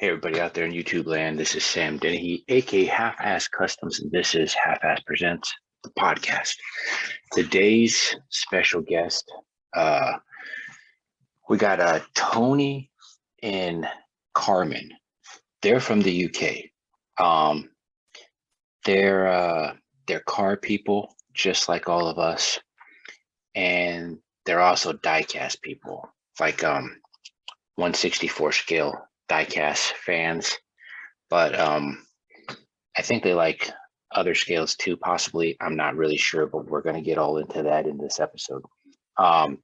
Hey everybody out there in YouTube land, this is Sam Dennehy, aka Halfass Customs, and this is Halfass Presents, the podcast. Today's special guest, we got Tony and Carmen. They're from the UK. They're car people, just like all of us, and they're also diecast people, like 1/64 scale diecast fans, but I think they like other scales too, possibly. I'm not really sure, but we're going to get all into that in this episode. The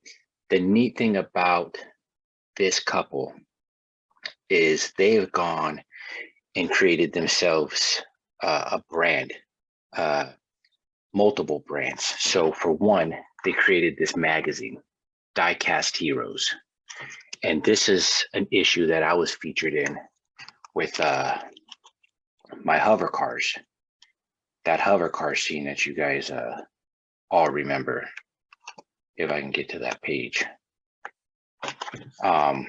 neat thing about this couple is they have gone and created themselves a brand, multiple brands. So for one, they created this magazine, Diecast Heroes. And this is an issue that I was featured in with my hover cars, that hover car scene that you guys all remember, if I can get to that page. And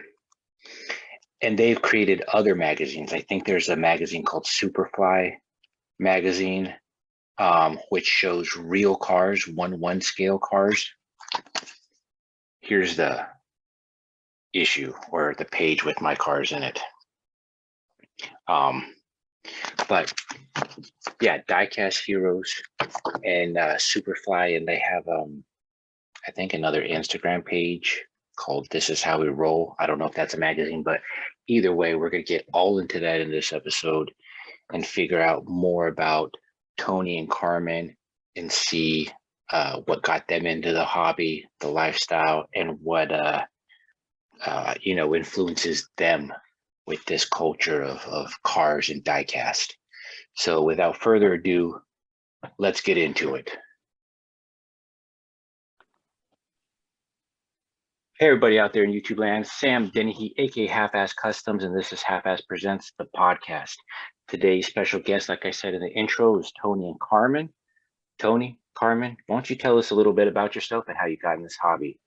they've created other magazines. I think there's a magazine called Superfly magazine, which shows real cars, 1/1 scale cars. Here's the issue or the page with my cars in it. But yeah, Diecast Heroes and Superfly, and they have I think another Instagram page called This Is How We Roll. I don't know if that's a magazine, but either way, we're gonna get all into that in this episode and figure out more about Tony and Carmen and see what got them into the hobby, the lifestyle, and what influences them with this culture of cars and diecast. So without further ado, let's get into it. Hey everybody out there in YouTube land, Sam Dennehy, aka Halfass Customs, and this is Halfass Presents, the podcast. Today's special guest, like I said in the intro, is Tony and Carmen. Tony, Carmen, why don't you tell us a little bit about yourself and how you got in this hobby?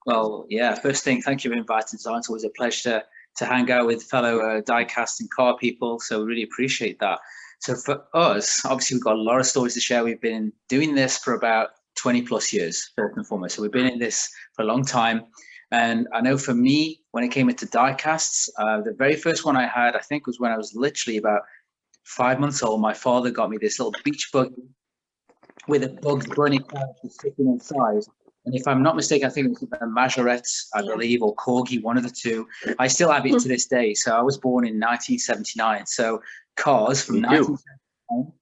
Well, yeah, first thing, thank you for inviting us on. It's always a pleasure to hang out with fellow diecast and car people, so really appreciate that. So for us, obviously we've got a lot of stories to share. We've been doing this for about 20 plus years, first and foremost. So we've been in this for a long time. And I know for me, when it came into diecasts, the very first one I had, I think was when I was literally about 5 months old. My father got me this little beach buggy with a Bugs Bunny character sticking inside. And if I'm not mistaken, I think it was a Majorette, I believe, or Corgi, one of the two. I still have it to this day. So I was born in 1979. So cars from 1979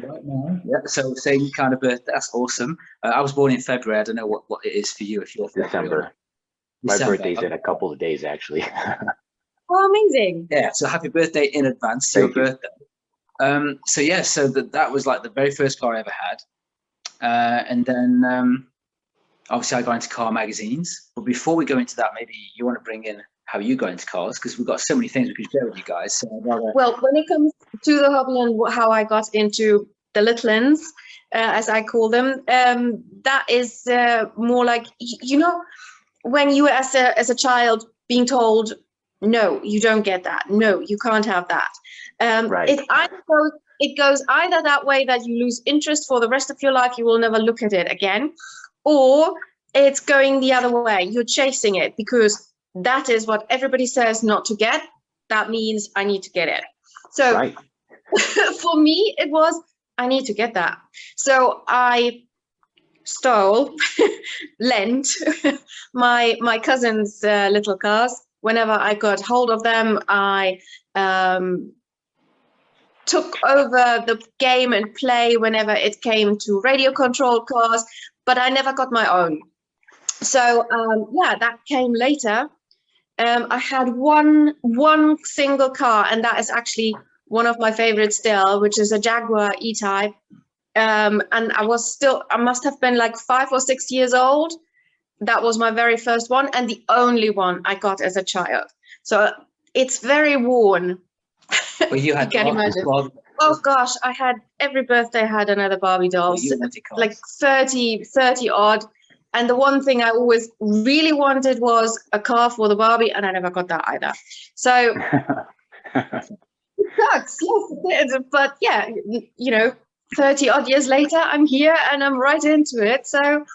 right now. Yeah, so same kind of birth. That's awesome. I was born in February. I don't know what it is for you if you're December. My birthday's in a couple of days, actually. Oh, amazing. Yeah, so happy birthday in advance to your birthday. So yeah, so that was like the very first car I ever had. And then obviously I got into car magazines. But before we go into that, maybe you want to bring in how you got into cars, because we've got so many things we could share with you guys. So well, when it comes to the hobby and how I got into the little-ins, as I call them, that is more like, when you as a child being told, no, you don't get that. No, you can't have that. Right. It goes either that way that you lose interest for the rest of your life, you will never look at it again, or it's going the other way. You're chasing it because that is what everybody says not to get. That means I need to get it. So right. For me, it was, I need to get that. So I lent my cousin's little cars. Whenever I got hold of them, I took over the game and play whenever it came to radio controlled cars, but I never got my own. So yeah, that came later. I had one single car, and that is actually one of my favorites still, which is a Jaguar E-Type. And I must have been like 5 or 6 years old. That was my very first one, and the only one I got as a child. So it's very worn. Well, you had can imagine. Oh gosh, I had every birthday I had another Barbie doll, like 30 odd. And the one thing I always really wanted was a car for the Barbie, and I never got that either. So Sucks, yes, it is. But yeah, 30 odd years later, I'm here and I'm right into it. So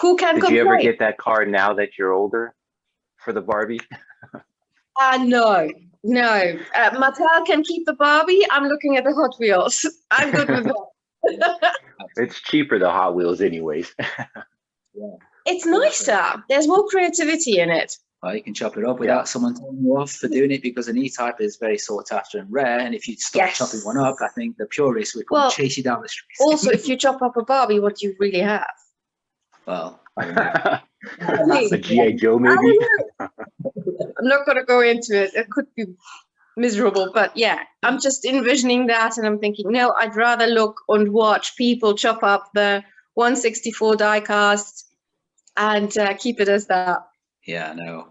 who can Did you ever complain? get that car now that you're older for the Barbie? No. Mattel can keep the Barbie. I'm looking at the Hot Wheels. I'm good with that. It's cheaper, the Hot Wheels, anyways. Yeah. It's nicer. There's more creativity in it. Well, you can chop it up without someone telling you off for doing it, because an E-Type is very sought after and rare. And if you stop chopping one up, I think the purists would chase you down the streets. Also, if you chop up a Barbie, what do you really have? Well, A G.I. Joe, maybe? I'm not going to go into it. It could be miserable, but yeah, I'm just envisioning that, and I'm thinking, no, I'd rather look and watch people chop up the 1/64 die-cast and keep it as that. Yeah, no.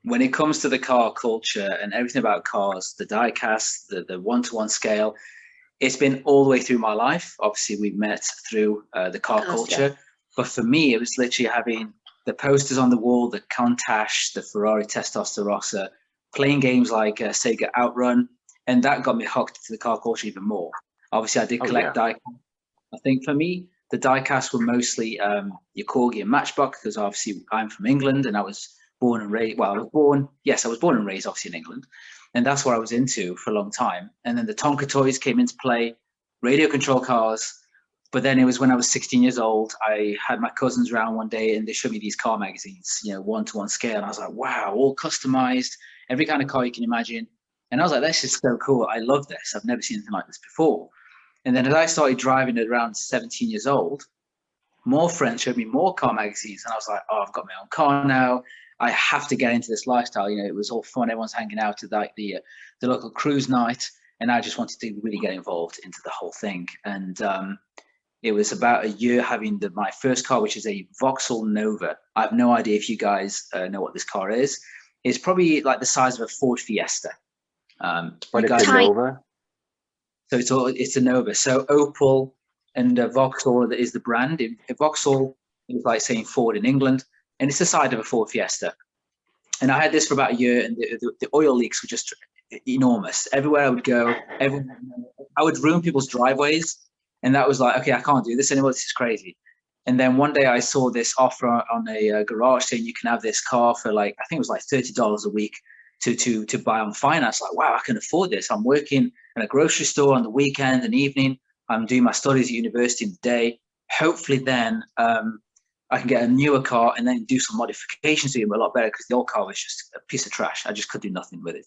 When it comes to the car culture and everything about cars, the die-cast, the one-to-one scale, it's been all the way through my life. Obviously, we met through the car culture, but for me, it was literally having the posters on the wall, the Countach, the Ferrari Testarossa, playing games like Sega Outrun, and that got me hooked to the car culture even more. Obviously, I did collect die-cast. I think for me, the die-cast were mostly your Corgi and Matchbox, because obviously I'm from England and I was born and raised, I was born and raised obviously in England, and that's what I was into for a long time. And then the Tonka toys came into play, radio control cars. But then it was when I was 16 years old, I had my cousins around one day and they showed me these car magazines, one-to-one scale. And I was like, wow, all customized, every kind of car you can imagine. And I was like, this is so cool. I love this. I've never seen anything like this before. And then as I started driving at around 17 years old, more friends showed me more car magazines. And I was like, oh, I've got my own car now. I have to get into this lifestyle. It was all fun. Everyone's hanging out at like the local cruise night. And I just wanted to really get involved into the whole thing. And it was about a year having my first car, which is a Vauxhall Nova. I have no idea if you guys know what this car is. It's probably like the size of a Ford Fiesta. But it's a Nova? So it's a Nova. So Opel and Vauxhall is the brand. Vauxhall is like saying Ford in England, and it's the size of a Ford Fiesta. And I had this for about a year, and the oil leaks were just enormous. Everywhere I would go, I would ruin people's driveways. And that was like, okay, I can't do this anymore. This is crazy. And then one day I saw this offer on a garage saying you can have this car for like, I think it was like $30 a week to buy on finance. Like, wow, I can afford this. I'm working in a grocery store on the weekend and evening. I'm doing my studies at university in the day. Hopefully then I can get a newer car and then do some modifications to it a lot better, because the old car was just a piece of trash. I just could do nothing with it.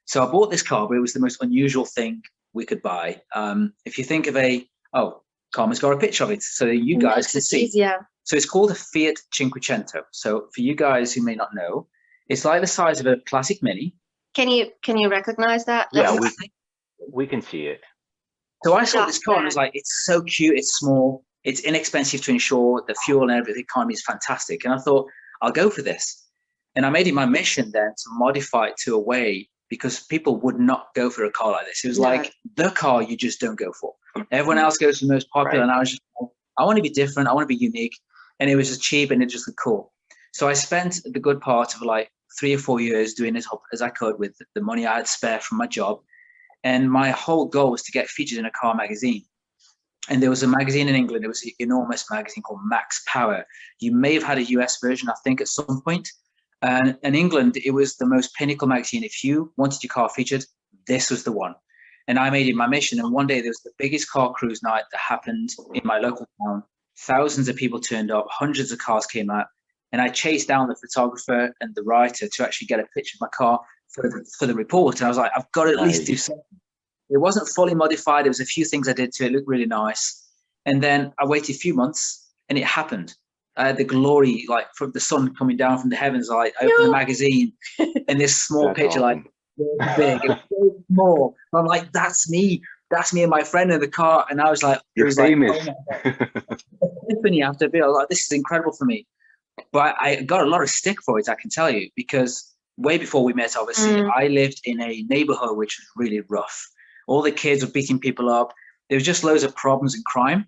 So I bought this car, but it was the most unusual thing we could buy. If you think of Carmen's got a picture of it, so you guys can see. Easier. So it's called a Fiat Cinquecento. So for you guys who may not know, it's like the size of a classic Mini. Can you recognize that? Yeah, we can see it. So I saw this car and I was like, it's so cute, it's small, it's inexpensive to insure, the fuel and everything, the economy is fantastic. And I thought, I'll go for this. And I made it my mission then to modify it to a way, because people would not go for a car like this. It was like the car you just don't go for. Everyone else goes for the most popular, and I was just, I want to be different, I want to be unique, and it was just cheap and it just looked cool. So I spent the good part of like 3 or 4 years doing as I could with the money I had spare from my job, and my whole goal was to get featured in a car magazine. And there was a magazine in England, it was an enormous magazine called Max Power. You may have had a US version, I think, at some point. And in England, it was the most pinnacle magazine. If you wanted your car featured, this was the one. And I made it my mission. And one day there was the biggest car cruise night that happened in my local town. Thousands of people turned up, hundreds of cars came out. And I chased down the photographer and the writer to actually get a picture of my car for the report. And I was like, I've got to at least do something. It wasn't fully modified. There was a few things I did to it. It looked really nice. And then I waited a few months and it happened. I had the glory, like from the sun coming down from the heavens. I opened the magazine and this small picture, awesome. Like big, it was so small. I'm like, that's me. That's me and my friend in the car. And I was like, you're famous. Like, epiphany after a bit. I was like, this is incredible for me. But I got a lot of stick for it, I can tell you, because way before we met, obviously, I lived in a neighborhood which was really rough. All the kids were beating people up. There was just loads of problems and crime.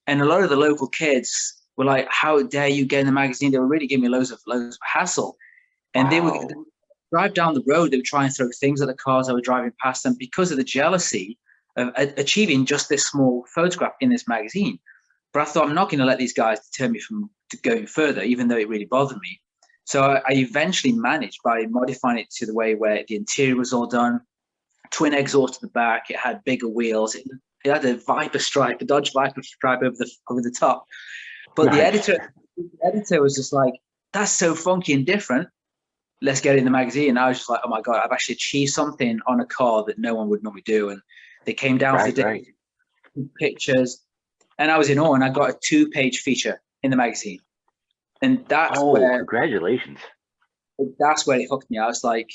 And a lot of the local kids were like, how dare you get in the magazine? They were really giving me loads of hassle. And drive down the road, they would try and throw things at the cars that were driving past them because of the jealousy of achieving just this small photograph in this magazine. But I thought, I'm not going to let these guys deter me from going further, even though it really bothered me. So I eventually managed by modifying it to the way where the interior was all done, twin exhaust at the back, it had bigger wheels, it had a Viper stripe, a Dodge Viper stripe over the top. But Nice. the editor was just like, that's so funky and different. Let's get it in the magazine. And I was just like, oh my God, I've actually achieved something on a car that no one would normally do. And they came down for the day, pictures, and I was in awe, and I got a 2-page feature in the magazine. And that's where, congratulations. that's where it hooked me. I was like,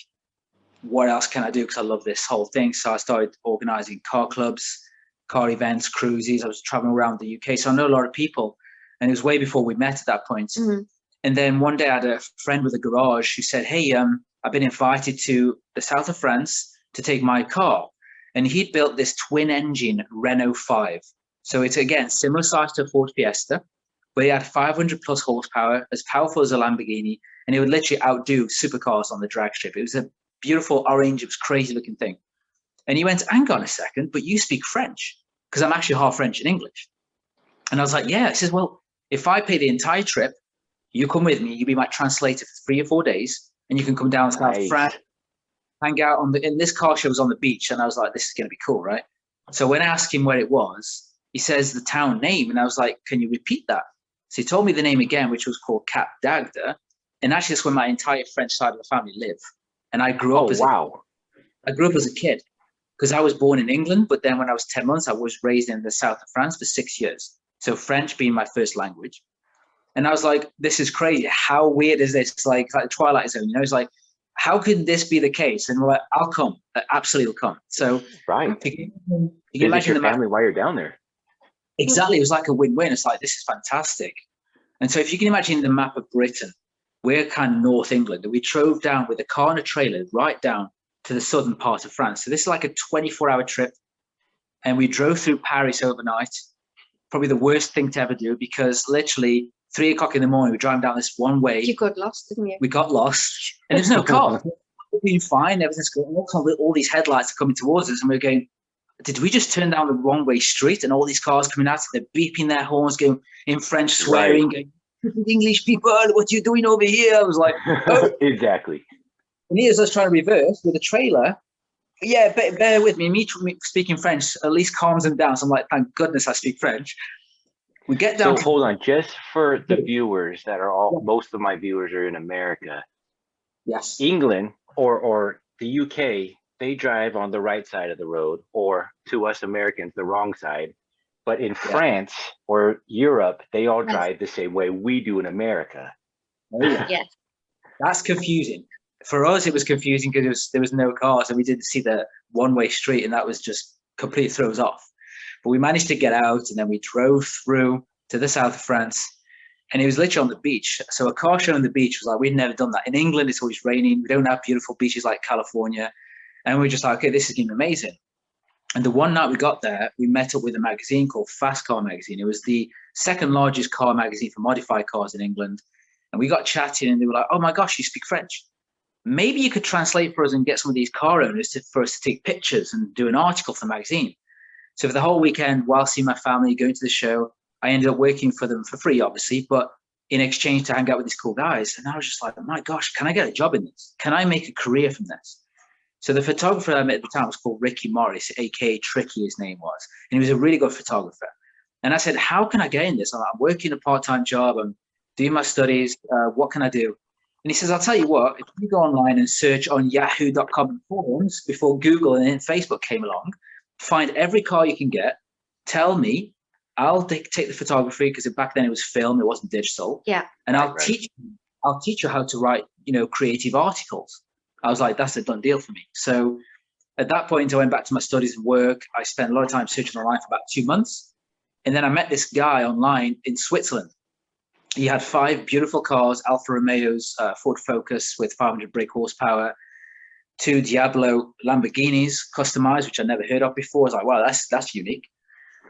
what else can I do? Because I love this whole thing. So I started organizing car clubs, car events, cruises. I was traveling around the UK. So I know a lot of people. And it was way before we met at that point. Mhm. And then one day I had a friend with a garage who said, hey, I've been invited to the south of France to take my car. And he'd built this twin engine Renault 5. So it's, again, similar size to a Ford Fiesta, but it had 500 plus horsepower, as powerful as a Lamborghini, and it would literally outdo supercars on the drag strip. It was a beautiful orange, it was a crazy looking thing. And he went, hang on a second, but you speak French? Because I'm actually half French and English. And I was like, yeah. He says, well, if I pay the entire trip, you come with me, you be my translator for 3 or 4 days, and you can come down to South France, hang out and this car show was on the beach. And I was like, this is going to be cool, right? So when I asked him where it was, he says the town name. And I was like, can you repeat that? So he told me the name again, which was called Cap d'Agde. And actually that's where my entire French side of the family live. And I grew up I grew up as a kid because I was born in England. But then when I was 10 months, I was raised in the south of France for 6 years. So French being my first language. And I was like, this is crazy. How weird is this? It's like Twilight Zone, you know, it's like, how could this be the case? And we're like, I'll come. I absolutely will come. So you can imagine your family while you're down there. Exactly. It was like a win-win. It's like, this is fantastic. And so if you can imagine the map of Britain, we're kind of North England, and we drove down with a car and a trailer right down to the southern part of France. So this is like a 24-hour trip. And we drove through Paris overnight. Probably the worst thing to ever do, because literally 3 o'clock in the morning, we're driving down this one way. You got lost, didn't you? We got lost, and there's no car. We're being fine, everything's going. All these headlights are coming towards us, and we're going, did we just turn down the wrong way street? And all these cars coming out, they're beeping their horns, going in French, swearing, going, English people, what are you doing over here? I was like, oh. Exactly. And here's us trying to reverse with a trailer. Yeah, bear with me. Me speaking French at least calms them down. So I'm like, thank goodness I speak French. We get down. So hold on, just for the viewers that are most of my viewers are in America. Yes. England or the UK, they drive on the right side of the road, or to us Americans, the wrong side. But in France or Europe, they all drive the same way we do in America. Oh, yeah. Yes. That's confusing. For us, it was confusing because there was no cars, and we didn't see the one-way street, and that was just completely throws off. But we managed to get out, and then we drove through to the south of France, and it was literally on the beach. So a car show on the beach was like, we'd never done that. In England, it's always raining. We don't have beautiful beaches like California. And we were just like, okay, this is going to be amazing. And the one night we got there, we met up with a magazine called Fast Car Magazine. It was the second largest car magazine for modified cars in England. And we got chatting, and they were like, oh my gosh, you speak French. Maybe you could translate for us and get some of these car owners for us to take pictures and do an article for the magazine. So for the whole weekend, while seeing my family, going to the show, I ended up working for them for free, obviously, but in exchange to hang out with these cool guys. And I was just like, oh my gosh, can I get a job in this? Can I make a career from this? So the photographer I met at the time was called Ricky Morris, aka Tricky, his name was. And he was a really good photographer. And I said, how can I get in this? I'm working a part-time job. I'm doing my studies. What can I do? And he says, I'll tell you what, if you go online and search on yahoo.com forums before Google and then Facebook came along, find every car you can get, tell me, I'll take the photography, because back then it was film, it wasn't digital. Yeah. And I'll teach you how to write, creative articles. I was like, that's a done deal for me. So at that point, I went back to my studies and work. I spent a lot of time searching online for about 2 months. And then I met this guy online in Switzerland. He had 5 beautiful cars, Alfa Romeos, Ford Focus with 500 brake horsepower, 2 Diablo Lamborghinis customized, which I never heard of before. I was like, wow, that's unique.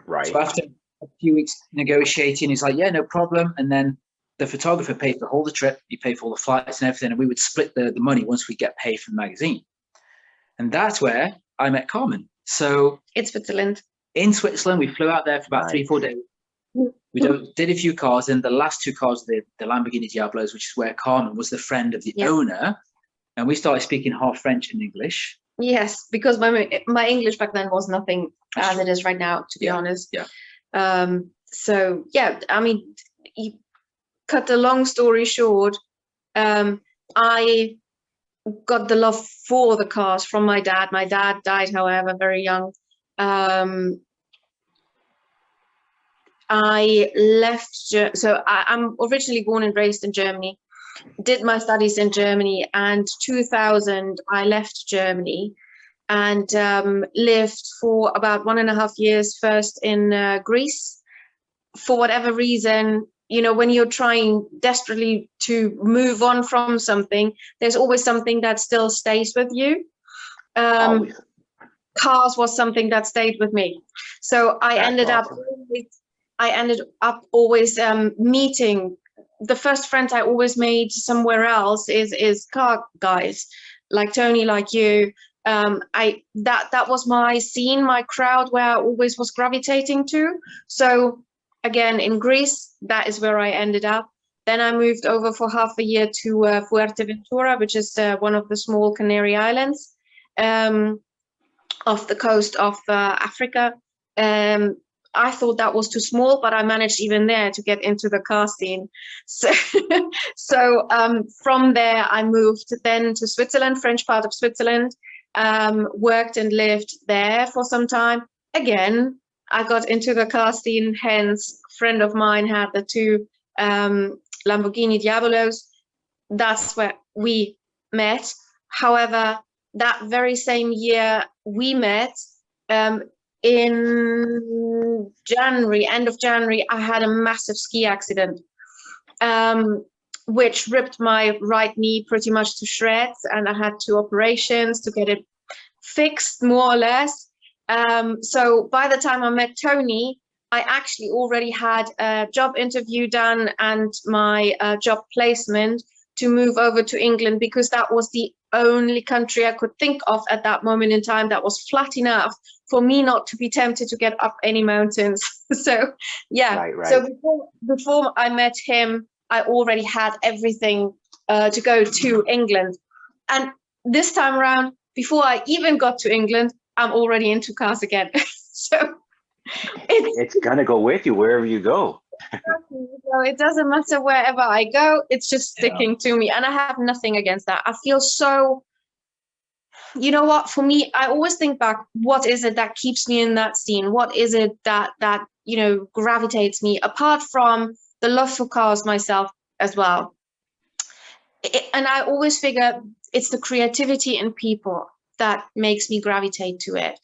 Right. So after a few weeks negotiating, he's like, yeah, no problem. And then the photographer paid for all the trip, he paid for all the flights and everything, and we would split the money once we get paid from the magazine. And that's where I met Carmen. So It's Switzerland. in Switzerland, we flew out there for about 3-4 days. We did a few cars, and the last 2 cars, the Lamborghini Diablos, which is where Carmen was the friend of the owner, and we started speaking half French and English. Yes, because my English back then was nothing as it is right now, to be honest. Yeah. So yeah, I mean, you cut the long story short, I got the love for the cars from my dad. My dad died, however, very young. I left, so I'm originally born and raised in Germany, did my studies in Germany, and 2000 I left Germany and lived for about 1.5 years first in Greece. For whatever reason, you know, when you're trying desperately to move on from something, there's always something that still stays with you. Cars was something that stayed with me. So I ended up always meeting. The first friends I always made somewhere else is car guys, like Tony, like you. That was my scene, my crowd, where I always was gravitating to. So again, in Greece, that is where I ended up. Then I moved over for half a year to Fuerteventura, which is one of the small Canary Islands off the coast of Africa. I thought that was too small, but I managed even there to get into the car scene. So, from there, I moved then to Switzerland, French part of Switzerland, worked and lived there for some time. Again, I got into the car scene, hence a friend of mine had the 2 Lamborghini Diabolos. That's where we met. However, that very same year we met, in January, end of January, I had a massive ski accident, which ripped my right knee pretty much to shreds, and I had 2 operations to get it fixed, more or less. So by the time I met Tony, I actually already had a job interview done and my job placement to move over to England, because that was the only country I could think of at that moment in time that was flat enough for me not to be tempted to get up any mountains. So yeah, right. So before I met him, I already had everything to go to England. And this time around, before I even got to England, I'm already into cars again. So it's gonna go with you wherever you go. So it doesn't matter wherever I go, it's just sticking to me, and I have nothing against that. I feel so, you know what, for me, I always think back, what is it that keeps me in that scene? What is it that you know, gravitates me, apart from the love for cars myself as well? And I always figure it's the creativity in people that makes me gravitate to it.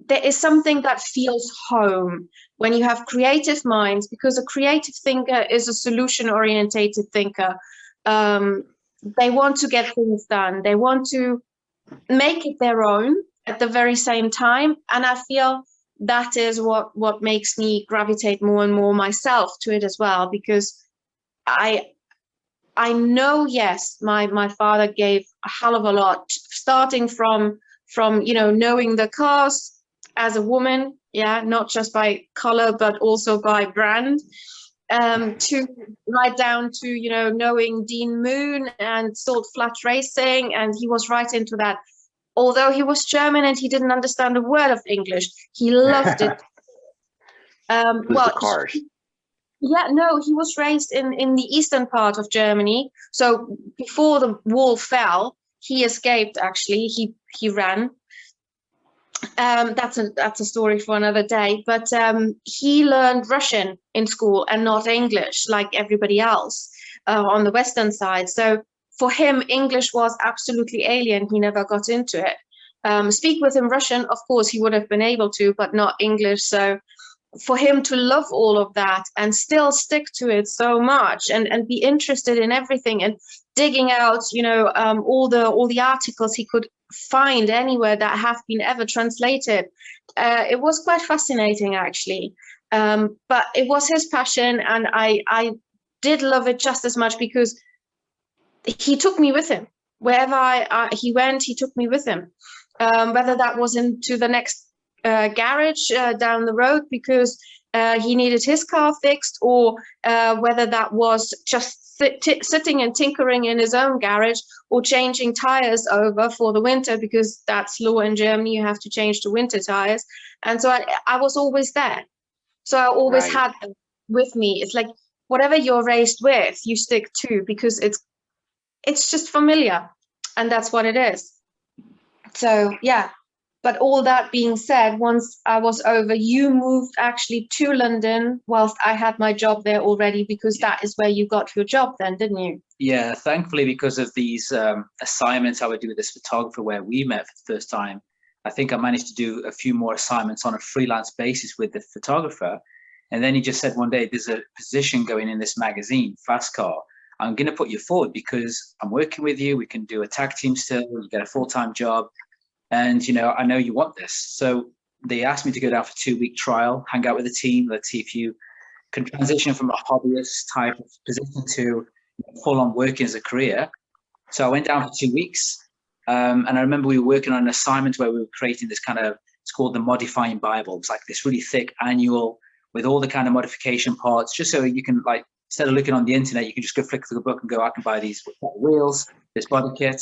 There is something that feels home when you have creative minds, because a creative thinker is a solution-orientated thinker. They want to get things done. They want to make it their own at the very same time. And I feel that is what makes me gravitate more and more myself to it as well, because I know, yes, my father gave a hell of a lot, starting from you know, knowing the cars as a woman, not just by color but also by brand, to right down to, you know, knowing Dean Moon and Salt Flat Racing, and he was right into that. Although he was German and he didn't understand a word of English, he loved it. Well, the cars. He was raised in the eastern part of Germany. So before the wall fell, he escaped. Actually, he ran. That's a story for another day. But he learned Russian in school and not English like everybody else on the Western side. So for him, English was absolutely alien. He never got into it. Speak with him Russian, of course, he would have been able to, but not English. So for him to love all of that and still stick to it so much and be interested in everything and digging out, you know, all the articles he could find anywhere that have been ever translated, it was quite fascinating, actually. But it was his passion, and I did love it just as much because he took me with him. Wherever he went, he took me with him. Whether that was into the next garage down the road because he needed his car fixed, or whether that was just sitting and tinkering in his own garage, or changing tires over for the winter, because that's law in Germany, you have to change to winter tires. And so I was always there. So I always Right. had them with me. It's like whatever you're raised with, you stick to, because it's just familiar, and that's what it is. So yeah. But all that being said, once I was over, you moved actually to London whilst I had my job there already, because that is where you got your job then, didn't you? Yeah, thankfully, because of these assignments I would do with this photographer where we met for the first time, I think I managed to do a few more assignments on a freelance basis with the photographer. And then he just said one day, there's a position going in this magazine, Fast Car. I'm going to put you forward because I'm working with you. We can do a tag team still. You get a full-time job. And, you know, I know you want this. So they asked me to go down for a 2-week trial, hang out with the team. Let's see if you can transition from a hobbyist type of position to full-on working as a career. So I went down for 2 weeks. And I remember we were working on an assignment where we were creating this kind of, it's called the Modifying Bible. It's like this really thick annual with all the kind of modification parts, just so you can, like, instead of looking on the internet, you can just go flick through the book and go, I can buy these wheels, this body kit.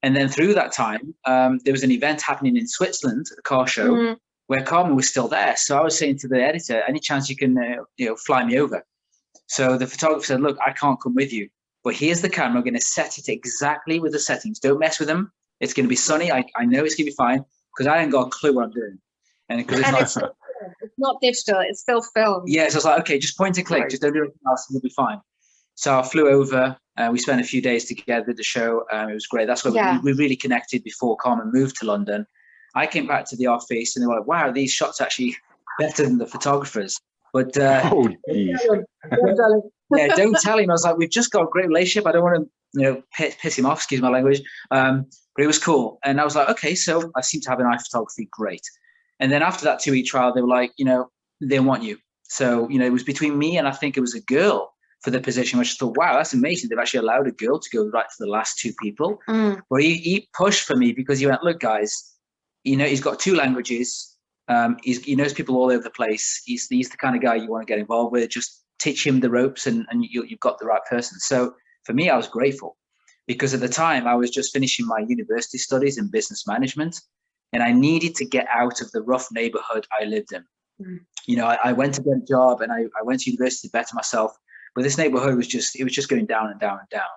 And then through that time, there was an event happening in Switzerland, a car show, where Carmen was still there. So I was saying to the editor, any chance you can fly me over? So the photographer said, look, I can't come with you, but here's the camera. I'm going to set it exactly with the settings. Don't mess with them. It's going to be sunny. I know it's going to be fine, because I ain't got a clue what I'm doing. And because it's not digital, it's still film. Yeah, so I was like, okay, just point and click. Just don't do anything else and you'll be fine. So I flew over. We spent a few days together at the show. It was great. That's where we really connected before Carmen moved to London. I came back to the office and they were like, wow, these shots are actually better than the photographers. But Oh, geez. don't tell him. I was like, we've just got a great relationship. I don't want to, piss him off, excuse my language. But it was cool. And I was like, okay, so I seem to have an eye for photography. Great. And then after that 2-week trial, they were like, they want you. So, it was between me and I think it was a girl for the position, which I thought, wow, that's amazing. They've actually allowed a girl to go right to the last 2 people. But he pushed for me because he went, look, guys, he's got 2 languages. He knows people all over the place. He's the kind of guy you want to get involved with. Just teach him the ropes and you've got the right person. So for me, I was grateful because at the time I was just finishing my university studies in business management and I needed to get out of the rough neighborhood I lived in. I went to get a job and I went to university to better myself. But this neighborhood was just going down and down and down.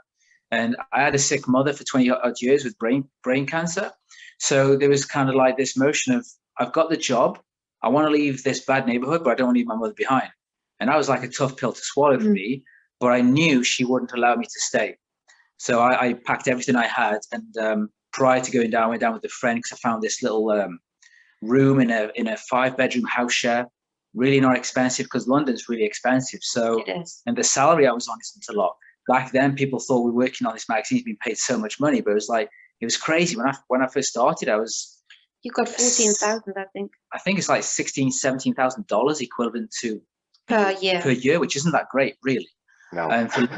And I had a sick mother for 20 odd years with brain cancer. So there was kind of like this motion of, I've got the job. I want to leave this bad neighborhood, but I don't want to leave my mother behind. And that was like a tough pill to swallow for me, but I knew she wouldn't allow me to stay. So I packed everything I had. And prior to going down, I went down with a friend because I found this little room in a 5-bedroom house share. Really not expensive because London's really expensive. So, it is. And the salary I was on isn't a lot. Back then, people thought we were working on this magazine being paid so much money, but it was crazy. When I first started, you got 14,000, I think. I think it's like $16,000-$17,000 equivalent to per year, which isn't that great, really. No. And for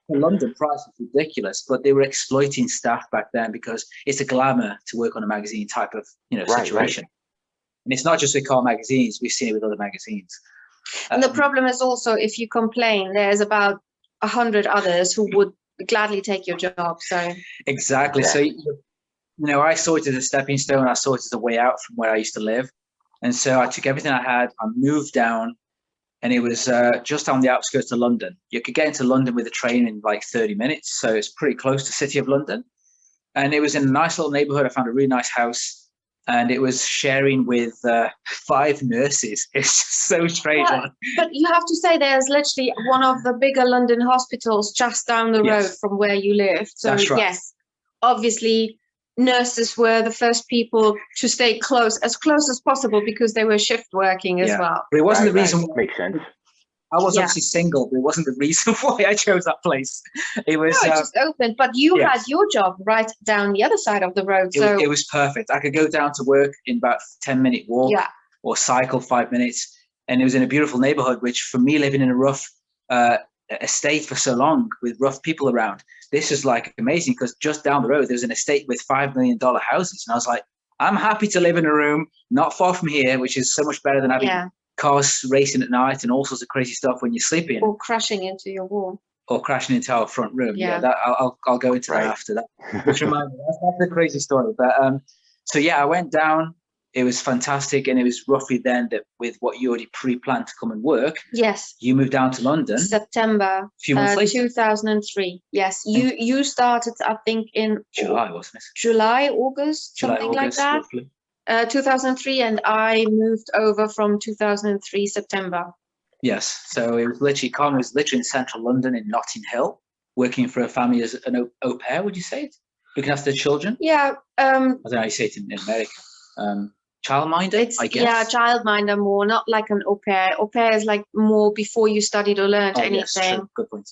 London, price is ridiculous, but they were exploiting staff back then because it's a glamour to work on a magazine type of situation. Right. And it's not just with car magazines, we've seen it with other magazines. And the problem is also, if you complain, there's about 100 others who would gladly take your job. So exactly. So, I saw it as a stepping stone. I saw it as a way out from where I used to live. And so I took everything I had, I moved down, and it was just on the outskirts of London. You could get into London with a train in like 30 minutes. So it's pretty close to the City of London. And it was in a nice little neighborhood. I found a really nice house. And it was sharing with 5 nurses. It's just so strange. Yeah, but you have to say there's literally one of the bigger London hospitals just down the road from where you lived. So that's right. Yes, obviously nurses were the first people to stay as close as possible because they were shift working as well. But it wasn't the reason why. Makes sense. I was obviously single, but it wasn't the reason why I chose that place. It was it just opened, but you had your job right down the other side of the road. So it was perfect. I could go down to work in about 10-minute walk or cycle 5 minutes. And it was in a beautiful neighborhood, which for me living in a rough estate for so long with rough people around. This is like amazing because just down the road, there's an estate with $5 million houses. And I was like, I'm happy to live in a room not far from here, which is so much better than having cars racing at night and all sorts of crazy stuff when you're sleeping. Or crashing into your wall. Or crashing into our front room. Yeah, that I'll go into that after that. Which reminds me, that's a crazy story. But so yeah, I went down. It was fantastic, and it was roughly then that with what you already pre-planned to come and work. Yes. You moved down to London. September. A few months later. 2003. Yes. You started, I think, in July, wasn't it? July, August, something like that. Roughly. 2003, and I moved over from 2003 September. Yes. So it was literally, Con was literally in central London in Notting Hill, working for a family as an au pair, would you say it? Looking after children? Yeah. I don't know how you say it in America. Childminder, I guess. Yeah, childminder more, not like an au pair. Au pair is like more before you studied or learned anything. Yes, true. Good point.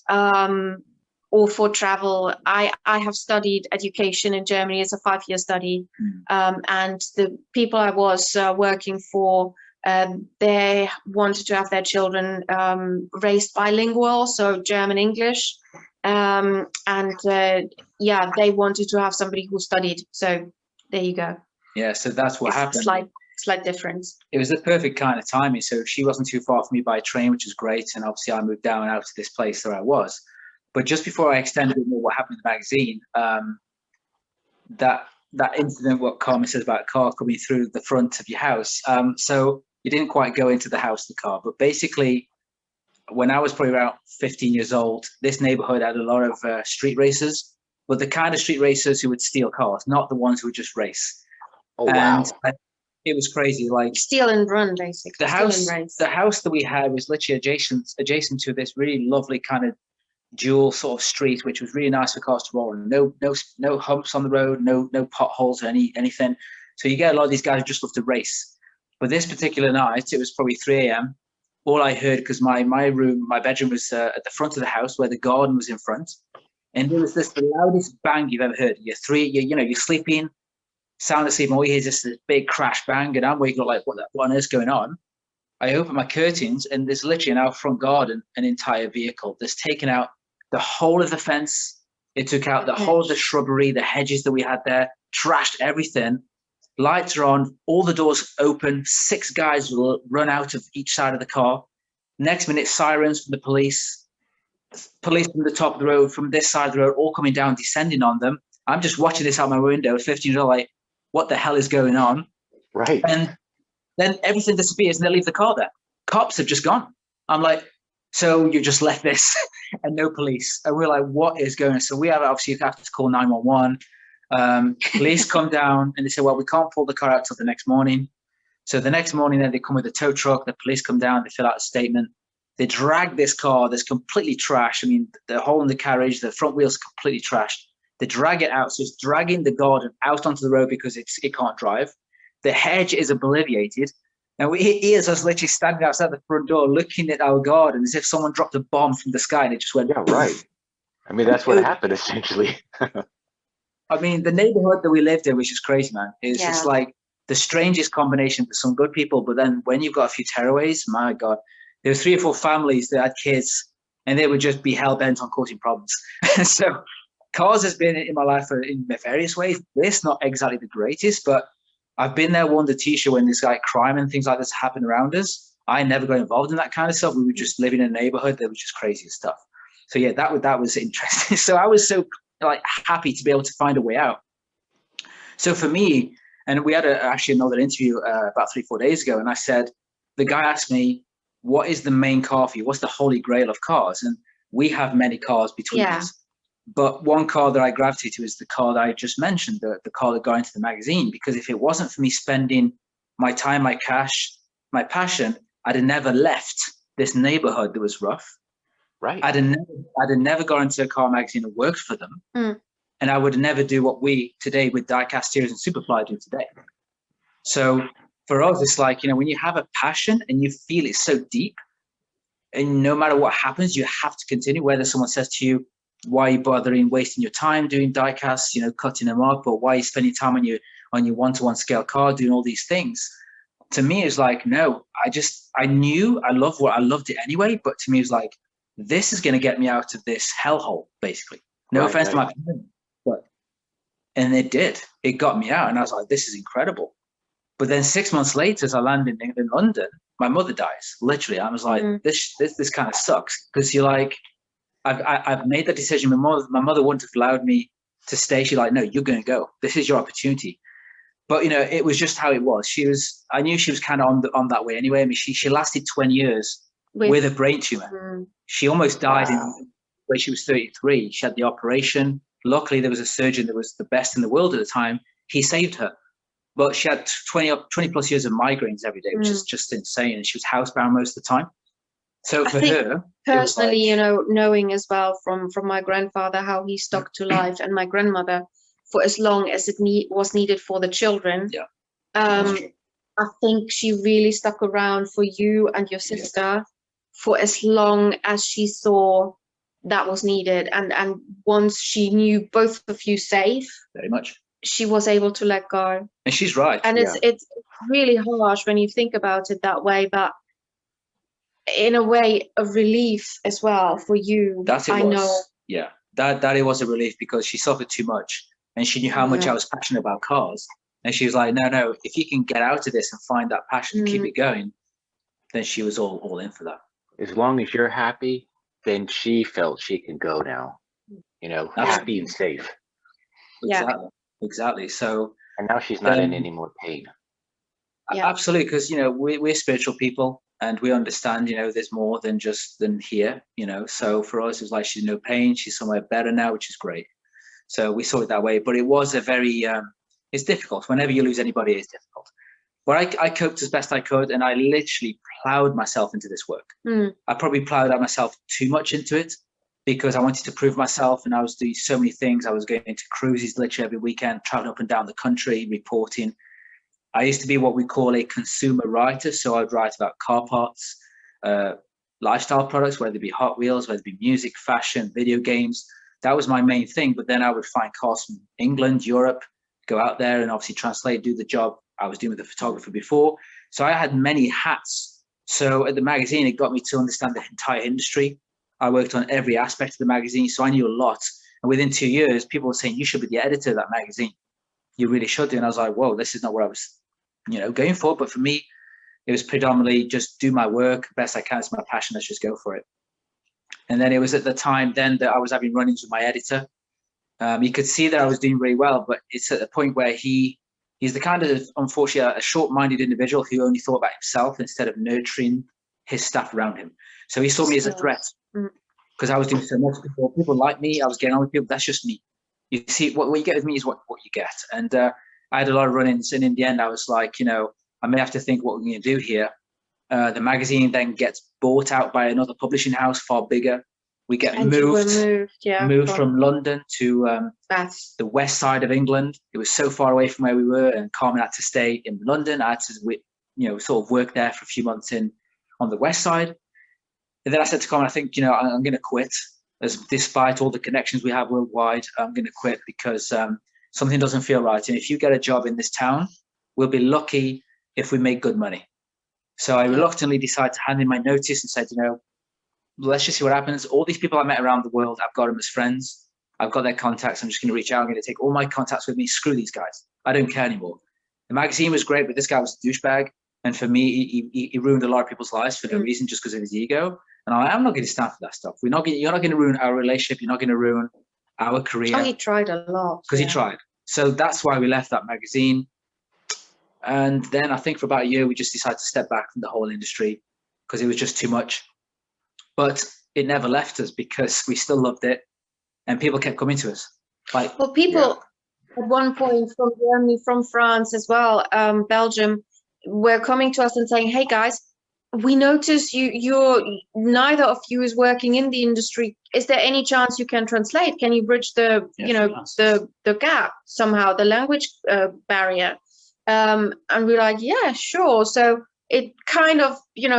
Or for travel. I have studied education in Germany. It's a 5-year study. And the people I was working for, they wanted to have their children raised bilingual, so German, English. They wanted to have somebody who studied. So there you go. Yeah, so that's what happened. Slight difference. It was the perfect kind of timing. So she wasn't too far from me by train, which was great. And obviously I moved down out to this place where I was. But just before I extended more what happened in the magazine, that incident, what Carmen says about a car coming through the front of your house. So you didn't quite go into the house, the car. But basically, when I was probably around 15 years old, this neighborhood had a lot of street racers. But the kind of street racers who would steal cars, not the ones who would just race. Oh, wow. And it was crazy. Like steal and run, basically. The house that we had was literally adjacent to this really lovely kind of dual sort of street, which was really nice for cars to roll on. No humps on the road, no potholes or anything. So you get a lot of these guys who just love to race. But this particular night, it was probably 3 a.m. All I heard, because my bedroom was at the front of the house where the garden was in front, and there was the loudest bang you've ever heard. You're sleeping. Sound asleep, and all you hear is just this big crash bang, and I'm waking up like, what on earth's going on? I open my curtains, and there's literally in our front garden an entire vehicle that's taken out the whole of the fence. It took out the whole of the shrubbery, the hedges that we had there, trashed everything. Lights are on, all the doors open, 6 guys will run out of each side of the car. Next minute, sirens from the police from the top of the road, from this side of the road, all coming down, descending on them. I'm just watching this out my window, 15 years old, like, what the hell is going on? Right. And then everything disappears and they leave the car there. Cops have just gone. I'm like, so you just left this and no police. And we're like, what is going on? So we have to call 911. Police come down and they say, well, we can't pull the car out till the next morning. So the next morning, then they come with a tow truck. The police come down, they fill out a statement. They drag this car that's completely trashed. I mean, the hole in the carriage, the front wheel's completely trashed. They drag it out. So it's dragging the garden out onto the road because it can't drive. The hedge is obliterated. And here's us literally standing outside the front door looking at our garden as if someone dropped a bomb from the sky and it just went. Yeah, right. I mean, that's what happened essentially. I mean, the neighborhood that we lived in, which is crazy, man, is just like the strangest combination for some good people. But then when you've got a few tearaways, my God, there were 3 or 4 families that had kids and they would just be hell-bent on causing problems. So cars has been in my life in various ways. This not exactly the greatest, but I've been there, worn the t-shirt when this like crime and things like this happen around us. I never got involved in that kind of stuff. We were just living in a neighborhood that was just crazy stuff. So yeah, that was interesting. So I was so like happy to be able to find a way out. So for me, and we had actually another interview about 3-4 days ago, and I said, the guy asked me, what is the main car for you? What's the holy grail of cars? And we have many cars between us. But one car that I gravitate to is the car that I just mentioned, the car that got into the magazine. Because if it wasn't for me spending my time, my cash, my passion, I'd have never left this neighborhood that was rough. Right. I'd have never gone into a car magazine and worked for them. And I would never do what we today with Diecast Heroes and Superfly do today. So for us, it's like, when you have a passion and you feel it so deep, and no matter what happens, you have to continue, whether someone says to you, why are you bothering wasting your time doing diecasts, cutting them up, or why are you spending time on your one-to-one scale car doing all these things? To me, it's like, no, I loved it anyway. But to me, it's like, this is going to get me out of this hellhole, basically. No offense to my parents, and it did. It got me out, and I was like, this is incredible. But then 6 months later, as I landed in London, my mother dies. Literally, I was like, this kind of sucks, because you're like, I've made that decision. My mother wouldn't have allowed me to stay. She's like, no, you're going to go. This is your opportunity. But it was just how it was. I knew she was kind of on that way anyway. I mean, she lasted 20 years with a brain tumor. She almost died when she was 33. She had the operation. Luckily, there was a surgeon that was the best in the world at the time. He saved her. But she had 20 plus years of migraines every day, which is just insane. And she was housebound most of the time. So for her, personally, knowing as well from my grandfather how he stuck to life, and my grandmother for as long as it was needed for the children. Yeah. I think she really stuck around for you and your sister for as long as she saw that was needed. And once she knew both of you safe, very much, she was able to let go. And she's right. And it's really harsh when you think about it that way, but in a way, a relief as well for you. I know. Yeah, that it was a relief, because she suffered too much, and she knew how much I was passionate about cars. And she was like, no, if you can get out of this and find that passion and keep it going, then she was all in for that. As long as you're happy, then she felt she can go now, happy and safe. Exactly. So, and now she's not in any more pain. Absolutely, because we're spiritual people, and we understand there's more than here. So for us, it's like she's no pain. She's somewhere better now, which is great. So we saw it that way. But it was a very it's difficult. Whenever you lose anybody, it's difficult. But I coped as best I could, and I literally plowed myself into this work. I probably plowed out myself too much into it, because I wanted to prove myself, and I was doing so many things. I was going to cruises literally every weekend, traveling up and down the country, reporting. I used to be what we call a consumer writer. So I'd write about car parts, lifestyle products, whether it be Hot Wheels, whether it be music, fashion, video games. That was my main thing. But then I would find cars from England, Europe, go out there and obviously translate, do the job I was doing with the photographer before. So I had many hats. So at the magazine, it got me to understand the entire industry. I worked on every aspect of the magazine, so I knew a lot. And within 2 years, people were saying, you should be the editor of that magazine. You really should do. And I was like, whoa, this is not what I was, going for. But for me, it was predominantly just do my work best I can. It's my passion. Let's just go for it. And then it was at the time then that I was having run-ins with my editor. You could see that I was doing really well, but it's at the point where he's the kind of, unfortunately, a short-minded individual who only thought about himself instead of nurturing his staff around him. So he saw me as a threat, because I was doing so much before. People like me. I was getting on with people. That's just me. You see, what you get with me is what you get. And I had a lot of run-ins, and in the end, I was like, I may have to think what we're going to do here. The magazine then gets bought out by another publishing house far bigger. We get moved from London to the west side of England. It was so far away from where we were, and Carmen had to stay in London. I had to, sort of work there for a few months on the west side. And then I said to Carmen, I think, I'm going to quit. Despite all the connections we have worldwide, I'm going to quit because something doesn't feel right. And if you get a job in this town, we'll be lucky if we make good money. So I reluctantly decided to hand in my notice and said, let's just see what happens. All these people I met around the world, I've got them as friends. I've got their contacts. I'm just going to reach out. I'm going to take all my contacts with me. Screw these guys. I don't care anymore. The magazine was great, but this guy was a douchebag. And for me, he ruined a lot of people's lives for no reason, just because of his ego. And I'm not going to stand for that stuff. You're not going to ruin our relationship. You're not going to ruin our career. Oh, he tried a lot. Because he tried. So that's why we left that magazine. And then I think for about a year, we just decided to step back from the whole industry because it was just too much. But it never left us because we still loved it. And people kept coming to us. People at one point from Germany, from France as well, Belgium, were coming to us and saying, hey, guys, we notice you're neither of you is working in the industry. Is there any chance you can translate? Can you bridge the the gap somehow, the language barrier? And we're like, yeah, sure. So it kind of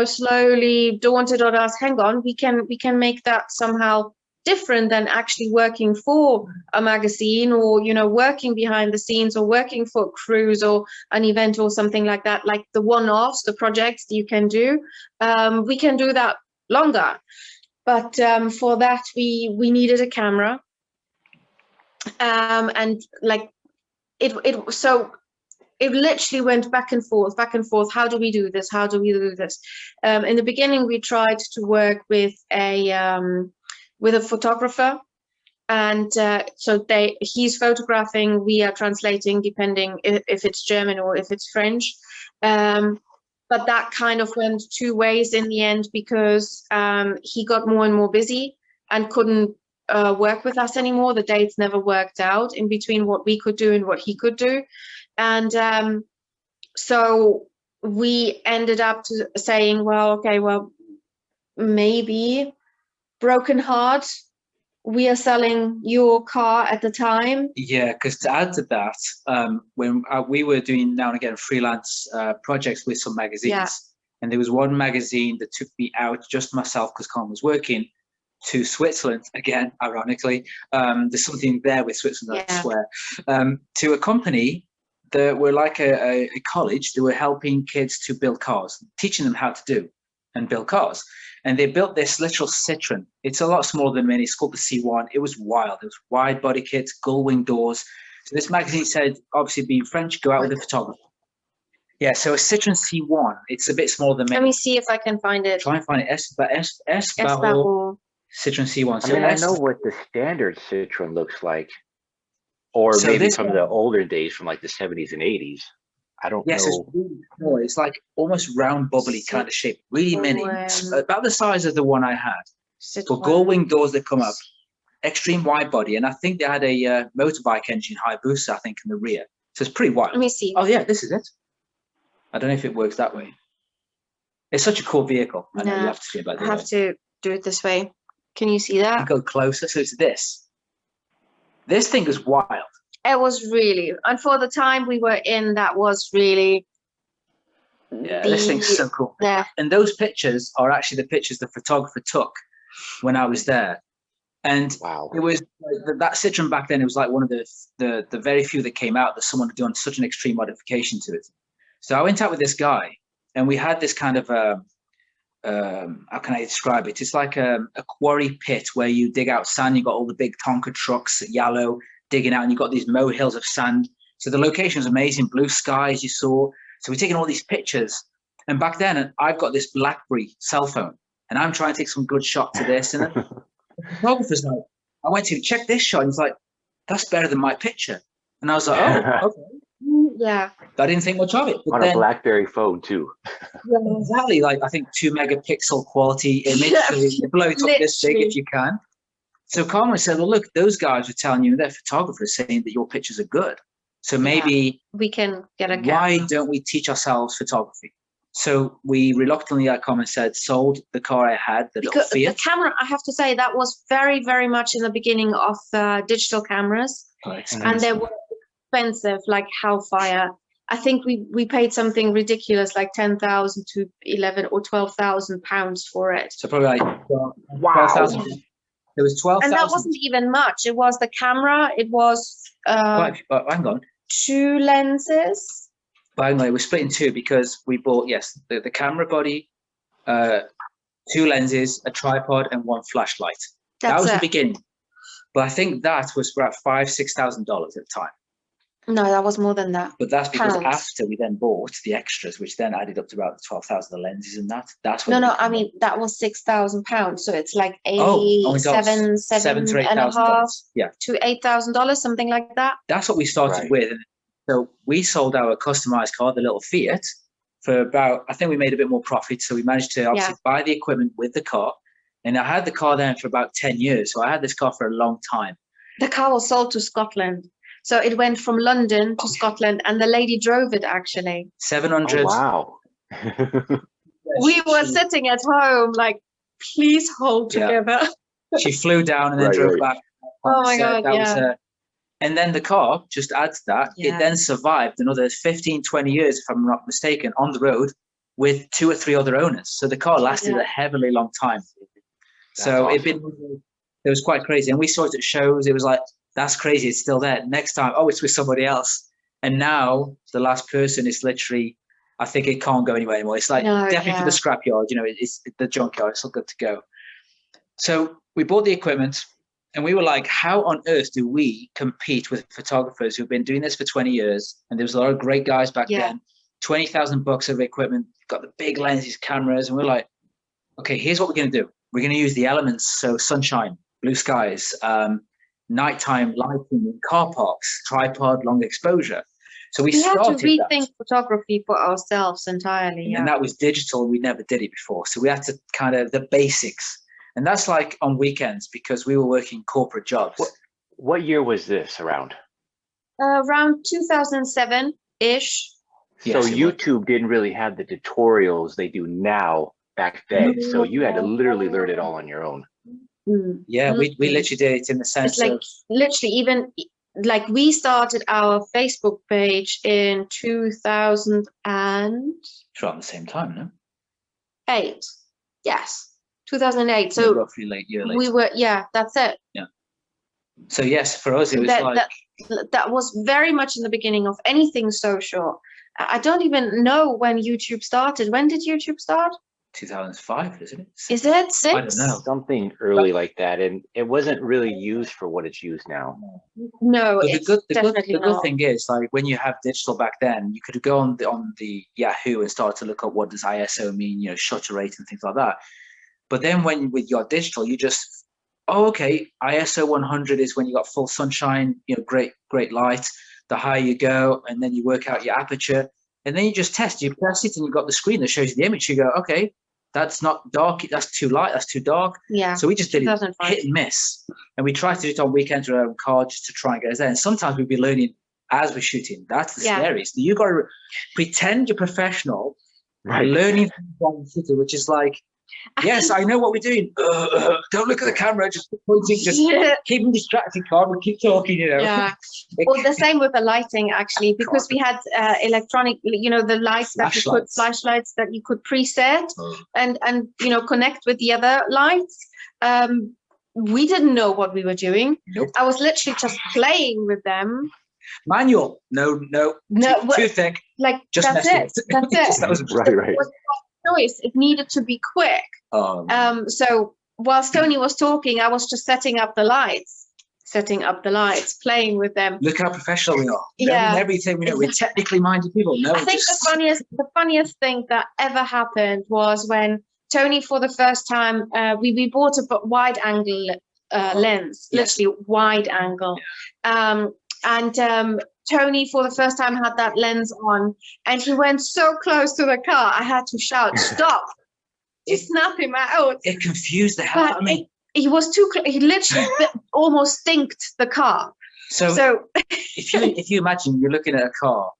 slowly dawned on us. Hang on, we can make that somehow different than actually working for a magazine or working behind the scenes or working for a cruise or an event or something like that, like the one-offs, the projects you can do. We can do that longer. But for that, we needed a camera. And like so it literally went back and forth, back and forth. How do we do this? How do we do this? In the beginning, we tried to work with a photographer, and so he's photographing, we are translating, depending if it's German or if it's French. But that kind of went two ways in the end, because he got more and more busy and couldn't work with us anymore. The dates never worked out in between what we could do and what he could do. And so we ended up saying, well, okay, well, maybe broken heart, we are selling your car at the time. Yeah, because to add to that, when we were doing now and again freelance projects with some magazines, and there was one magazine that took me out, just myself, because Colin was working, to Switzerland again, ironically. There's something there with Switzerland, I swear. To a company that were like a college that were helping kids to build cars, teaching them how to do and build cars. And they built this literal Citroen. It's a lot smaller than Mini. It's called the C1. It was wild. It was wide body kits, gull wing doors. So this magazine said, obviously being French, go out with a photographer. Yeah, so a Citroen C1. It's a bit smaller than Mini. Let me see if I can find it. Try and find it. S Citroen C1. So I know what the standard Citroen looks like, or so maybe from the older days, from like the 70s and 80s. I don't know. It's really small. It's like almost round, bubbly kind of shape. Really mini, about the size of the one I had. But gull wing doors that come up, extreme wide body, and I think they had a motorbike engine, Hayabusa, I think, in the rear. So it's pretty wide. Let me see. Oh yeah, this is it. I don't know if it works that way. It's such a cool vehicle. I know you have to see about I have to do it this way. Can you see that? Go closer. So it's this. This thing is wild. It was really, and for the time we were in, that was really. Yeah, this thing's so cool. Yeah. And those pictures are actually the pictures the photographer took when I was there. And it was that Citroen back then. It was like one of the very few that came out that someone had done such an extreme modification to it. So I went out with this guy, and we had this kind of how can I describe it? It's like a quarry pit where you dig out sand. You got all the big Tonka trucks, yellow, digging out, and you got these molehills of sand. So the location was amazing, blue skies you saw. So we're taking all these pictures. And back then, I've got this BlackBerry cell phone, and I'm trying to take some good shot to this. And then the photographer's like, I went to check this shot, and he's like, that's better than my picture. And I was like, oh, okay. Yeah. I didn't think much of it. But on a BlackBerry phone too. Yeah, exactly. Like, I think 2 megapixel quality image. So you blow it up this big if you can. So Carmen said, well, look, those guys are telling you, they're photographers saying that your pictures are good. So maybe we can get a camera. Why don't we teach ourselves photography? So we reluctantly, like Carmen said, sold the car I had, the little Fiat. The camera, I have to say, that was very, very much in the beginning of digital cameras. And they were expensive, like hellfire. I think we paid something ridiculous, like 10,000 to 11 or 12,000 pounds for it. So probably like 12,000. It was 12,000. And that wasn't even much. It was the camera. It was hang on. 2 lenses. But hang on, it was split in 2 because we bought, the camera body, 2 lenses, a tripod, and 1 flashlight. That was the beginning. But I think that was about $5,000-6,000 at the time. No, that was more than that. But that's because after we then bought the extras, which then added up to about 12,000, the lenses and that. That's what. No, I mean that was £6,000, so it's like seven to and a half, to $8,000, something like that. That's what we started with. So we sold our customized car, the little Fiat, for about. I think we made a bit more profit, so we managed to obviously buy the equipment with the car. And I had the car then for about 10 years, so I had this car for a long time. The car was sold to Scotland. So it went from London to Scotland, and the lady drove it actually. 700. Oh, wow. We were sitting at home like, please hold together. She flew down and then drove back. Oh my God, was, and then the car, just adds to that, it then survived another 15, 20 years, if I'm not mistaken, on the road with 2 or 3 other owners. So the car lasted a heavily long time. So awesome. It was quite crazy. And we saw it at shows. It was like, that's crazy. It's still there. Next time, it's with somebody else. And now the last person is literally, I think it can't go anywhere anymore. It's like definitely for the scrapyard. It's the junkyard. It's all good to go. So we bought the equipment and we were like, how on earth do we compete with photographers who've been doing this for 20 years? And there was a lot of great guys back then, $20,000 of equipment, got the big lenses, cameras. And we're like, okay, here's what we're going to do. We're going to use the elements. So sunshine, blue skies, nighttime lighting in car parks, tripod, long exposure. So we had to started rethink that. photography for ourselves entirely. And that was digital. We never did it before. So we had to kind of the basics. And that's like on weekends because we were working corporate jobs. What year was this around? Around 2007-ish. So YouTube didn't really have the tutorials they do now back then. So you had to literally learn it all on your own. Yeah, we literally did it in the sense it's like of literally even like we started our Facebook page in 2008. around the same time, no? Yes, 2008. So roughly late year later. we were, that's it. Yeah. So yes, for us it was that was very much in the beginning of anything social. I don't even know when YouTube started. When did YouTube start? 2005, isn't it? Is it 6? I don't know. Something early like that, and it wasn't really used for what it's used now. No, but it's the good thing is, like when you have digital back then, you could go on the Yahoo and start to look up what does ISO mean, you know, shutter rate and things like that. But then when with your digital, you just okay, ISO 100 is when you got full sunshine, you know, great light. The higher you go, and then you work out your aperture, and then you just test. You press it, and you've got the screen that shows you the image. You go, okay, that's not dark. That's too light. That's too dark. Yeah. So we just did it hit and miss, and we tried to do it on weekends with our own car just to try and get us there. And sometimes we'd be learning as we're shooting. That's the scariest. You got to pretend you're professional, learning from the city, which is like. Yes, I know what we're doing. Don't look at the camera, just pointing, just keep me distracted, Carl. We keep talking, you know. Yeah. Well, the same with the lighting, actually, because we had electronic, you know, the lights flashlights that you could preset and you know, connect with the other lights. We didn't know what we were doing. Nope. I was literally just playing with them. Manual? No, too thick. Like just that's it. That's it. That was right. Choice. It needed to be quick. So whilst Tony was talking, I was just setting up the lights, playing with them. Look how professional we are. Yeah, everything we know. We're technically minded people. No, I think the funniest thing that ever happened was when Tony, for the first time, we bought a wide angle lens, literally wide angle, and Tony, for the first time, had that lens on, and he went so close to the car, I had to shout, "Stop!" to snap him out. It confused the hell out of me. He was too close. He literally almost stinked the car. So if you imagine you're looking at a car,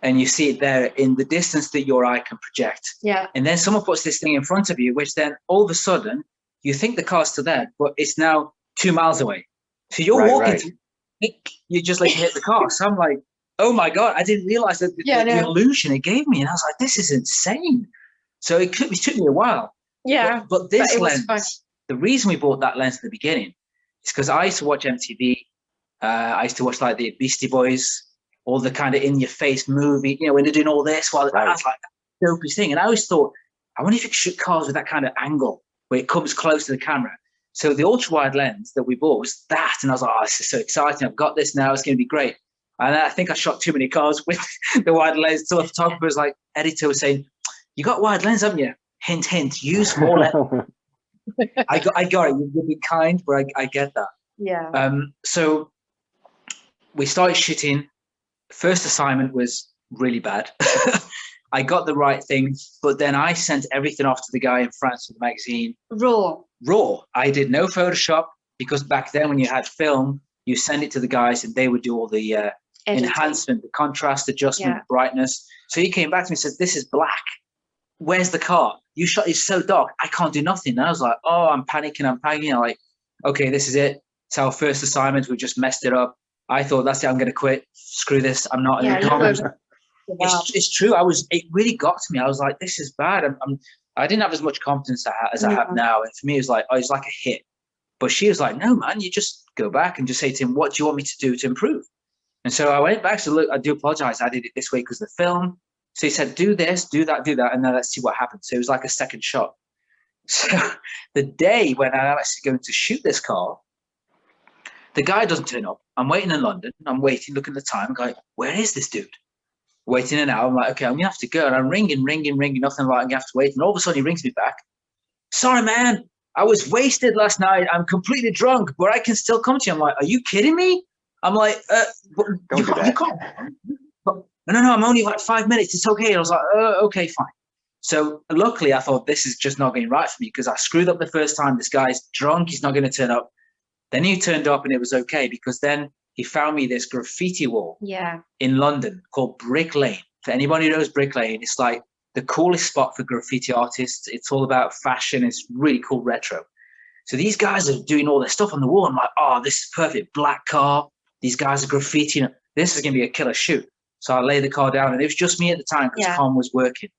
and you see it there in the distance that your eye can project, and then someone puts this thing in front of you, which then all of a sudden you think the car's still there, but it's now 2 miles away. So you're walking. You just like hit the car. So I'm like, oh my God, I didn't realize that the illusion it gave me. And I was like, this is insane. So it took me a while. Yeah. But this lens, the reason we bought that lens at the beginning is because I used to watch MTV. I used to watch like the Beastie Boys, all the kind of in your face movie, you know, when they're doing all this. Well, I was like, the dopest thing. And I always thought, I wonder if you could shoot cars with that kind of angle where it comes close to the camera. So the ultra wide lens that we bought was that, and I was like, "Oh, this is so exciting! I've got this now. It's going to be great." And I think I shot too many cars with the wide lens. So the photographer was like, editor was saying, "You got wide lens, haven't you?" Hint, hint. Use more lens. I got it. You've been kind, but I get that. Yeah. So we started shooting. First assignment was really bad. I got the right thing, but then I sent everything off to the guy in France for the magazine. Raw. I did no Photoshop because back then when you had film, you send it to the guys and they would do all the enhancement, the contrast adjustment, brightness. So he came back to me and said, "This is black. Where's the car? You shot it's so dark. I can't do nothing." And I was like, "Oh, I'm panicking. I'm like, okay, this is it. It's our first assignment. We just messed it up. I thought that's it. I'm going to quit. Screw this. I'm not." It's true. It really got to me. I was like, this is bad. I didn't have as much confidence as I have now. And for me, it's like a hit. But she was like, "No, man, you just go back and just say to him, what do you want me to do to improve?" And so I went back. So look, I do apologize. I did it this way because of the film. So he said, "Do this, do that, and then let's see what happens." So it was like a second shot. So the day when I'm actually going to shoot this car, the guy doesn't turn up. I'm waiting in London. I'm waiting, looking at the time, going, where is this dude? Waiting an hour. I'm like, okay, I'm gonna have to go. And I'm ringing, nothing like, I'm gonna have to wait. And all of a sudden he rings me back. Sorry, man, I was wasted last night. I'm completely drunk, but I can still come to you. I'm like, are you kidding me? I'm like, you can't. No, I'm only like 5 minutes. It's okay. And I was like, okay, fine. So luckily, I thought this is just not going right for me because I screwed up the first time. This guy's drunk. He's not going to turn up. Then he turned up and it was okay because then he found me this graffiti wall in London called Brick Lane. For anybody who knows Brick Lane, it's like the coolest spot for graffiti artists. It's all about fashion. It's really cool retro. So these guys are doing all their stuff on the wall. I'm like, oh, this is perfect. Black car. These guys are graffiti. This is going to be a killer shoot. So I lay the car down and it was just me at the time because Tom was working.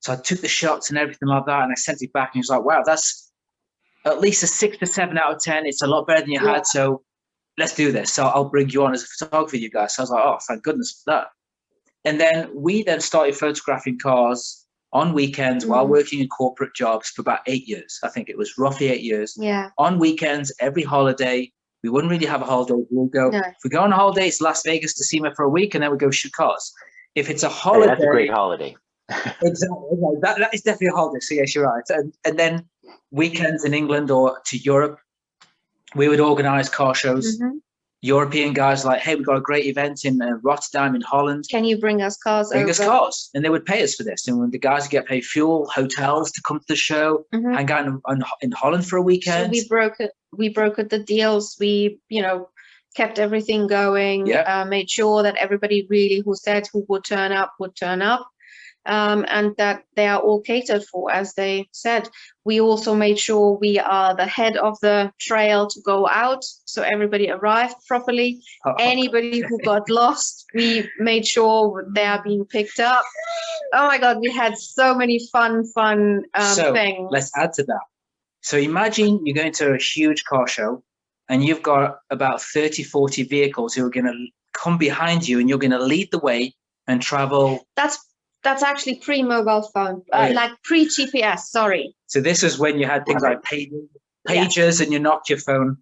So I took the shots and everything like that, and I sent it back, and he was like, wow, that's at least a 6 to 7 out of 10. It's a lot better than you had, so let's do this. So I'll bring you on as a photographer, you guys. So I was like, oh, thank goodness for that. And then we then started photographing cars on weekends while working in corporate jobs for about 8 years. I think it was roughly 8 years. Yeah. On weekends, every holiday. We wouldn't really have a holiday. We'll go. No. If we go on a holiday, it's Las Vegas to SEMA for a week, and then we go shoot cars. If it's a holiday, that's a great holiday. Exactly. That is definitely a holiday. So yes, you're right. And then weekends in England or to Europe, we would organize car shows. European guys like, hey, we've got a great event in Rotterdam in Holland. Can you bring us cars? Bring us cars. And they would pay us for this. And when the guys would get paid fuel, hotels to come to the show, hang out in Holland for a weekend. So we brokered the deals. We, kept everything going, made sure that everybody really who said who would turn up. And that they are all catered for, as they said. We also made sure we are the head of the trail to go out, so everybody arrived properly. Anybody who got lost, we made sure they are being picked up. Oh my God, we had so many fun things. Let's add to that. So imagine you're going to a huge car show and you've got about 30, 40 vehicles who are going to come behind you and you're going to lead the way and travel. That's actually pre-mobile phone, like pre-GPS, sorry. So this is when you had things like pages and you knocked your phone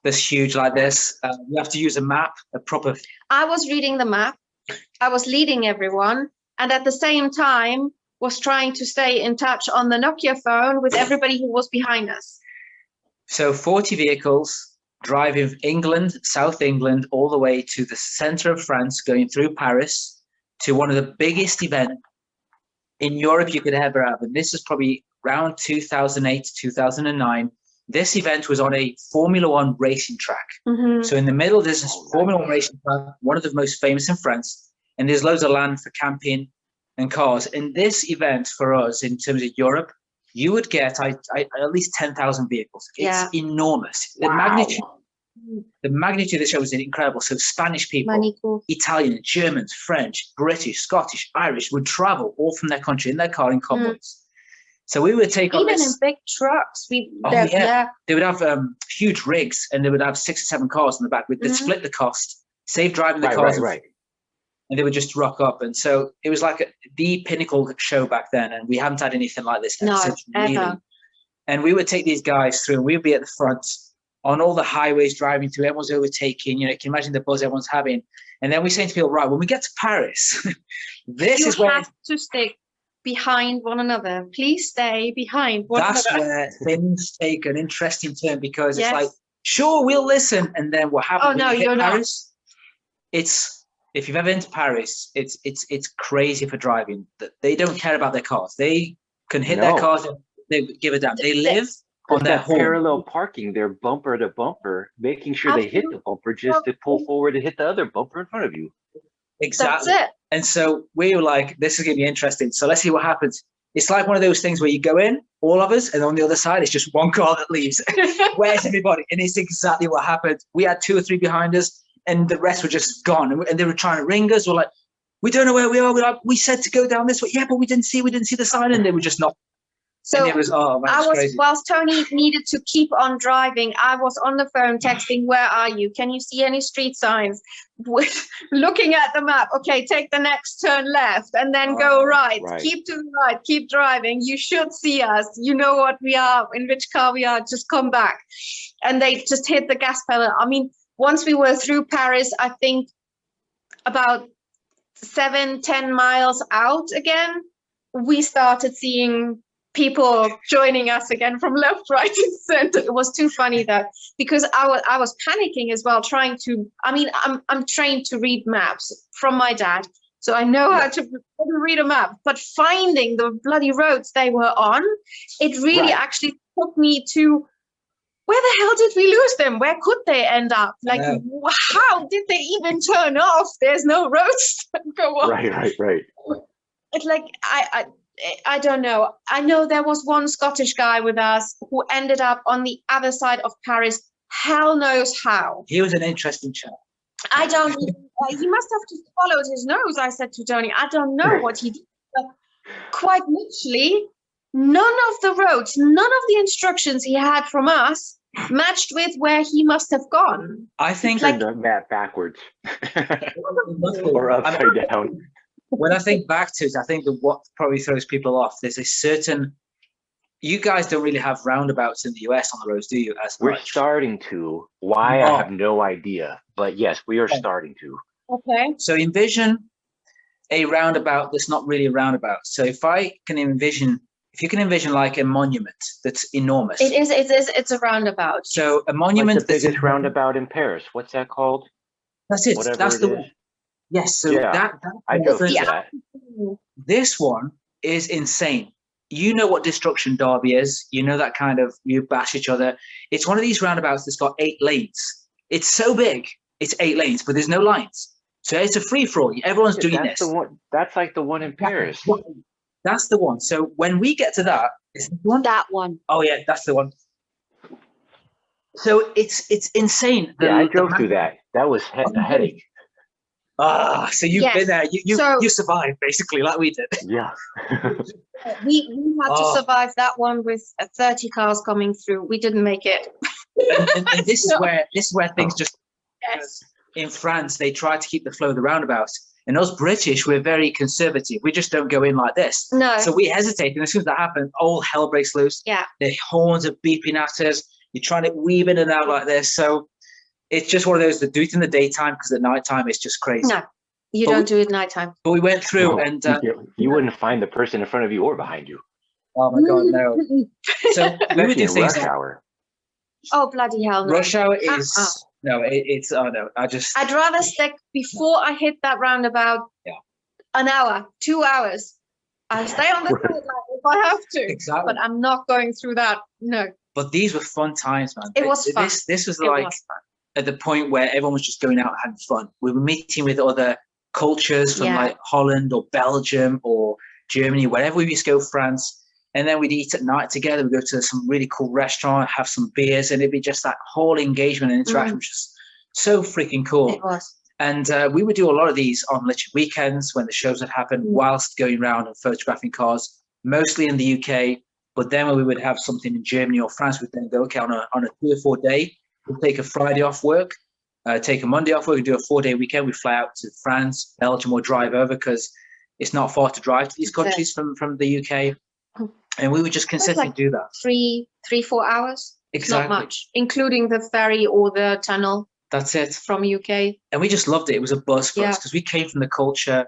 this huge like this. You have to use a map, a proper... I was reading the map. I was leading everyone. And at the same time, was trying to stay in touch on the Nokia phone with everybody who was behind us. So 40 vehicles driving England, South England, all the way to the center of France, going through Paris, to one of the biggest events in Europe you could ever have. And this is probably around 2008, 2009. This event was on a Formula One racing track. So in the middle, there's this Formula One racing track, one of the most famous in France. And there's loads of land for camping and cars. And this event for us, in terms of Europe, you would get at least 10,000 vehicles. It's enormous. The magnitude of the show was incredible. So Spanish people, Italian, Germans, French, British, Scottish, Irish would travel all from their country in their car in convoys. So we would take on this. Even in big trucks. They would have huge rigs and they would have 6 or 7 cars in the back. They'd split the cost, save driving the cars. And they would just rock up. And so it was like the pinnacle show back then. And we haven't had anything like this since really. And we would take these guys through and we'd be at the front on all the highways driving through, everyone's overtaking, you can imagine the buzz everyone's having. And then we say to people, right, when we get to Paris, this is where... You have to stick behind one another. Please stay behind one another. That's where things take an interesting turn because it's like, sure, we'll listen. And then what happens when you hit Paris? If you've ever been to Paris, it's crazy for driving. They don't care about their cars. They can hit their cars, they give a damn. They live... on that parallel parking, they're bumper to bumper, making sure they hit the bumper just to pull forward and hit the other bumper in front of you. Exactly. That's it. And so we were like, this is going to be interesting. So let's see what happens. It's like one of those things where you go in, all of us, and on the other side, it's just one car that leaves. Where's everybody? And it's exactly what happened. We had 2 or 3 behind us, and the rest were just gone. And they were trying to ring us. We're like, we don't know where we are. We said to go down this way. Yeah, but we didn't see the sign. And they were just not. So and it was, oh, man, I it's was, crazy. whilst Tony needed to keep on driving, I was on the phone texting, where are you? Can you see any street signs? Looking at the map. Okay, take the next turn left and then go right. right. Keep to the right, keep driving. You should see us. You know what we are, in which car we are, just come back. And they just hit the gas pedal. I mean, once we were through Paris, I think about 7-10 miles out again, we started seeing people joining us again from left, right, and center. It was too funny that, because I was panicking as well, trying to. I mean, I'm trained to read maps from my dad, so I know how to read a map. But finding the bloody roads they were on, it really actually took me to, where the hell did we lose them? Where could they end up? Like, how did they even turn off? There's no roads that go on. Right. It's like, I don't know. I know there was one Scottish guy with us who ended up on the other side of Paris. Hell knows how. He was an interesting chap. I don't. He must have just followed his nose. I said to Tony, I don't know what he did, but quite literally, none of the roads, none of the instructions he had from us matched with where he must have gone. I think Turned the map backwards or upside down. When I think back to it, I think that what probably throws people off, there's a certain, you guys don't really have roundabouts in the US on the roads, do you? We're starting to. Why? I have no idea. But yes, we are starting to. Okay. So envision a roundabout that's not really a roundabout. So if you can envision like a monument that's enormous. It's a roundabout. So a monument that's the biggest roundabout in Paris. What's that called? That's it. Whatever that's it the is. one. Yes, so I drove through that. This one is insane. You know what Destruction Derby is. You know that kind of, you bash each other. It's one of these roundabouts that's got 8 lanes. It's so big, it's 8 lanes, but there's no lines. So it's a free-for-all. Everyone's doing that's this. The one, that's like the one in Paris. That's the one. So when we get to that, is the one? That one. Oh, yeah, that's the one. So it's insane. I drove through that. That was a headache. So you've been there. You survived basically, like we did. Yeah. we had to survive that one with 30 cars coming through. We didn't make it. and this is where things just. Yes. In France, they try to keep the flow of the roundabouts. And us British, we're very conservative. We just don't go in like this. No. So we hesitate. And as soon as that happens, all hell breaks loose. Yeah. The horns are beeping at us. You're trying to weave in and out like this. So it's just one of those that do it in the daytime, because at nighttime it's just crazy. No, you don't do it nighttime. But we went through and you wouldn't find the person in front of you or behind you. Oh my God, no. So we would do things rush hour. Oh bloody hell! No. Rush hour is it's no. I'd rather stick before I hit that roundabout. Yeah. An hour, 2 hours. I'll stay on the road if I have to. Exactly. But I'm not going through that. No. But these were fun times, man. It was fun. This was like at the point where everyone was just going out and having fun. We were meeting with other cultures from like Holland or Belgium or Germany, wherever we used to go, France. And then we'd eat at night together. We'd go to some really cool restaurant, have some beers, and it'd be just that whole engagement and interaction, which is so freaking cool. It was. And we would do a lot of these on literally weekends when the shows would happen, whilst going around and photographing cars, mostly in the UK. But then when we would have something in Germany or France, we'd then go, okay, on a 3 or 4 day, we'll take a Friday off work, take a Monday off work, and do a 4-day weekend. We fly out to France, Belgium, or drive over, because it's not far to drive to these countries from the UK. And we would just consistently do that. 3-4 hours. Exactly. Not much, including the ferry or the tunnel. That's it. From UK. And we just loved it. It was a buzz for us, because we came from the culture.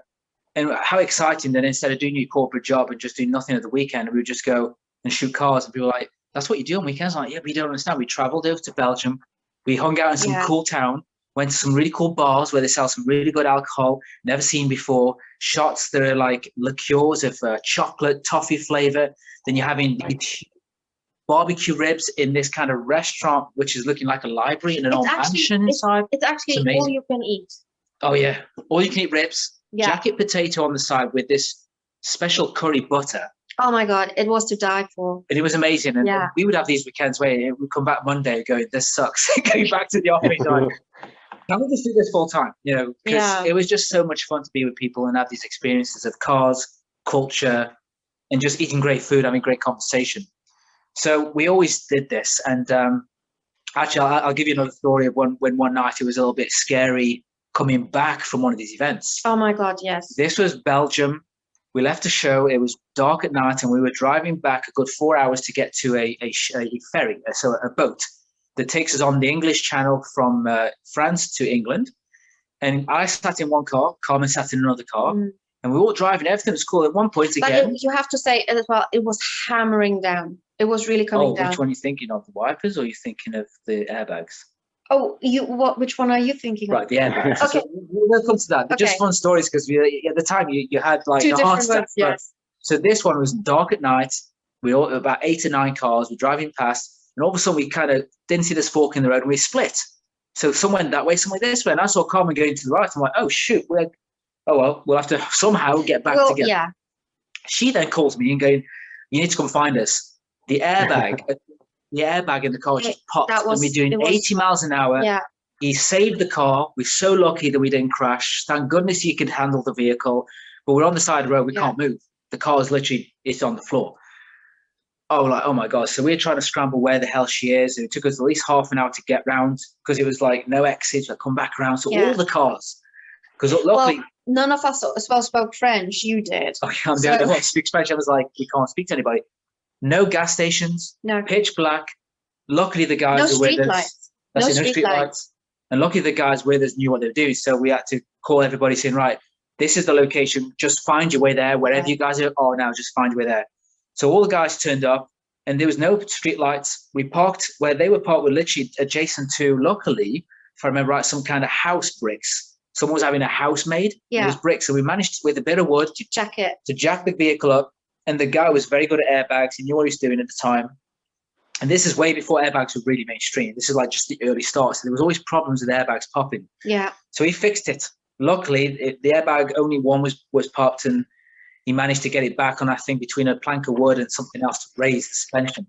And how exciting that instead of doing your corporate job and just doing nothing at the weekend, we would just go and shoot cars. And people were like, that's what you do on weekends? I'm like, yeah, but you don't understand. We traveled over to Belgium. We hung out in some cool town, went to some really cool bars where they sell some really good alcohol, never seen before. Shots that are like liqueurs of chocolate, toffee flavor. Then you're having barbecue ribs in this kind of restaurant, which is looking like a library in an old mansion inside. It's actually all you can eat. Oh, yeah. All you can eat ribs, jacket potato on the side with this special curry butter. Oh, my God. It was to die for. And it was amazing. And we would have these weekends where we'd come back Monday going, this sucks. Going back to the office. Like, can we just do this full time? You know, because it was just so much fun to be with people and have these experiences of cars, culture, and just eating great food, having great conversation. So we always did this. And actually, I'll give you another story of when one night it was a little bit scary coming back from one of these events. Oh my God, yes. This was Belgium. We left the show. It was dark at night, and we were driving back a good 4 hours to get to a ferry, so a boat that takes us on the English Channel from France to England. And I sat in one car, Carmen sat in another car, and we were all driving. Everything was cool. At one point again, but you have to say as well, it was hammering down. It was really coming down. Which one are you thinking of? The wipers, or are you thinking of the airbags? Oh, which one are you thinking of? Right, the airbags. Okay. So we'll come to that. Okay. Just fun stories, because at the time you had like two a heart different attack. words, yes. So this one was dark at night. We all about 8 or 9 cars. We're driving past, and all of a sudden we kind of didn't see this fork in the road, and we split. So some went that way, some went this way, and I saw Carmen going to the right. I'm like, oh shoot, we'll have to somehow get back together. Yeah. She then calls me and going, you need to come find us. The airbag in the car just popped, and we're doing 80 miles an hour. Yeah. He saved the car. We're so lucky that we didn't crash. Thank goodness he could handle the vehicle. But we're on the side of the road. We can't move. The car is literally, it's on the floor. Oh my God. So we're trying to scramble where the hell she is. And it took us at least half an hour to get round, because it was like no exits. Like come back around. So all the cars, because luckily. Well, none of us as well spoke French. You did. Okay, I'm the only one who speaks French. I was like, we can't speak to anybody. No gas stations. No. Pitch black. Luckily the guys were with us. No street lights. And luckily the guys with us knew what they were doing. So we had to call everybody saying, right, this is the location. Just find your way there. Wherever you guys are now, just find your way there. So all the guys turned up, and there was no street lights. We parked where they were parked, were literally adjacent to, luckily, if I remember right, some kind of house bricks. Someone was having a house made. Yeah. It was bricks. So we managed with a bit of wood to jack the vehicle up. And the guy was very good at airbags. He knew what he was doing at the time. And this is way before airbags were really mainstream. This is like just the early start. So there was always problems with airbags popping. Yeah. So he fixed it. Luckily, the airbag, only one was popped, and he managed to get it back on, I think, between a plank of wood and something else to raise the suspension.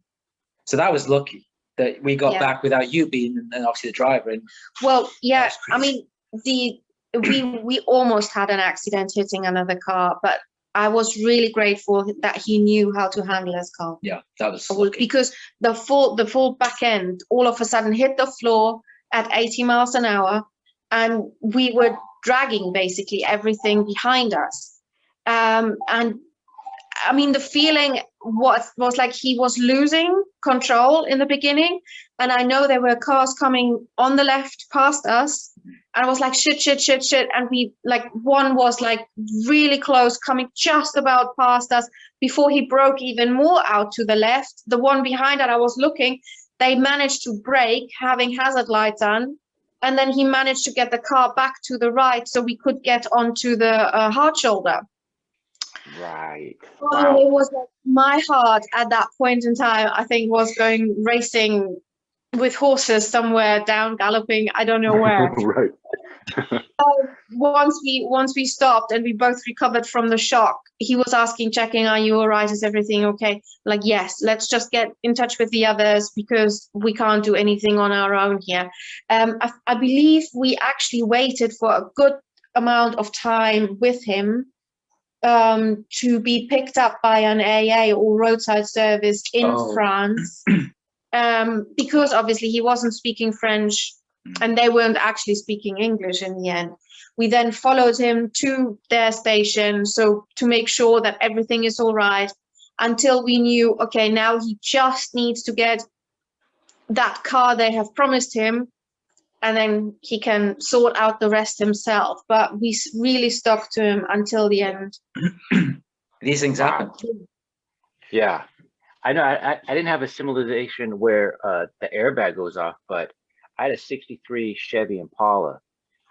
So that was lucky that we got back without you being, and obviously the driver. And well, yeah, I mean, we almost had an accident hitting another car, but I was really grateful that he knew how to handle his car. Yeah, that was lucky. Because the full back end all of a sudden hit the floor at 80 miles an hour, and we were dragging basically everything behind us. And I mean, the feeling was like he was losing control in the beginning. And I know there were cars coming on the left past us. And I was like, shit. And we, like, one was like really close, coming just about past us before he broke even more out to the left. The one behind that I was looking, they managed to brake, having hazard lights on. And then he managed to get the car back to the right so we could get onto the hard shoulder. Right. Wow. It was like my heart at that point in time, I think, was going racing with horses somewhere down galloping. I don't know where. Right. Once we stopped and we both recovered from the shock, he was checking, are you all right? Is everything okay? Like, yes, let's just get in touch with the others because we can't do anything on our own here. I believe we actually waited for a good amount of time with him to be picked up by an AA or roadside service in France, because obviously he wasn't speaking French and they weren't actually speaking English in the end. We then followed him to their station, so to make sure that everything is all right, until we knew, okay, now he just needs to get that car they have promised him, and then he can sort out the rest himself. But we really stuck to him until the end. These things happen. Yeah. I know I didn't have a simulation where the airbag goes off, but I had a 63 Chevy Impala,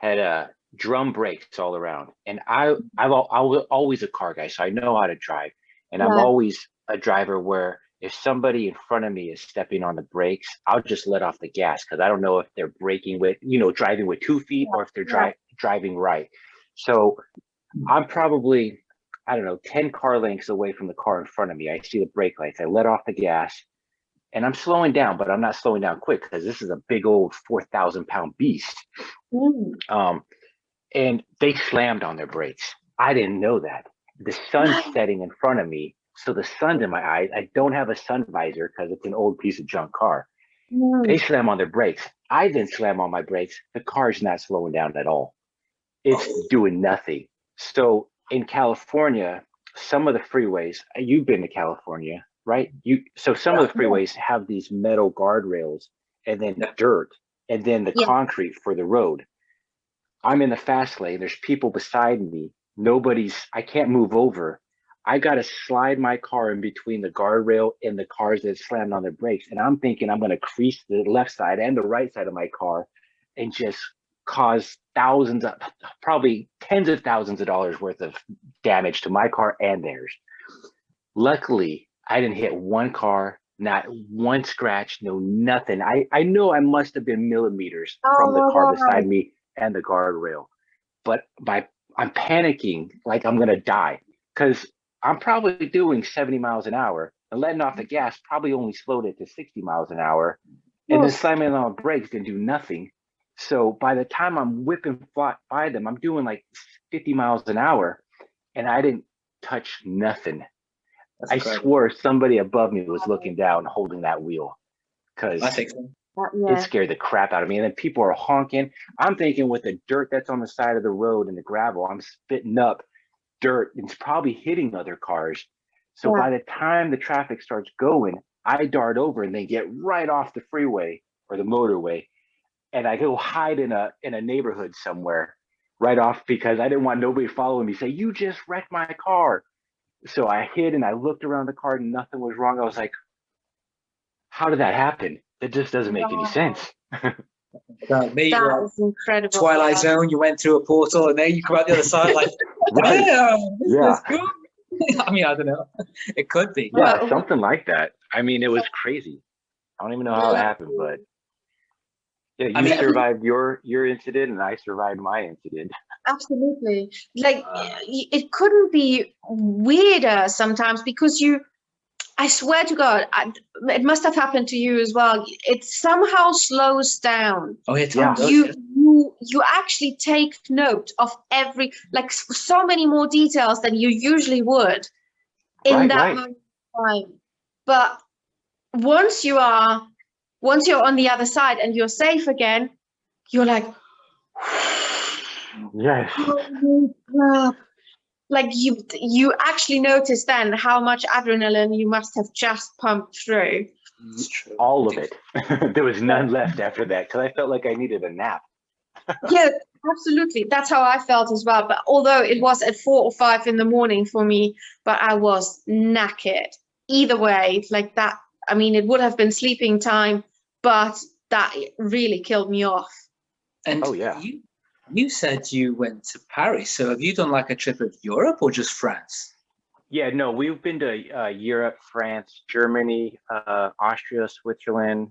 had drum brakes all around. And I was always a car guy, so I know how to drive. And I'm always a driver where if somebody in front of me is stepping on the brakes, I'll just let off the gas because I don't know if they're braking with, driving with 2 feet or if they're driving right. So I'm probably, 10 car lengths away from the car in front of me. I see the brake lights. I let off the gas and I'm slowing down, but I'm not slowing down quick because this is a big old 4,000-pound beast. And they slammed on their brakes. I didn't know that. The sun's setting in front of me. So the sun's in my eyes. I don't have a sun visor because it's an old piece of junk car. They slam on their brakes. I then slam on my brakes. The car's not slowing down at all. It's doing nothing. So in California, some of the freeways, you've been to California, right? So some of the freeways have these metal guardrails and then dirt and then the concrete for the road. I'm in the fast lane. There's people beside me. I can't move over. I got to slide my car in between the guardrail and the cars that slammed on their brakes. And I'm thinking I'm going to crease the left side and the right side of my car and just cause probably tens of thousands of dollars worth of damage to my car and theirs. Luckily, I didn't hit one car, not one scratch, no nothing. I know I must have been millimeters from the car beside me and the guardrail, but I'm panicking like I'm gonna die because I'm probably doing 70 miles an hour and letting off the gas probably only slowed it to 60 miles an hour, and then slamming on brakes can do nothing. So by the time I'm whipping by them, I'm doing like 50 miles an hour, and I didn't touch nothing. I swore somebody above me was looking down, holding that wheel, because it scared the crap out of me. And then people are honking. I'm thinking with the dirt that's on the side of the road and the gravel, I'm spitting up dirt. It's probably hitting other cars. So by the time the traffic starts going, I dart over and they get right off the freeway or the motorway. And I go hide in a neighborhood somewhere right off because I didn't want nobody following me say, you just wrecked my car. So I hid and I looked around the car and nothing was wrong. I was like, how did that happen? It just doesn't make any sense. Maybe that is incredible. Twilight Zone, you went through a portal and then you come out the other side like, this is good. I mean, I don't know. It could be. Yeah, something like that. I mean, it was crazy. I don't even know how it happened, but yeah, you survived your incident and I survived my incident. Absolutely. Like it couldn't be weirder sometimes because I swear to God, it must have happened to you as well. It somehow slows down. Oh, yeah. You actually take note of so many more details than you usually would in that moment of time. But once you're on the other side and you're safe again, you're like, yes. Holy crap. Like you actually notice then how much adrenaline you must have just pumped through. All of it. There was none left after that because I felt like I needed a nap. Yeah, absolutely. That's how I felt as well. But although it was at 4 or 5 in the morning for me, but I was knackered. Either way, like that. I mean, it would have been sleeping time, but that really killed me off. And you said you went to Paris. So have you done like a trip of Europe or just France? Yeah, no, we've been to Europe, France, Germany, Austria, Switzerland,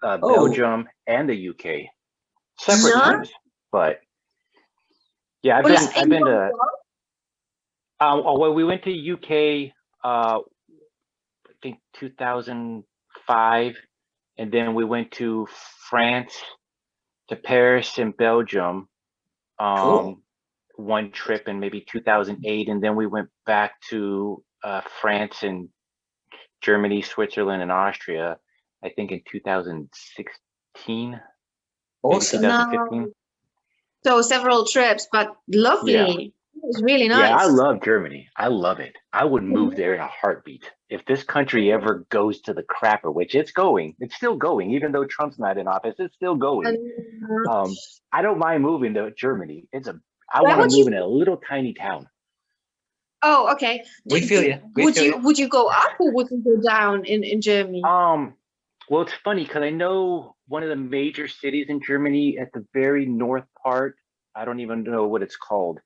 Belgium, and the UK. Separate times, but yeah, I've been to. Well, we went to UK. I think 2005, and then we went to France, to Paris and Belgium. One trip in maybe 2008, and then we went back to France and Germany, Switzerland, and Austria. I think in 2016. Awesome. 2015. So several trips, but lovely. Yeah. It was really nice. Yeah, I love Germany. I love it. I would move there in a heartbeat. If this country ever goes to the crapper, which it's still going, even though Trump's not in office, it's still going. I don't mind moving to Germany. I want to move in a little tiny town. Oh, okay. We feel you. Would you go up or would you go down in Germany? Well, it's funny because I know one of the major cities in Germany at the very north part, I don't even know what it's called,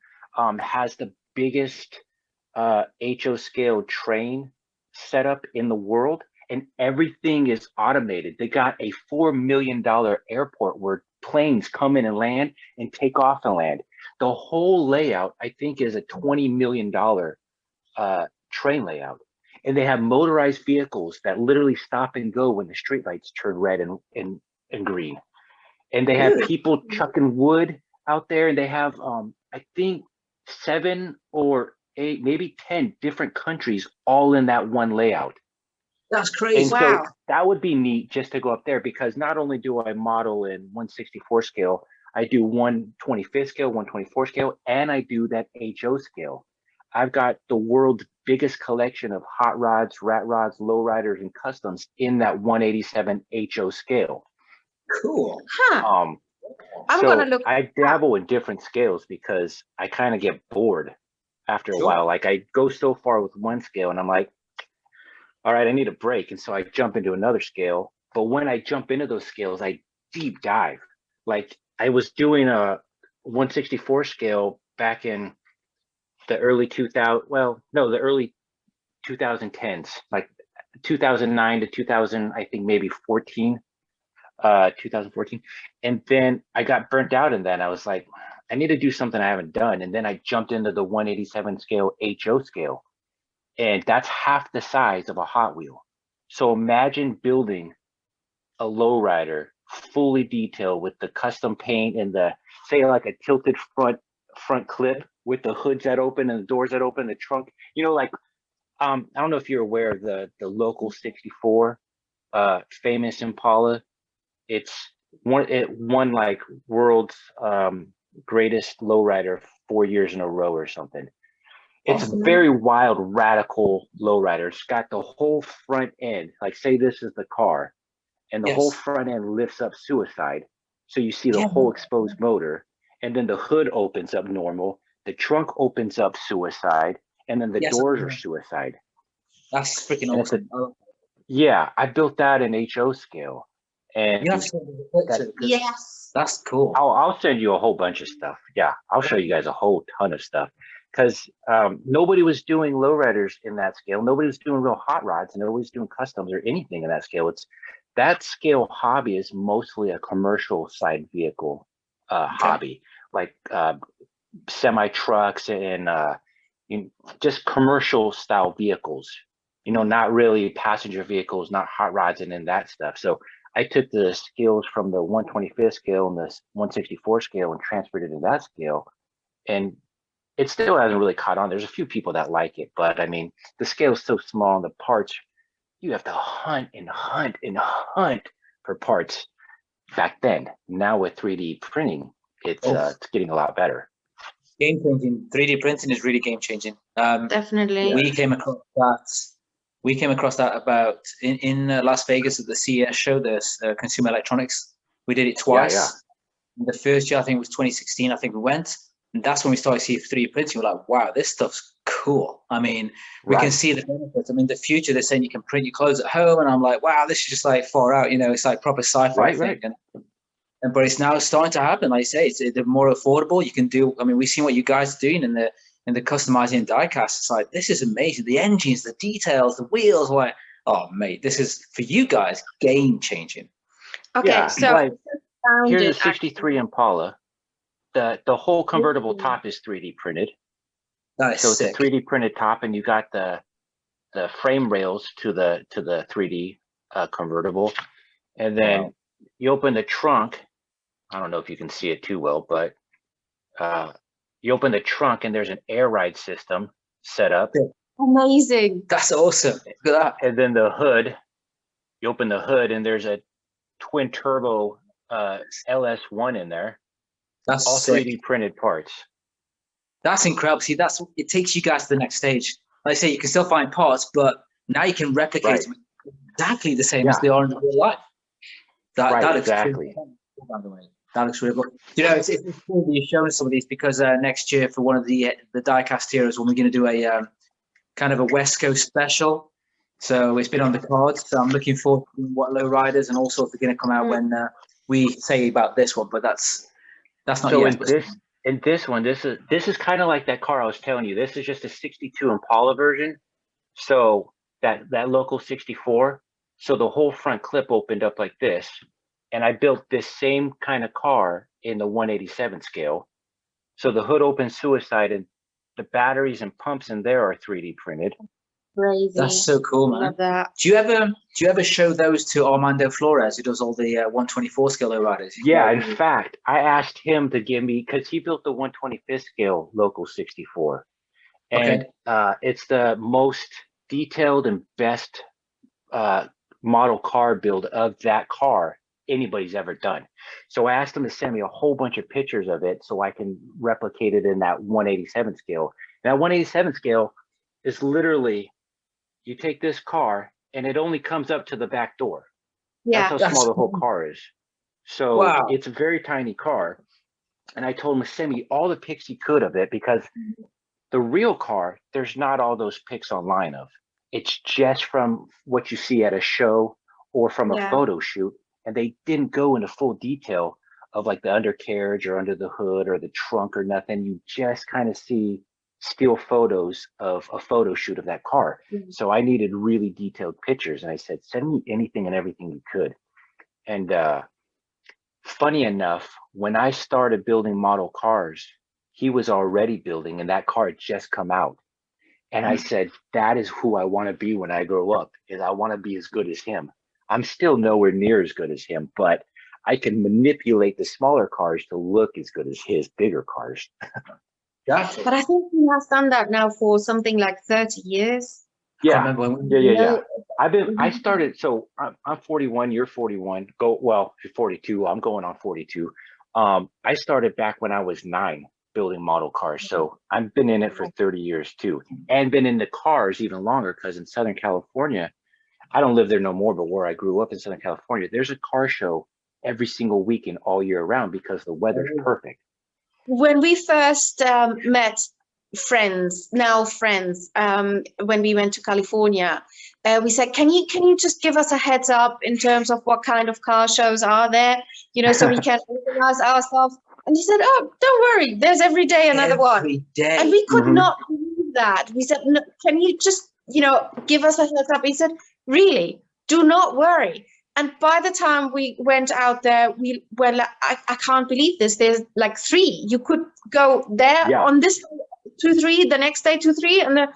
has the biggest HO scale train setup in the world, and everything is automated. They got a $4 million airport where planes come in and land and take off and land. The whole layout, I think, is a $20 million train layout. And they have motorized vehicles that literally stop and go when the streetlights turn red and green. And they have people chucking wood out there, and they have I think 7 or 8, maybe 10 different countries all in that one layout. That's crazy. And Wow. so that would be neat just to go up there, because not only do I model in 1/64 scale, I do 1/25 scale, 1/24 scale, and I do that HO scale. I've got the world's biggest collection of hot rods, rat rods, lowriders, and customs in that 187 HO scale. Cool. Huh. I'm So gonna look. I dabble in different scales because I kind of get bored after a Sure. while. Like I go so far with one scale and I'm like, all right, I need a break. And so I jump into another scale. But when I jump into those scales, I deep dive. Like I was doing a 1/64 scale back in the early 2000, well, no, the early 2010s, like 2009 to 2000, I think maybe 14, 2014. And then I got burnt out in that. I was like, I need to do something I haven't done. And then I jumped into the 187 scale HO scale. And that's half the size of a Hot Wheel. So imagine building a lowrider fully detailed with the custom paint and the, say, like a tilted front clip with the hoods that open and the doors that open, the trunk. You know, like I don't know if you're aware of the local 64 famous Impala. It's it won like world's greatest lowrider 4 years in a row or something. It's Awesome. a very wild, radical lowrider. It's got the whole front end. Like say this is the car, and the whole Yes. front end lifts up suicide. So you see the Yeah. whole exposed motor, and then the hood opens up normal. The trunk opens up suicide, and then the Yes. doors are suicide. That's freaking And it's awesome. yeah, I built that in HO scale. And You have to send me the picture, 'cause Yes. that's cool. I'll send you a whole bunch of stuff. Yeah, I'll show you guys a whole ton of stuff, because nobody was doing lowriders in that scale. Nobody was doing real hot rods, and nobody was doing customs or anything in that scale. It's that scale hobby is mostly a commercial side vehicle hobby, like semi trucks and just commercial style vehicles. You know, not really passenger vehicles, not hot rods, and then that stuff. So I took the skills from the 1/25 scale and the 1/64 scale and transferred it to that scale. And it still hasn't really caught on. There's a few people that like it, but I mean, the scale is so small and the parts, you have to hunt and hunt and hunt for parts back then. Now with 3D printing, it's getting a lot better. Game changing. 3D printing is really game changing. Definitely. We came across that. We came across that about in Las Vegas at the CES show, the Consumer Electronics. We did it twice. Yeah. The first year, I think it was 2016. I think we went, and that's when we started seeing 3D printing. We're like, wow, this stuff's cool. I mean, we can see the benefits. I mean, the future, they're saying you can print your clothes at home, and I'm like, wow, this is just like far out. You know, it's like proper sci-fi thing. Right. And but it's now starting to happen. Like I say, they're more affordable. You can do. I mean, we've seen what you guys are doing in the customizing diecast. It's like, this is amazing. The engines, the details, the wheels. Like, oh mate, this is for you guys game changing. Okay, Yeah, so like, here's a founded 63 Impala. The whole convertible top is 3D printed. That is So sick. it's a 3D printed top, and you got the frame rails to the 3D convertible, and then you open the trunk. I don't know if you can see it too well, but you open the trunk and there's an air ride system set up. amazing. That's awesome. Look at that. And then the hood, you open the hood and there's a twin turbo LS1 in there. That's all sick. 3D printed parts. That's incredible. See, it takes you guys to the next stage. Like I say, you can still find parts, but now you can replicate them exactly the same as they are in real life. That looks exactly. cool, by the way. That looks really cool. You know, it's cool that you're showing some of these, because next year for one of the Diecast Heroes, when we're going to do a kind of a West Coast special. So it's been on the cards. So I'm looking forward to what low riders and all sorts are going to come out when we say about this one. But that's not so yet. in this one, this is kind of like that car I was telling you. This is just a 62 Impala version. So that local 64. So the whole front clip opened up like this. And I built this same kind of car in the 187 scale. So the hood opens suicide, and the batteries and pumps in there are 3D printed. Crazy. That's so cool, man. Love that. Do you ever show those to Armando Flores, who does all the 124 scale low riders? Yeah, in fact, I asked him to give me, because he built the 125th scale local 64. And it's the most detailed and best model car build of that car anybody's ever done. So I asked them to send me a whole bunch of pictures of it so I can replicate it in that 187 scale. And that 187 scale is literally, you take this car and it only comes up to the back door. Yeah. That's how small the whole car is. So Wow. it's a very tiny car. And I told him to send me all the pics he could of it, because the real car, there's not all those pics online of. It's just from what you see at a show or from a photo shoot. And they didn't go into full detail of like the undercarriage or under the hood or the trunk or nothing. You just kind of see still photos of a photo shoot of that car. So I needed really detailed pictures. And I said, send me anything and everything you could. And funny enough, when I started building model cars, he was already building, and that car had just come out. And I said, that is who I want to be when I grow up, is I want to be as good as him. I'm still nowhere near as good as him, but I can manipulate the smaller cars to look as good as his bigger cars. Gotcha. But I think he has done that now for something like 30 years. Yeah. I started, so I'm 41, you're 41. You're 42, I'm going on 42. I started back when I was 9 building model cars. So I've been in it for 30 years too, and been in the cars even longer, because in Southern California, I don't live there no more, but where I grew up in Southern California, there's a car show every single weekend all year round because the weather's perfect. When we first met now friends, when we went to California, we said, can you just give us a heads up in terms of what kind of car shows are there, so we can organize ourselves. And he said, oh, don't worry, there's every day another one. Day. And we could not believe that. We said, no, can you just, give us a heads up? He said, really, do not worry. And by the time we went out there, we were like, I can't believe this. There's like 3. You could go there on this 2-3, the next day 2-3,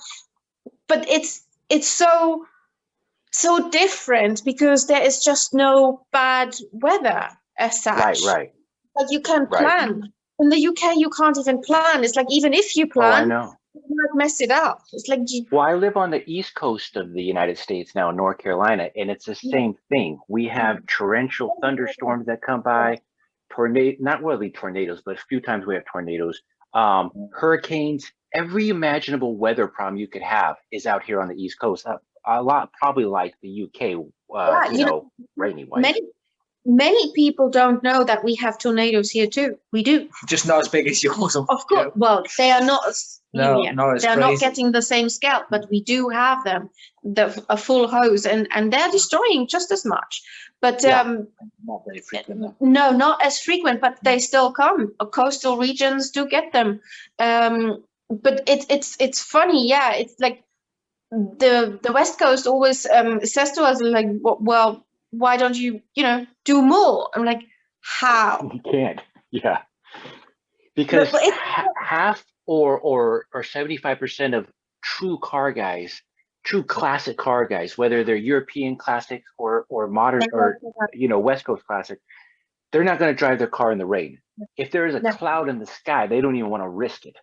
but it's so different because there is just no bad weather as such. Right. Like you can plan. In the UK, you can't even plan. It's like even if you plan, I know. you might mess it up. It's like well, I live on the east coast of the United States now, in North Carolina, and it's the same thing. We have torrential thunderstorms that come by, not really tornadoes, but a few times we have tornadoes, hurricanes. Every imaginable weather problem you could have is out here on the East Coast. A lot probably like the UK, rainy wise. Many people don't know that we have tornadoes here too. We do. Just not as big as yours. Of course. Well, they are not as they're not getting the same scale, but we do have them, a full hose, and they're destroying just as much. But not very frequent. No, not as frequent, but they still come. Coastal regions do get them. But it's funny, it's like the West Coast always says to us, like, well, why don't you do more? I'm like, how? You can't, because half or 75% of true classic car guys, whether they're European classics or modern or West Coast classic, they're not going to drive their car in the rain. If there is a cloud in the sky, they don't even want to risk it.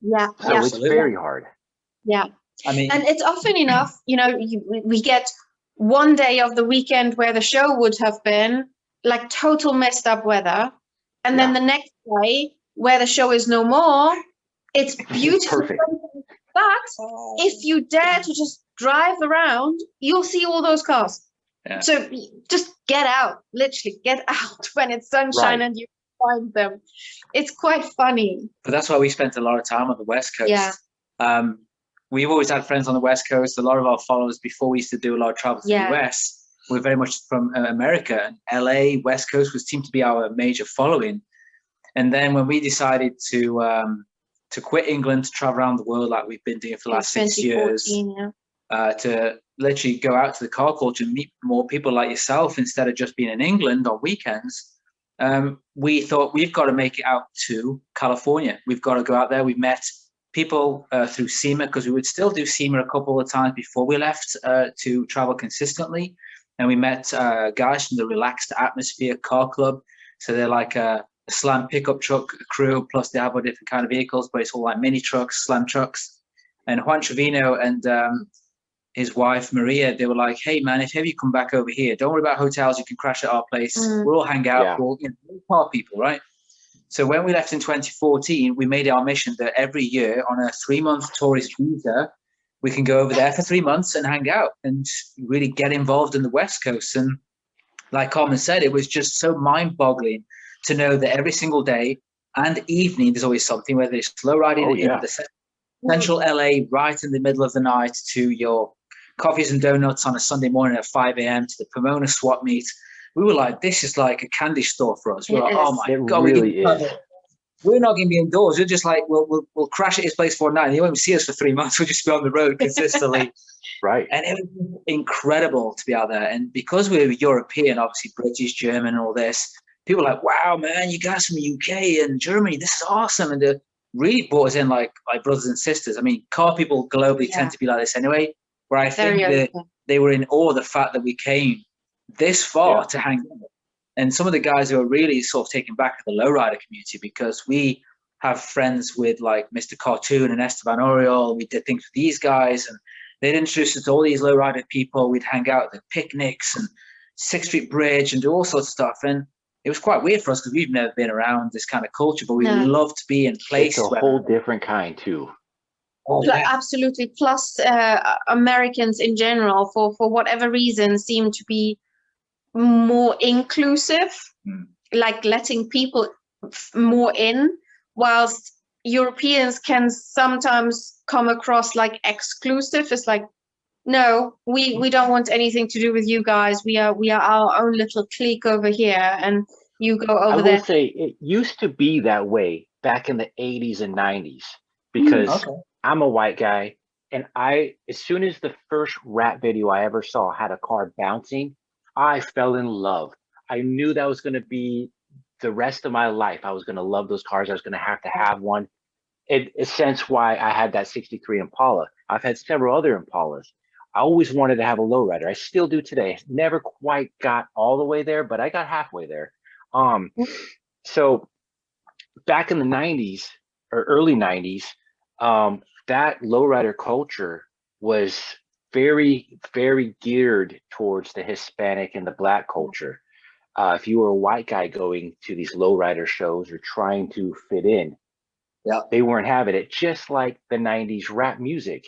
So it's very hard. I mean, and it's often enough, we get one day of the weekend where the show would have been like total messed up weather, and then the next day where the show is no more, it's beautiful. Perfect. But if you dare to just drive around, you'll see all those cars. So just get out, literally get out when it's sunshine and you find them. It's quite funny. But that's why we spent a lot of time on the West Coast. We've always had friends on the West Coast. A lot of our followers, before we used to do a lot of travel to the US, were very much from America. And LA, West Coast seemed to be our major following. And then when we decided to quit England, to travel around the world like we've been doing for the last 6 years, to literally go out to the car culture and meet more people like yourself instead of just being in England on weekends, we thought we've got to make it out to California. We've got to go out there. We met people through SEMA, because we would still do SEMA a couple of times before we left to travel consistently. And we met guys from the Relaxed Atmosphere Car Club. So they're like a slam pickup truck crew, plus they have a different kind of vehicles, but it's all like mini trucks, slam trucks. And Juan Trevino and his wife, Maria, they were like, hey, man, if ever you come back over here, don't worry about hotels. You can crash at our place. We'll all hang out. Yeah. We'll, car people, right? So when we left in 2014, we made it our mission that every year on a 3-month tourist visa, we can go over there for 3 months and hang out and really get involved in the West Coast. And like Carmen said, it was just so mind-boggling to know that every single day and evening, there's always something, whether it's slow riding in the central LA, right in the middle of the night, to your coffees and donuts on a Sunday morning at 5 a.m. to the Pomona swap meet. We were like, this is like a candy store for us. We're like, oh my God, we're not going to be indoors. We're just like, we'll crash at his place for a night. And you won't see us for 3 months. We'll just be on the road consistently. Right. And it was incredible to be out there. And because we were European, obviously British, German, and all this, people were like, wow, man, you guys from the UK and Germany, this is awesome. And they really brought us in like brothers and sisters. I mean, car people globally tend to be like this anyway, where I think that they were in awe of the fact that we came this far to hang out. And some of the guys who are really sort of taken back at the lowrider community, because we have friends with like Mr. Cartoon and Esteban Oriol. We did things with these guys, and they'd introduce us to all these lowrider people. We'd hang out at the picnics and 6th Street Bridge and do all sorts of stuff. And it was quite weird for us because we've never been around this kind of culture, but we love to be in places. It's a whole different kind too. Absolutely. Plus, Americans in general, for whatever reason, seem to be more inclusive, like letting people more in, whilst Europeans can sometimes come across like exclusive. It's like, no, we don't want anything to do with you guys. We are our own little clique over here, and you go over there. I will say it used to be that way back in the 80s and 90s, because I'm a white guy, and as soon as the first rap video I ever saw had a car bouncing, I fell in love. I knew that was going to be the rest of my life. I was going to love those cars. I was going to have one. It's since why I had that 63 Impala. I've had several other Impalas. I always wanted to have a lowrider. I still do today. Never quite got all the way there, but I got halfway there. So back in the 90s or early 90s, that lowrider culture was very, very geared towards the Hispanic and the Black culture. If you were a white guy going to these lowrider shows or trying to fit in, they weren't having it. Just like the 90s rap music.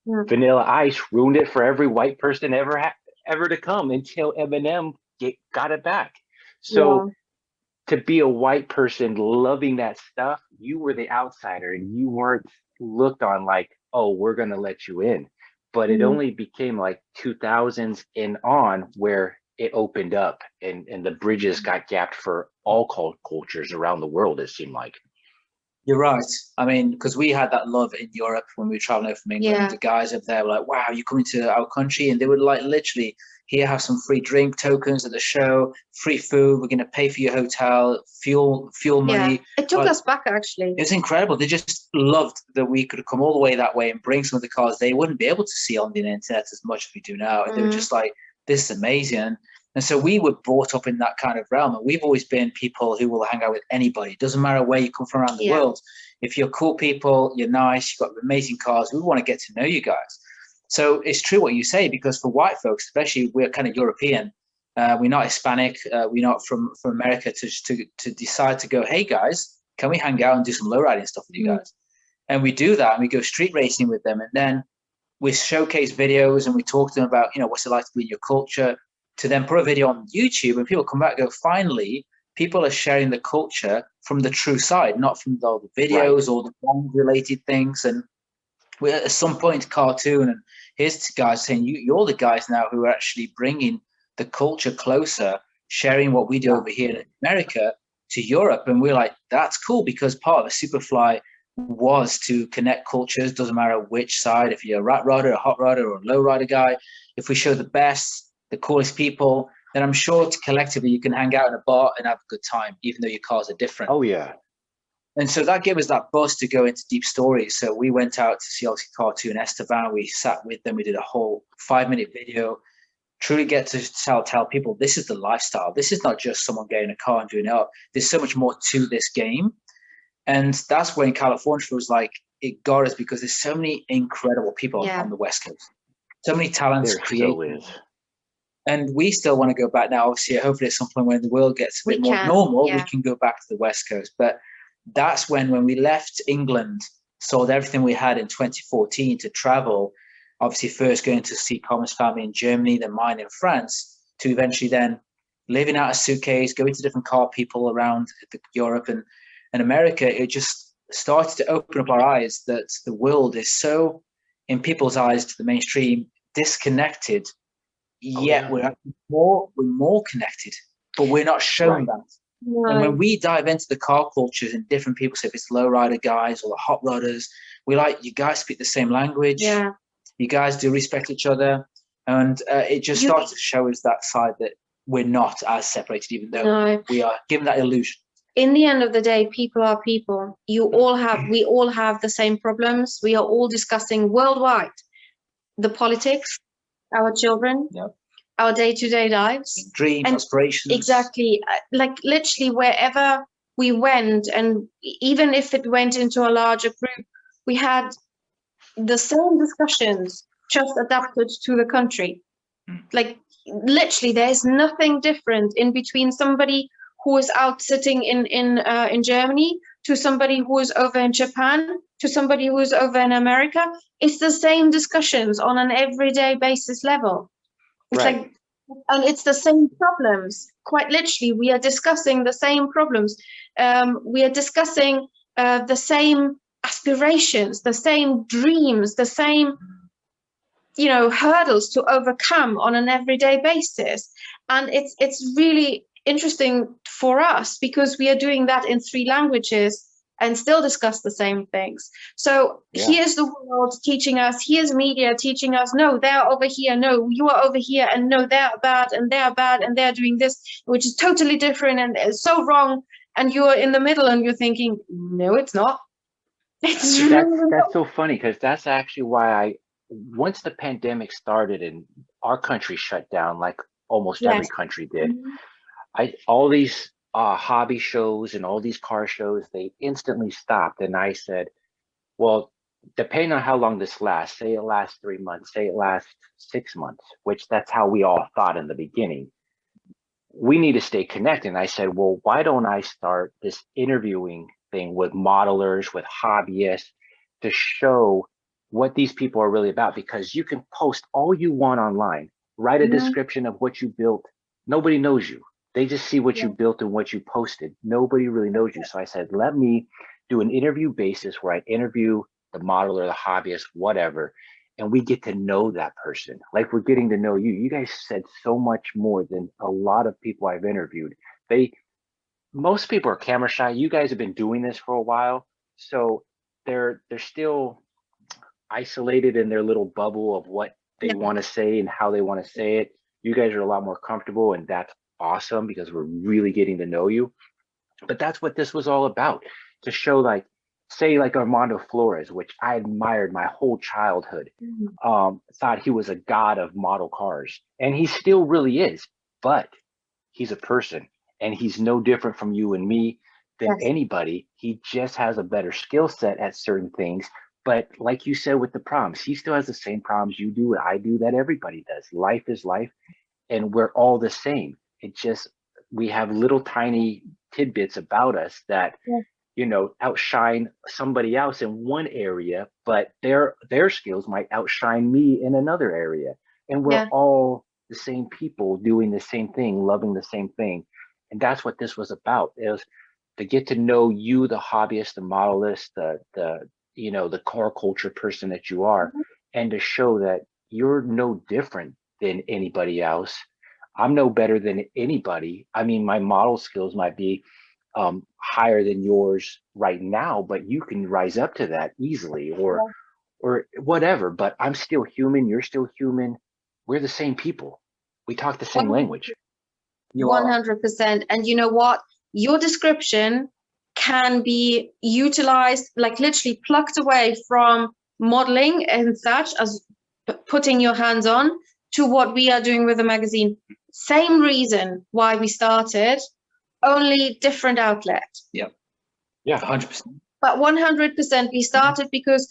Vanilla Ice ruined it for every white person ever to come until Eminem got it back. So to be a white person loving that stuff, you were the outsider and you weren't looked on like, oh, we're going to let you in. But it only became like 2000s and on where it opened up and the bridges got gapped for all cultures around the world, it seemed like. You're right. I mean, because we had that love in Europe when we were traveling over from England. The guys up there were like, wow, you're coming to our country? And they would like literally, here, have some free drink tokens at the show, free food. We're going to pay for your hotel, fuel money. It took us back, actually. It's incredible. They just loved that we could come all the way that way and bring some of the cars they wouldn't be able to see on the internet as much as we do now. And they were just like, this is amazing. And so we were brought up in that kind of realm. And we've always been people who will hang out with anybody. It doesn't matter where you come from around the world. If you're cool people, you're nice, you've got amazing cars, we want to get to know you guys. So it's true what you say, because for white folks, especially, we're kind of European. We're not Hispanic. We're not from America to decide to go, hey, guys, can we hang out and do some lowriding stuff with you guys? And we do that, and we go street racing with them. And then we showcase videos and we talk to them about, what's it like to be in your culture, to then put a video on YouTube, and people come back and go, finally, people are sharing the culture from the true side, not from all the videos or the related things. And we're at some point, Cartoon and his guys saying, you're the guys now who are actually bringing the culture closer, sharing what we do over here in America to Europe. And we're like, that's cool, because part of the Superfly was to connect cultures. Doesn't matter which side, if you're a rat rider, a hot rider, or a low rider guy, if we show the best, the coolest people, then I'm sure collectively you can hang out in a bar and have a good time, even though your cars are different. Oh, yeah. And so that gave us that buzz to go into deep stories. So we went out to see obviously Cartoon Esteban. We sat with them. We did a whole 5-minute video. Truly get to tell people this is the lifestyle. This is not just someone getting a car and doing it up. There's so much more to this game. And that's when California was like, it got us because there's so many incredible people on the West Coast. So many talents, There creators. so is. And we still want to go back now. Obviously, hopefully at some point when the world gets a bit more normal, we can go back to the West Coast. But that's when we left England, sold everything we had in 2014 to travel, obviously first going to see Commons family in Germany, then mine in France, to eventually then living out a suitcase, going to different car people around Europe and America. It just started to open up our eyes that the world is so, in people's eyes to the mainstream, disconnected. Yet we're more connected, but we're not shown that. No. And when we dive into the car cultures and different people, so if it's lowrider guys or the hot rodders, we like, you guys speak the same language. Yeah. You guys do respect each other. And it just starts to show us that side that we're not as separated, even though we are given that illusion. In the end of the day, people are people. We all have the same problems. We are all discussing worldwide the politics, our children, our day-to-day lives, dreams, aspirations. Exactly. Like literally wherever we went, and even if it went into a larger group, we had the same discussions, just adapted to the country. Like literally, there's nothing different in between somebody who is out sitting in Germany to somebody who is over in Japan to somebody who is over in America. It's the same discussions on an everyday basis level. It's like, and it's the same problems. Quite literally, we are discussing the same problems. We are discussing the same aspirations, the same dreams, the same, hurdles to overcome on an everyday basis. And it's really interesting for us because we are doing that in 3 languages and still discuss the same things. So here's the world teaching us, here's media teaching us, no, they're over here, no, you are over here, and no, they're bad and they're doing this, which is totally different and it's so wrong. And you're in the middle and you're thinking, no, it's not. That's so funny, because that's actually why once the pandemic started and our country shut down, like almost every country did, all these hobby shows and all these car shows, they instantly stopped. And I said, well, depending on how long this lasts, say it lasts 3 months, say it lasts 6 months, which that's how we all thought in the beginning, we need to stay connected. And I said, well, why don't I start this interviewing thing with modelers, with hobbyists, to show what these people are really about? Because you can post all you want online, write a description of what you built. Nobody knows you. They just see what you built and what you posted. Nobody really knows you. So I said, let me do an interview basis where I interview the modeler, the hobbyist, whatever, and we get to know that person. Like we're getting to know you. You guys said so much more than a lot of people I've interviewed. Most people are camera shy. You guys have been doing this for a while, so they're still isolated in their little bubble of what they want to say and how they want to say it. You guys are a lot more comfortable, and that's awesome because we're really getting to know you. But that's what this was all about, to show, like, say like Armando Flores, which I admired my whole childhood, thought he was a god of model cars, and he still really is, but he's a person and he's no different from you and me than anybody. He just has a better skill set at certain things. But like you said with the problems, he still has the same problems you do, I do, that everybody does. Life is life, and we're all the same. It just, we have little tiny tidbits about us that, outshine somebody else in one area, but their skills might outshine me in another area. And we're all the same people doing the same thing, loving the same thing. And that's what this was about. It was to get to know you, the hobbyist, the modelist, the car culture person that you are, and to show that you're no different than anybody else. I'm no better than anybody. I mean, my model skills might be higher than yours right now, but you can rise up to that easily, or whatever. But I'm still human. You're still human. We're the same people. We talk the same language. 100%. And you know what? Your description can be utilized, like literally plucked away from modeling and such as putting your hands on to what we are doing with the magazine. Same reason why we started, only different outlet. Yeah, 100%. But 100% we started because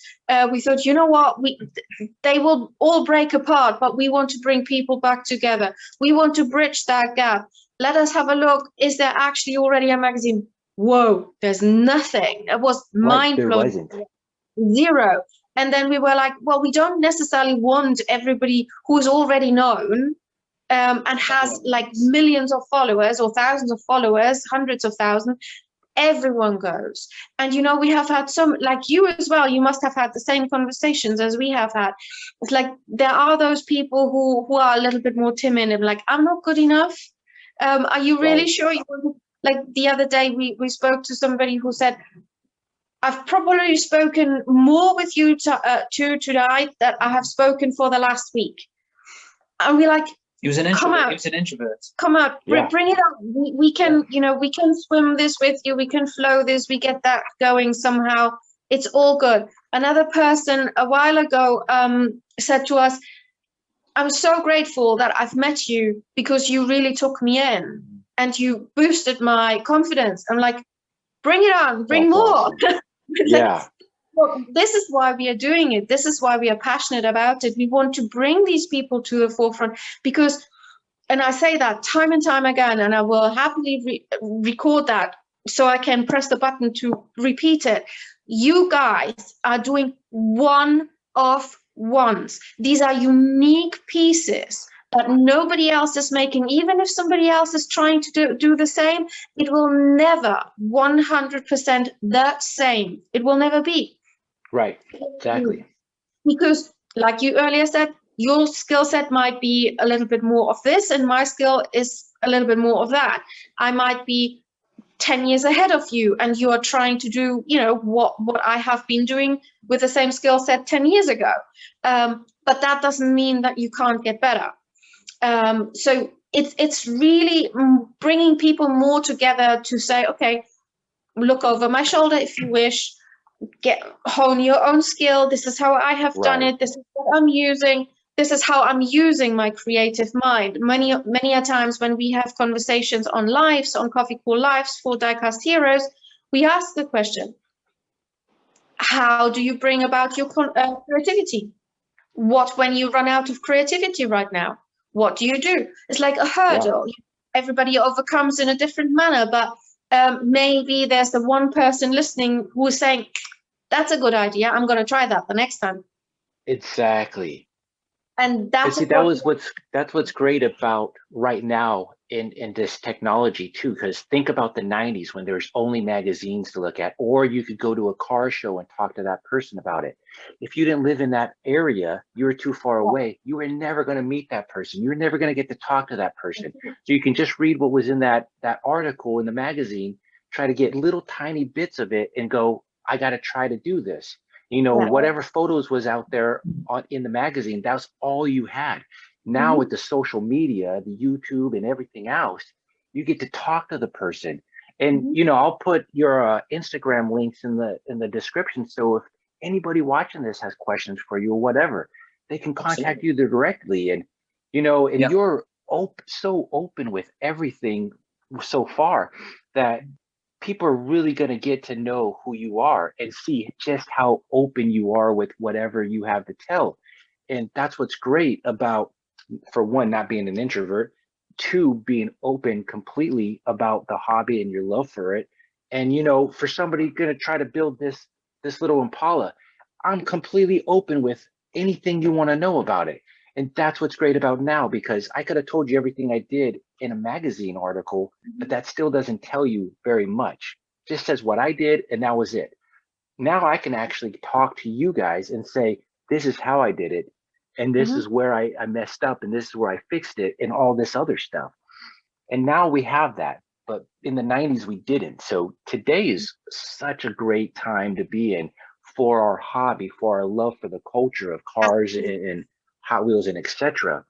we thought, you know what, they will all break apart, but we want to bring people back together. We want to bridge that gap. Let us have a look. Is there actually already a magazine? Whoa, there's nothing. It was mind-blowing. Zero. And then we were like, well, we don't necessarily want everybody who's already known and has like millions of followers or thousands of followers, hundreds of thousands. Everyone goes. And, you know, we have had some, like you as well, you must have had the same conversations as we have had. It's like, there are those people who are a little bit more timid and like, I'm not good enough. Are you really sure you want to, like the other day we spoke to somebody who said, I've probably spoken more with you tonight that I have spoken for the last week. And we're like, he was an introvert. He was an introvert. Come out, bring it up. We can, you know, we can swim this with you. We can flow this. We get that going somehow. It's all good. Another person a while ago said to us, I'm so grateful that I've met you because you really took me in and you boosted my confidence. I'm like, bring it on, bring more. Awesome. Yeah. Well, this is why we are doing it. This is why we are passionate about it. We want to bring these people to the forefront because, and I say that time and time again, and I will happily record that so I can press the button to repeat it. You guys are doing one-of-ones. These are unique pieces that nobody else is making. Even if somebody else is trying to do the same, it will never 100% the same. It will never be. Right, exactly. Because like you earlier said, your skill set might be a little bit more of this and my skill is a little bit more of that. I might be 10 years ahead of you and you are trying to do, you know, what I have been doing with the same skill set 10 years ago. But that doesn't mean that you can't get better. So it's really bringing people more together to say, okay, look over my shoulder if you wish, hone your own skill. This is how I have done it. This is what I'm using. This is how I'm using my creative mind. Many a times when we have conversations on lives, on Coffee Cool Lives for Diecast Heroes, we ask the question, how do you bring about your creativity? What when you run out of creativity right now? What do you do? It's like a hurdle. Yeah. Everybody overcomes in a different manner, but maybe there's the one person listening who is saying, that's a good idea. I'm going to try that the next time. Exactly. And that's what's great about right now in this technology too, because think about the 90s when there's only magazines to look at, or you could go to a car show and talk to that person about it. If you didn't live in that area, you were too far away, you were never going to meet that person. You were never going to get to talk to that person. So you can just read what was in that article in the magazine, try to get little tiny bits of it and go, I got to try to do this. You know, whatever photos was out there in the magazine, that's all you had. Now with the social media, the YouTube and everything else, you get to talk to the person. And, you know, I'll put your Instagram links in the description. So if anybody watching this has questions for you or whatever, they can contact you directly. And, you know, and you're so open with everything so far that people are really going to get to know who you are and see just how open you are with whatever you have to tell. And that's what's great about, for one, not being an introvert, two, being open completely about the hobby and your love for it. And, you know, for somebody going to try to build this little Impala, I'm completely open with anything you want to know about it. And that's what's great about now, because I could have told you everything I did in a magazine article, but that still doesn't tell you very much. It just says what I did, and that was it. Now I can actually talk to you guys and say, this is how I did it, and this is where I messed up, and this is where I fixed it, and all this other stuff. And now we have that, but in the 90s we didn't. So today is such a great time to be in for our hobby, for our love for the culture of cars and Hot Wheels and etc.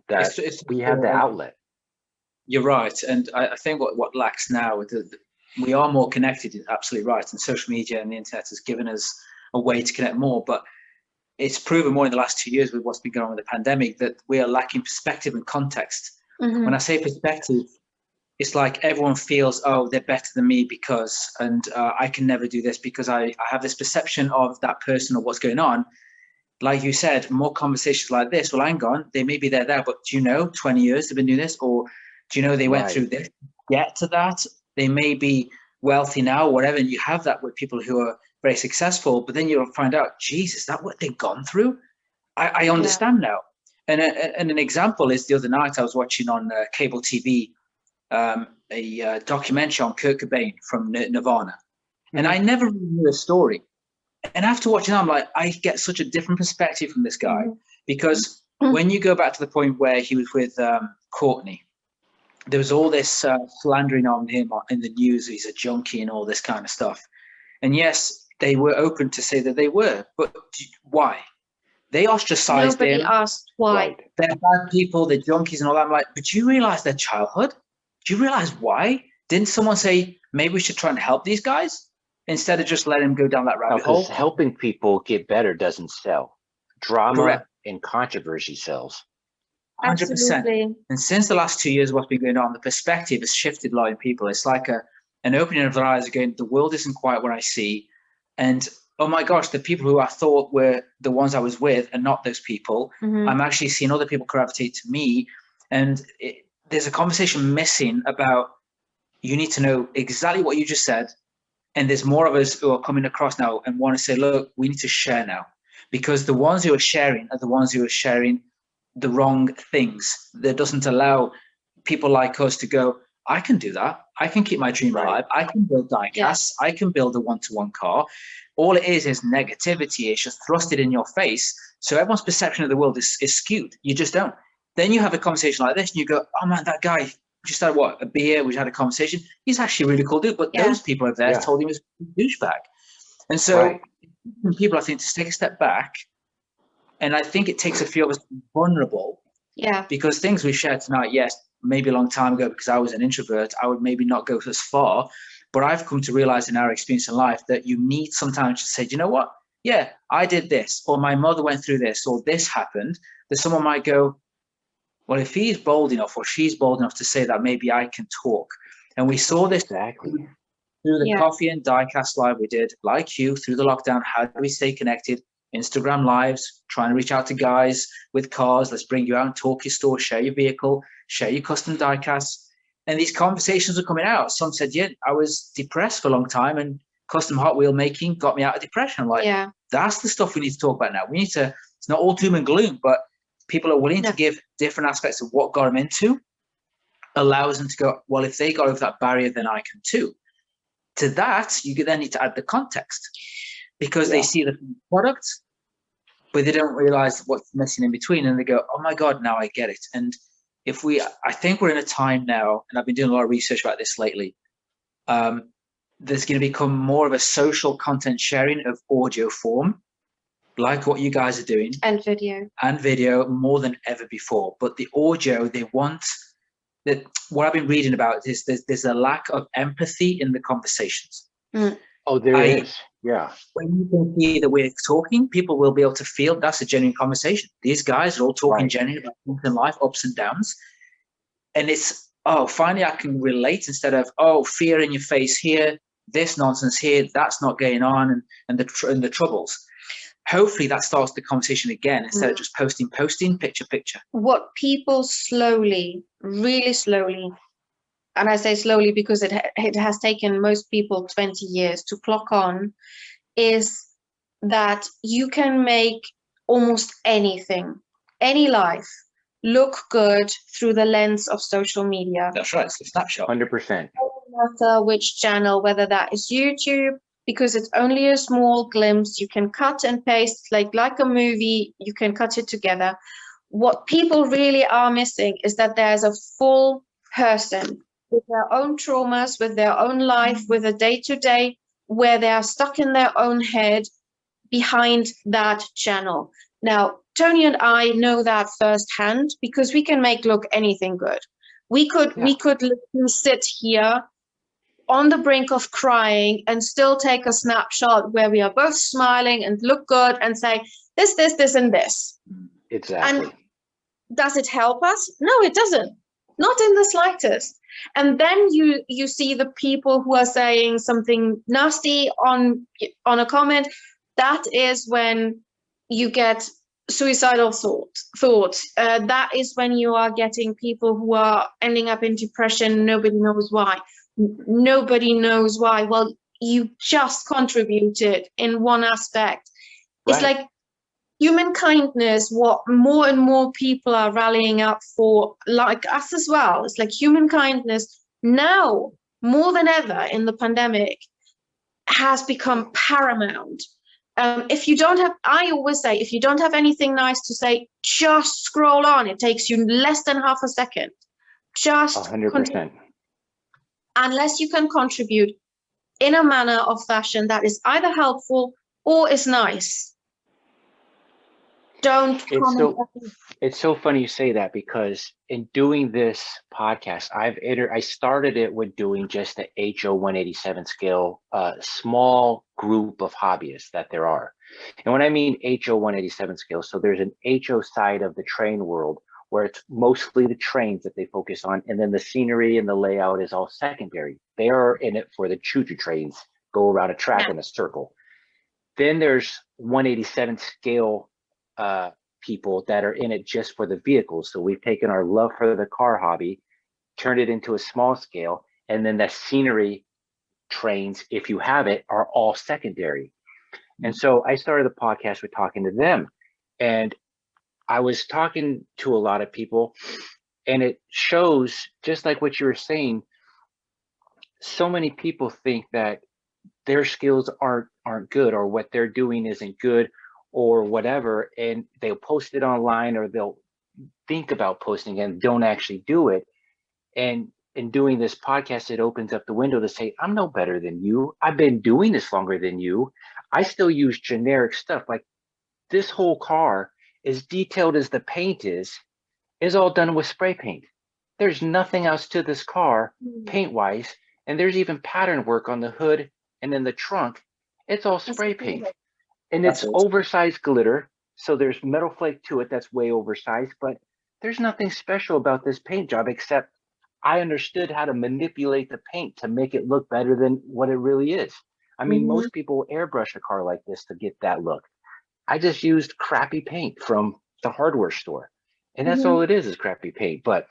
That we have the outlet. You're right, and I think what lacks now, we are more connected. It's absolutely right, and social media and the internet has given us a way to connect more. But it's proven more in the last 2 years with what's been going on with the pandemic that we are lacking perspective and context. When I say perspective, it's like everyone feels, oh, they're better than me because, and I can never do this because I have this perception of that person or what's going on. Like you said, more conversations like this. Well, hang on, they maybe they're there, but do you know, 20 years they've been doing this, or do you know they went through this, get to that? They may be wealthy now, or whatever. And you have that with people who are very successful, but then you'll find out, Jesus, that what they've gone through? I understand now. And an example is the other night I was watching on cable TV a documentary on Kurt Cobain from Nirvana, and I never really knew the story. And after watching that, I'm like, I get such a different perspective from this guy, because when you go back to the point where he was with Courtney, there was all this slandering on him in the news. He's a junkie and all this kind of stuff. And yes, they were open to say that they were, but why? They ostracized him. Nobody asked why. They're bad people, they're junkies and all that. I'm like, but do you realize their childhood? Do you realize why? Didn't someone say, maybe we should try and help these guys instead of just letting them go down that rabbit hole? Helping people get better doesn't sell. Drama Correct. and controversy sells. 100%. Absolutely. And since the last 2 years, what's been going on, the perspective has shifted a lot in people. It's like an opening of their eyes again. The world isn't quite what I see. And oh my gosh, the people who I thought were the ones I was with are not those people. I'm actually seeing other people gravitate to me. And there's a conversation missing about, you need to know exactly what you just said. And there's more of us who are coming across now and want to say, look, we need to share now. Because the ones who are sharing are the ones who are sharing the wrong things. That doesn't allow people like us to go, I can do that. I can keep my dream alive. I can build diecasts. Yes. I can build a one-to-one car. All it is negativity. It's just thrusted in your face. So everyone's perception of the world is skewed. You just don't. Then you have a conversation like this and you go, oh man, that guy just had a beer. We had a conversation. He's actually a really cool dude. But those people over there told him he was a douchebag. And so people, I think, to take a step back, and I think it takes a few of us to be vulnerable. Yeah. Because things we shared tonight, yes, maybe a long time ago, because I was an introvert, I would maybe not go as far. But I've come to realize in our experience in life that you need sometimes to say, do you know what? Yeah, I did this, or my mother went through this, or this happened. That someone might go, well, if he's bold enough or she's bold enough to say that, maybe I can talk. And we saw this through the Coffee and Diecast Live we did, like you, through the lockdown. How do we stay connected? Instagram lives, trying to reach out to guys with cars. Let's bring you out and talk your store, share your vehicle, share your custom diecasts. And these conversations are coming out. Some said, yeah, I was depressed for a long time and custom Hot Wheel making got me out of depression. I'm like, that's the stuff we need to talk about now. We need to, it's not all doom and gloom, but people are willing to give different aspects of what got them into, allows them to go, well, if they got over that barrier, then I can too. To that, you then need to add the context, because they see the product, but they don't realize what's missing in between. And they go, oh my God, now I get it. And I think we're in a time now, and I've been doing a lot of research about this lately, there's going to become more of a social content sharing of audio form, like what you guys are doing. And video more than ever before. But the audio, they want that. What I've been reading about is there's a lack of empathy in the conversations. Oh, there is. Yeah. When you can hear that we're talking, people will be able to feel that's a genuine conversation. These guys are all talking genuinely about things in life, ups and downs. And it's, oh, finally I can relate, instead of, oh, fear in your face here, this nonsense here, that's not going on, and the troubles. Hopefully that starts the conversation again, instead of just posting, picture. What people slowly, really slowly, and I say slowly because it has taken most people 20 years to clock on, is that you can make almost anything, any life, look good through the lens of social media. That's right, it's a snapshot. 100%. No matter which channel, whether that is YouTube, because it's only a small glimpse, you can cut and paste like a movie, you can cut it together. What people really are missing is that there's a full person with their own traumas, with their own life, with a day-to-day, where they are stuck in their own head behind that channel. Now, Tony and I know that firsthand, because we can make look anything good. We could literally sit here on the brink of crying and still take a snapshot where we are both smiling and look good and say this, and this. Exactly. And does it help us? No, it doesn't. not in the slightest. And then you see the people who are saying something nasty on a comment. That is when you get suicidal thoughts. That is when you are getting people who are ending up in depression. Nobody knows why. Nobody knows why. Well, you just contributed in one aspect. It's Right. like human kindness, what more and more people are rallying up for, like us as well. It's like human kindness now, more than ever in the pandemic, has become paramount. If you don't have, I always say, if you don't have anything nice to say, just scroll on. It takes you less than half a second. Just 100%. unless you can contribute in a manner or fashion that is either helpful or is nice. Don't comment. It's so funny you say that, because in doing this podcast, I started it with doing just the HO 187 scale, small group of hobbyists that there are. And when I mean HO 187 scale, so there's an HO side of the train world where it's mostly the trains that they focus on, and then the scenery and the layout is all secondary. They are in it for the choo-choo trains, go around a track in a circle. Then there's 187 scale people that are in it just for the vehicles. So we've taken our love for the car hobby, turned it into a small scale, and then the scenery trains, if you have it, are all secondary. And so I started the podcast with talking to them, and I was talking to a lot of people, and it shows, just like what you were saying, so many people think that their skills aren't good, or what they're doing isn't good, or whatever, and they'll post it online, or they'll think about posting and don't actually do it. And in doing this podcast, it opens up the window to say, I'm no better than you. I've been doing this longer than you. I still use generic stuff. Like, this whole car, as detailed as the paint is all done with spray paint. There's nothing else to this car paint wise. And there's even pattern work on the hood and in the trunk. It's all spray paint. And it's oversized glitter. So there's metal flake to it that's way oversized, but there's nothing special about this paint job, except I understood how to manipulate the paint to make it look better than what it really is. I mean, most people airbrush a car like this to get that look. I just used crappy paint from the hardware store. And that's all it is crappy paint. But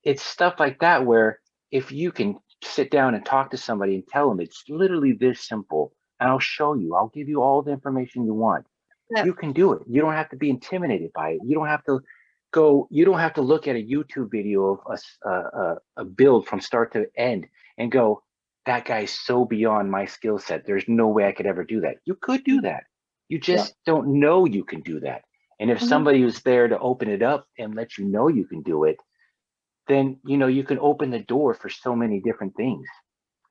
it's stuff like that where if you can sit down and talk to somebody and tell them it's literally this simple, and I'll show you, I'll give you all the information you want. Yeah. You can do it. You don't have to be intimidated by it. You don't have to look at a YouTube video of a build from start to end and go, that guy's so beyond my skill set. There's no way I could ever do that. You could do that. You just don't know you can do that. And if somebody was there to open it up and let you know you can do it, then, you can open the door for so many different things.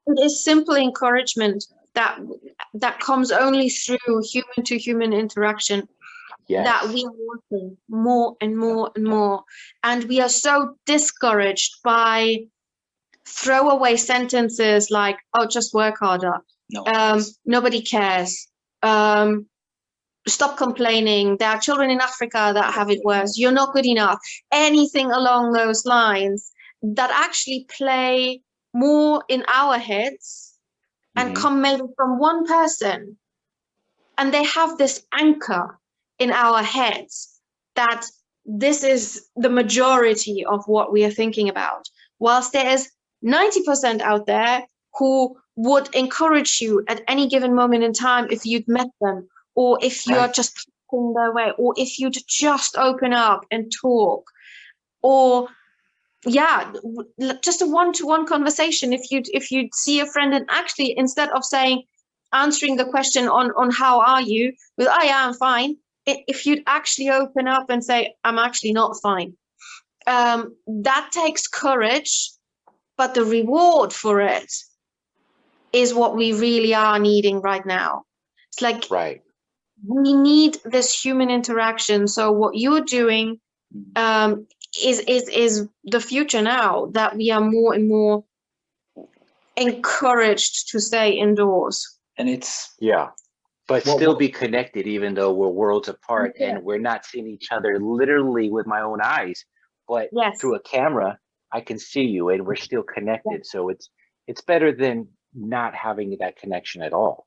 It is simple encouragement that comes only through human to human interaction. Yes. That we are working more and more and more. And we are so discouraged by throwaway sentences like, oh, just work harder. No. Nobody cares. Stop complaining. There are children in Africa that have it worse. You're not good enough. Anything along those lines that actually play more in our heads and come maybe from one person. And they have this anchor in our heads that this is the majority of what we are thinking about. Whilst there is 90% out there who would encourage you at any given moment in time if you'd met them, or if you are just passing their way, or if you'd just open up and talk, or just a one-to-one conversation. If you'd see a friend and actually, instead of answering the question on how are you with, oh yeah, I'm fine, if you'd actually open up and say, I'm actually not fine, that takes courage, but the reward for it is what we really are needing right now. It's like, we need this human interaction. So what you're doing is the future now, that we are more and more encouraged to stay indoors. And it's but still be connected, even though we're worlds apart and we're not seeing each other literally with my own eyes, but through a camera, I can see you and we're still connected. So it's better than not having that connection at all.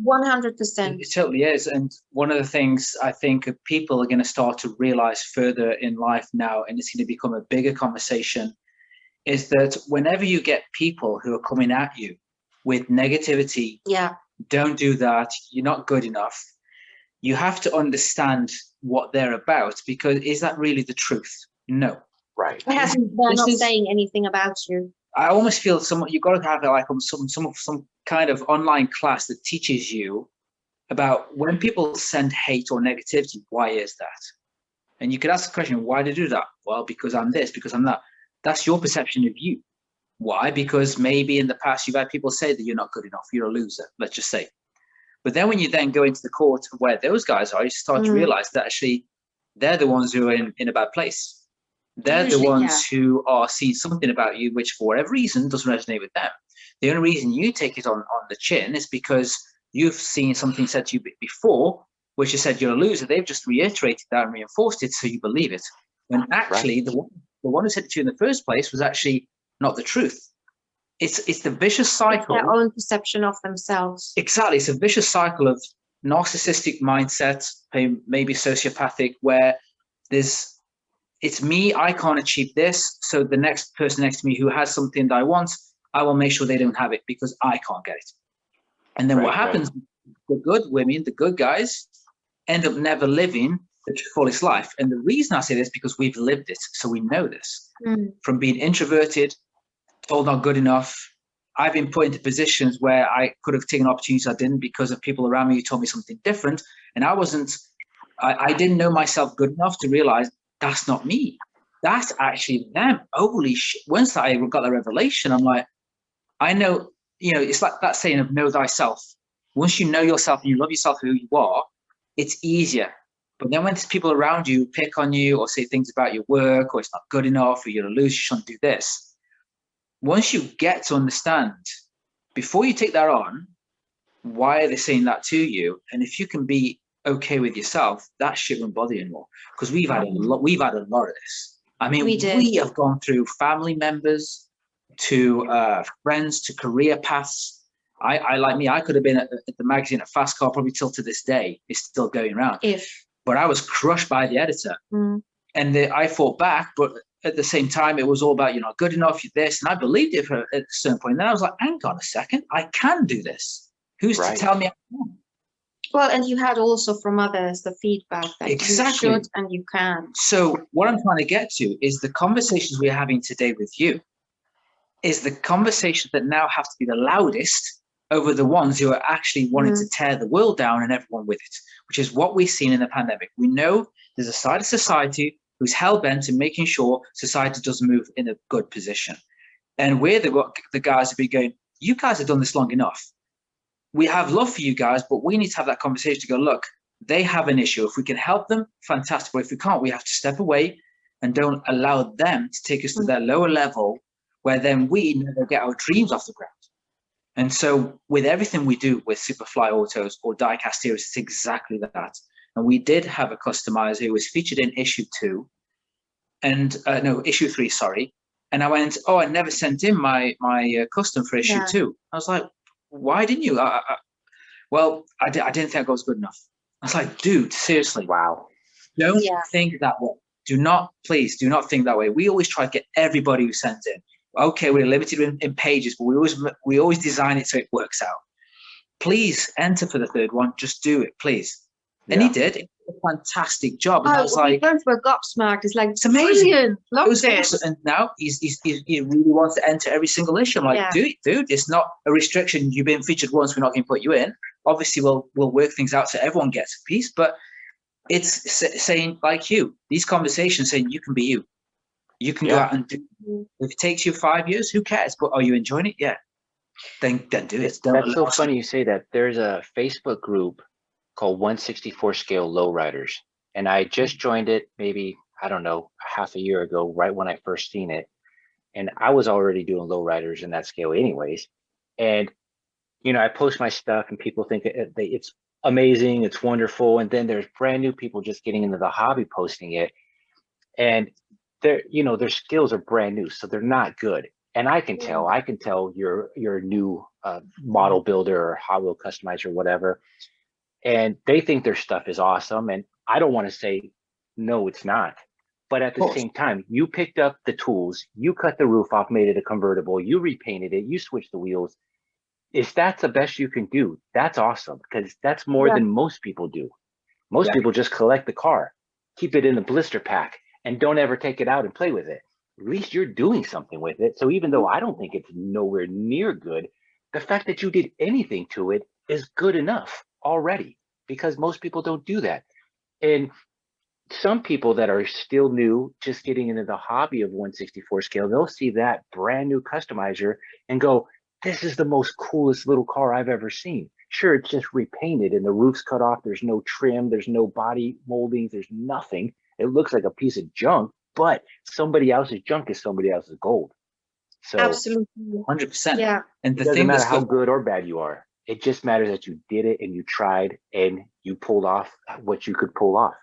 100%. It totally is. And one of the things I think people are going to start to realize further in life now, and it's going to become a bigger conversation, is that whenever you get people who are coming at you with negativity, Yeah. don't do that, you're not good enough, you have to understand what they're about, because is that really the truth? No. Right. They're not saying anything about you. I almost feel you've got to have like some kind of online class that teaches you about when people send hate or negativity, why is that? And you could ask the question, why do they do that? Well, because I'm this, because I'm that. That's your perception of you. Why? Because maybe in the past you've had people say that you're not good enough, you're a loser, let's just say. But then when you then go into the court of where those guys are, you start to realize that actually they're the ones who are in a bad place. They're the ones who are seeing something about you, which for whatever reason doesn't resonate with them. The only reason you take it on the chin is because you've seen something said to you before, which has said you're a loser. They've just reiterated that and reinforced it so you believe it. When actually the one who said it to you in the first place was actually not the truth. It's the vicious cycle. It's their own perception of themselves. Exactly. It's a vicious cycle of narcissistic mindset, maybe sociopathic, where it's me, I can't achieve this. So the next person next to me who has something that I want, I will make sure they don't have it because I can't get it. And then what happens, the good women, the good guys, end up never living the fullest life. And the reason I say this is because we've lived it. So we know this. From being introverted, told not good enough. I've been put into positions where I could have taken opportunities I didn't because of people around me who told me something different. And I didn't know myself good enough to realize that's not me. That's actually them. Holy shit. Once I got the revelation, I'm like, I know, it's like that saying of know thyself. Once you know yourself and you love yourself who you are, it's easier. But then when there's people around you pick on you or say things about your work or it's not good enough or you're a loser, you shouldn't do this. Once you get to understand, before you take that on, why are they saying that to you? And if you can be okay with yourself, that shit won't bother you anymore. Because we've had a lot of this. I mean, we have gone through family members to friends to career paths. I like me, I could have been at the magazine at Fast Car probably till to this day. It's still going around. But I was crushed by the editor. And I fought back, but at the same time, it was all about, you're not good enough, you're this. And I believed it at a certain point. And then I was like, hang on a second, I can do this. Who's to tell me I can't? Well, and you had also from others the feedback that you should and you can. So what I'm trying to get to is the conversations we're having today with you is the conversations that now have to be the loudest over the ones who are actually wanting to tear the world down and everyone with it, which is what we've seen in the pandemic. We know there's a side of society who's hell-bent in making sure society doesn't move in a good position. And we're the guys who be going, you guys have done this long enough. We have love for you guys, but we need to have that conversation to go, look, they have an issue. If we can help them, fantastic. But if we can't, we have to step away and don't allow them to take us to their lower level where then we never get our dreams off the ground. And so with everything we do with Superfly Autos or Diecast Heroes, it's exactly that. And we did have a customizer who was featured in issue 2 and issue 3, sorry. And I went, oh, I never sent in my custom for issue 2. I was like, why didn't you? Well, I didn't think I was good enough. I was like, dude, seriously. Wow. Don't think that way. Please do not think that way. We always try to get everybody who sends in. Okay, we're limited in pages, but we always design it so it works out. Please enter for the third one. Just do it, please. And he did. It was a fantastic job. And I was like, both were gobsmacked. It's like, it's amazing. Brilliant. Loved it. Awesome. And now he really wants to enter every single issue. I'm like, dude, it's not a restriction. You've been featured once. We're not going to put you in. Obviously, we'll work things out so everyone gets a piece. But it's saying, like you, these conversations saying you can be you. You can go out and do it. If it takes you 5 years, who cares? But are you enjoying it? Yeah. Then do it. That's so funny you say that. There's a Facebook group called 164 Scale Lowriders. And I just joined it maybe, I don't know, half a year ago, right when I first seen it. And I was already doing lowriders in that scale anyways. And, I post my stuff and people think it's amazing, it's wonderful. And then there's brand new people just getting into the hobby posting it. And their skills are brand new, so they're not good. And I can tell you're a new model builder or Hot Wheel customizer, whatever, and they think their stuff is awesome. And I don't want to say no, it's not. But at the same time, you picked up the tools, you cut the roof off, made it a convertible, you repainted it, you switched the wheels. If that's the best you can do, that's awesome, because that's more than most people do. Most people just collect the car, keep it in the blister pack, and don't ever take it out and play with it. At least you're doing something with it. So even though I don't think it's nowhere near good, the fact that you did anything to it is good enough already, because most people don't do that. And some people that are still new, just getting into the hobby of 1/64 scale, they'll see that brand new customizer and go, this is the most coolest little car I've ever seen. Sure, it's just repainted and the roof's cut off. There's no trim, there's no body moldings, there's nothing. It looks like a piece of junk, but somebody else's junk is somebody else's gold. So Absolutely. 100%. Yeah. And the it doesn't thing matter how good or bad you are. It just matters that you did it and you tried and you pulled off what you could pull off.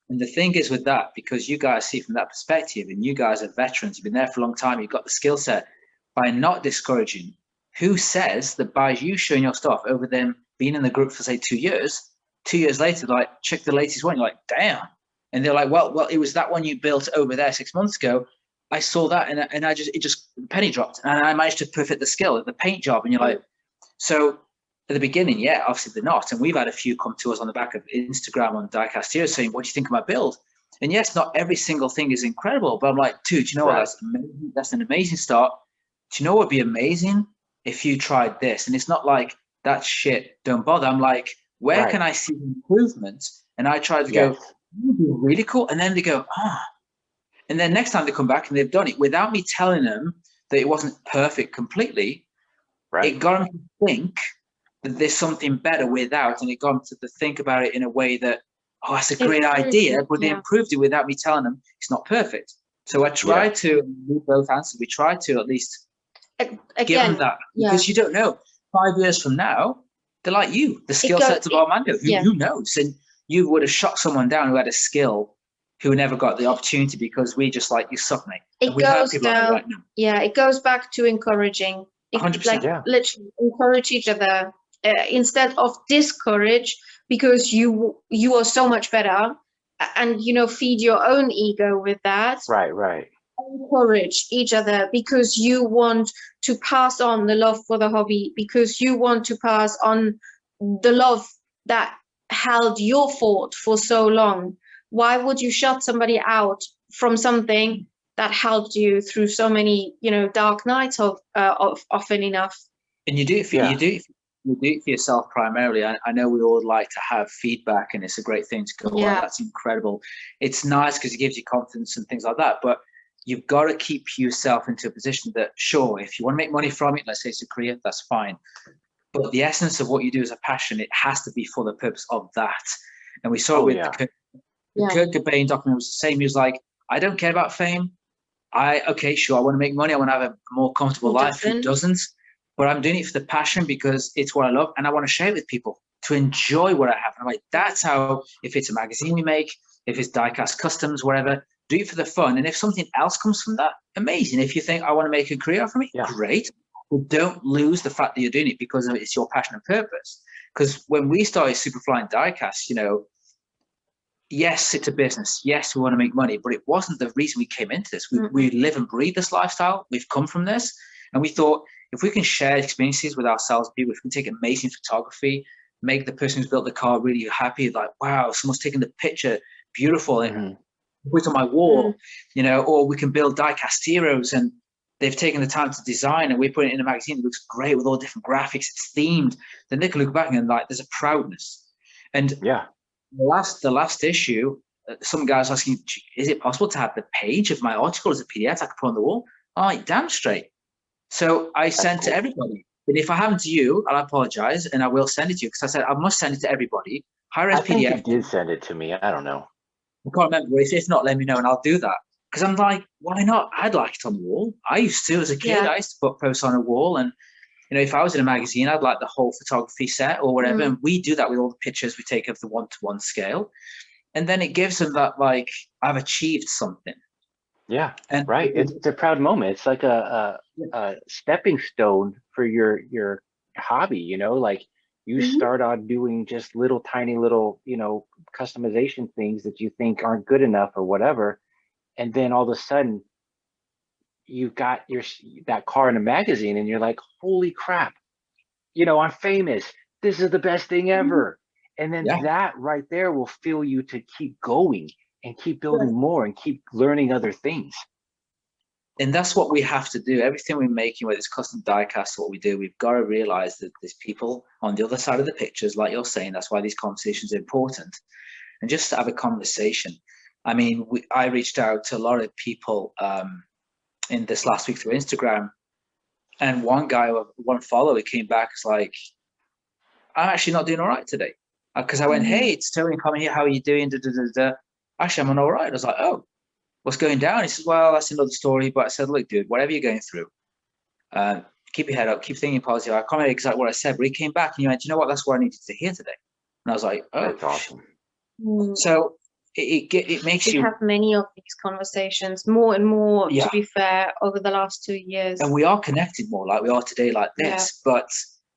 And the thing is with that, because you guys see from that perspective, and you guys are veterans, you've been there for a long time, you've got the skill set, by not discouraging, who says that by you showing your stuff over them being in the group for say 2 years, 2 years later, like, check the latest one, you're like, damn. And they're like, well, it was that one you built over there 6 months ago. I saw that and it just penny dropped and I managed to perfect the skill at the paint job. And you're like, so at the beginning, yeah, obviously they're not. And we've had a few come to us on the back of Instagram on Diecast Heroes saying, what do you think of my build? And yes, not every single thing is incredible, but I'm like, dude, you know what? That's amazing. That's an amazing start. Do you know what would be amazing if you tried this? And it's not like that shit, don't bother. I'm like, where can I see improvement? And I try to go, really cool. And then they go, and then next time they come back and they've done it without me telling them that it wasn't perfect completely. It got them to think that there's something better without, and it got them to think about it in a way that, that's a great idea, but they improved it without me telling them it's not perfect. So I tried to, we both answered, we tried to at least give them that, because you don't know. 5 years from now, they're like you, the skill sets of Armando, who knows? And you would have shot someone down who had a skill who never got the opportunity because we just like, you suck, mate. It goes down, it goes back to encouraging. 100%, literally encourage each other instead of discourage, because you are so much better, and feed your own ego with that. Right. Encourage each other because you want to pass on the love for the hobby, because you want to pass on the love that held your fort for so long. Why would you shut somebody out from something that helped you through so many, dark nights of often enough? And you do it for yourself primarily. I know we all like to have feedback, and it's a great thing to go, that's incredible. It's nice because it gives you confidence and things like that. But you've got to keep yourself into a position that, sure, if you want to make money from it, let's say it's a career, that's fine. But the essence of what you do as a passion, it has to be for the purpose of that. And we saw it with the Kurt Cobain document was the same. He was like, I don't care about fame. I want to make money. I want to have a more comfortable life. Who doesn't? But I'm doing it for the passion because it's what I love, and I want to share it with people to enjoy what I have. And I'm like, that's how, if it's a magazine we make, if it's Diecast Customs, whatever, do it for the fun. And if something else comes from that, amazing. If you think I want to make a career from it, great. But don't lose the fact that you're doing it because it's your passion and purpose. Because when we started Superfly and Diecast, yes, it's a business. Yes, we want to make money, but it wasn't the reason we came into this. We live and breathe this lifestyle. We've come from this. And we thought, if we can share experiences with ourselves, people, if we can take amazing photography, make the person who's built the car really happy, like, wow, someone's taken the picture, beautiful, and put it on my wall, or we can build Diecast Heroes and they've taken the time to design and we put it in a magazine that looks great with all different graphics, it's themed, then they can look back and like, there's a proudness. And the last issue, some guys asking, is it possible to have the page of my article as a PDF I could put on the wall? I'm like, damn straight. So I sent to everybody. But if I haven't to you, I'll apologize and I will send it to you, because I said I must send it to everybody. High-res PDF. I think you did send it to me. I don't know. I can't remember. If not, let me know and I'll do that. Because I'm like, why not? I'd like it on the wall. I used to as a kid. I used to put posts on a wall, and if I was in a magazine, I'd like the whole photography set or whatever. And we do that with all the pictures we take of the 1-to-1 scale. And then it gives them that, like, I've achieved something. Yeah, And right. It's a proud moment. It's like a stepping stone for your hobby, you know, like you Mhm. start on doing just little tiny little, customization things that you think aren't good enough or whatever. And then all of a sudden you've got that car in a magazine and you're like, holy crap, I'm famous. This is the best thing Mhm. ever. And then yeah, that right there will fuel you to keep going and keep Yes. building more and keep learning other things. and that's what we have to do. Everything we're making, whether it's custom diecast or what we do, we've got to realize that there's people on the other side of the pictures, like you're saying. That's why these conversations are important. And just to have a conversation. I mean, I reached out to a lot of people in this last week through Instagram, and one guy, one follower, came back. It's like, I'm actually not doing all right today, because I went, Mhm. hey, it's Tony coming here. How are you doing? Da, da, da, da. Actually, I'm all right. I was like, oh, what's going down? He says, well, that's another story. But I said, look, dude, whatever you're going through, keep your head up, keep thinking positive. I can't remember exactly what I said, but he came back and he went, you know what? That's what I needed to hear today. And I was like, oh, That's awesome. Mm. so it makes We you, have many of these conversations, more and more, yeah. to be fair, over the last 2 years. And we are connected more like we are today, like this. Yeah. But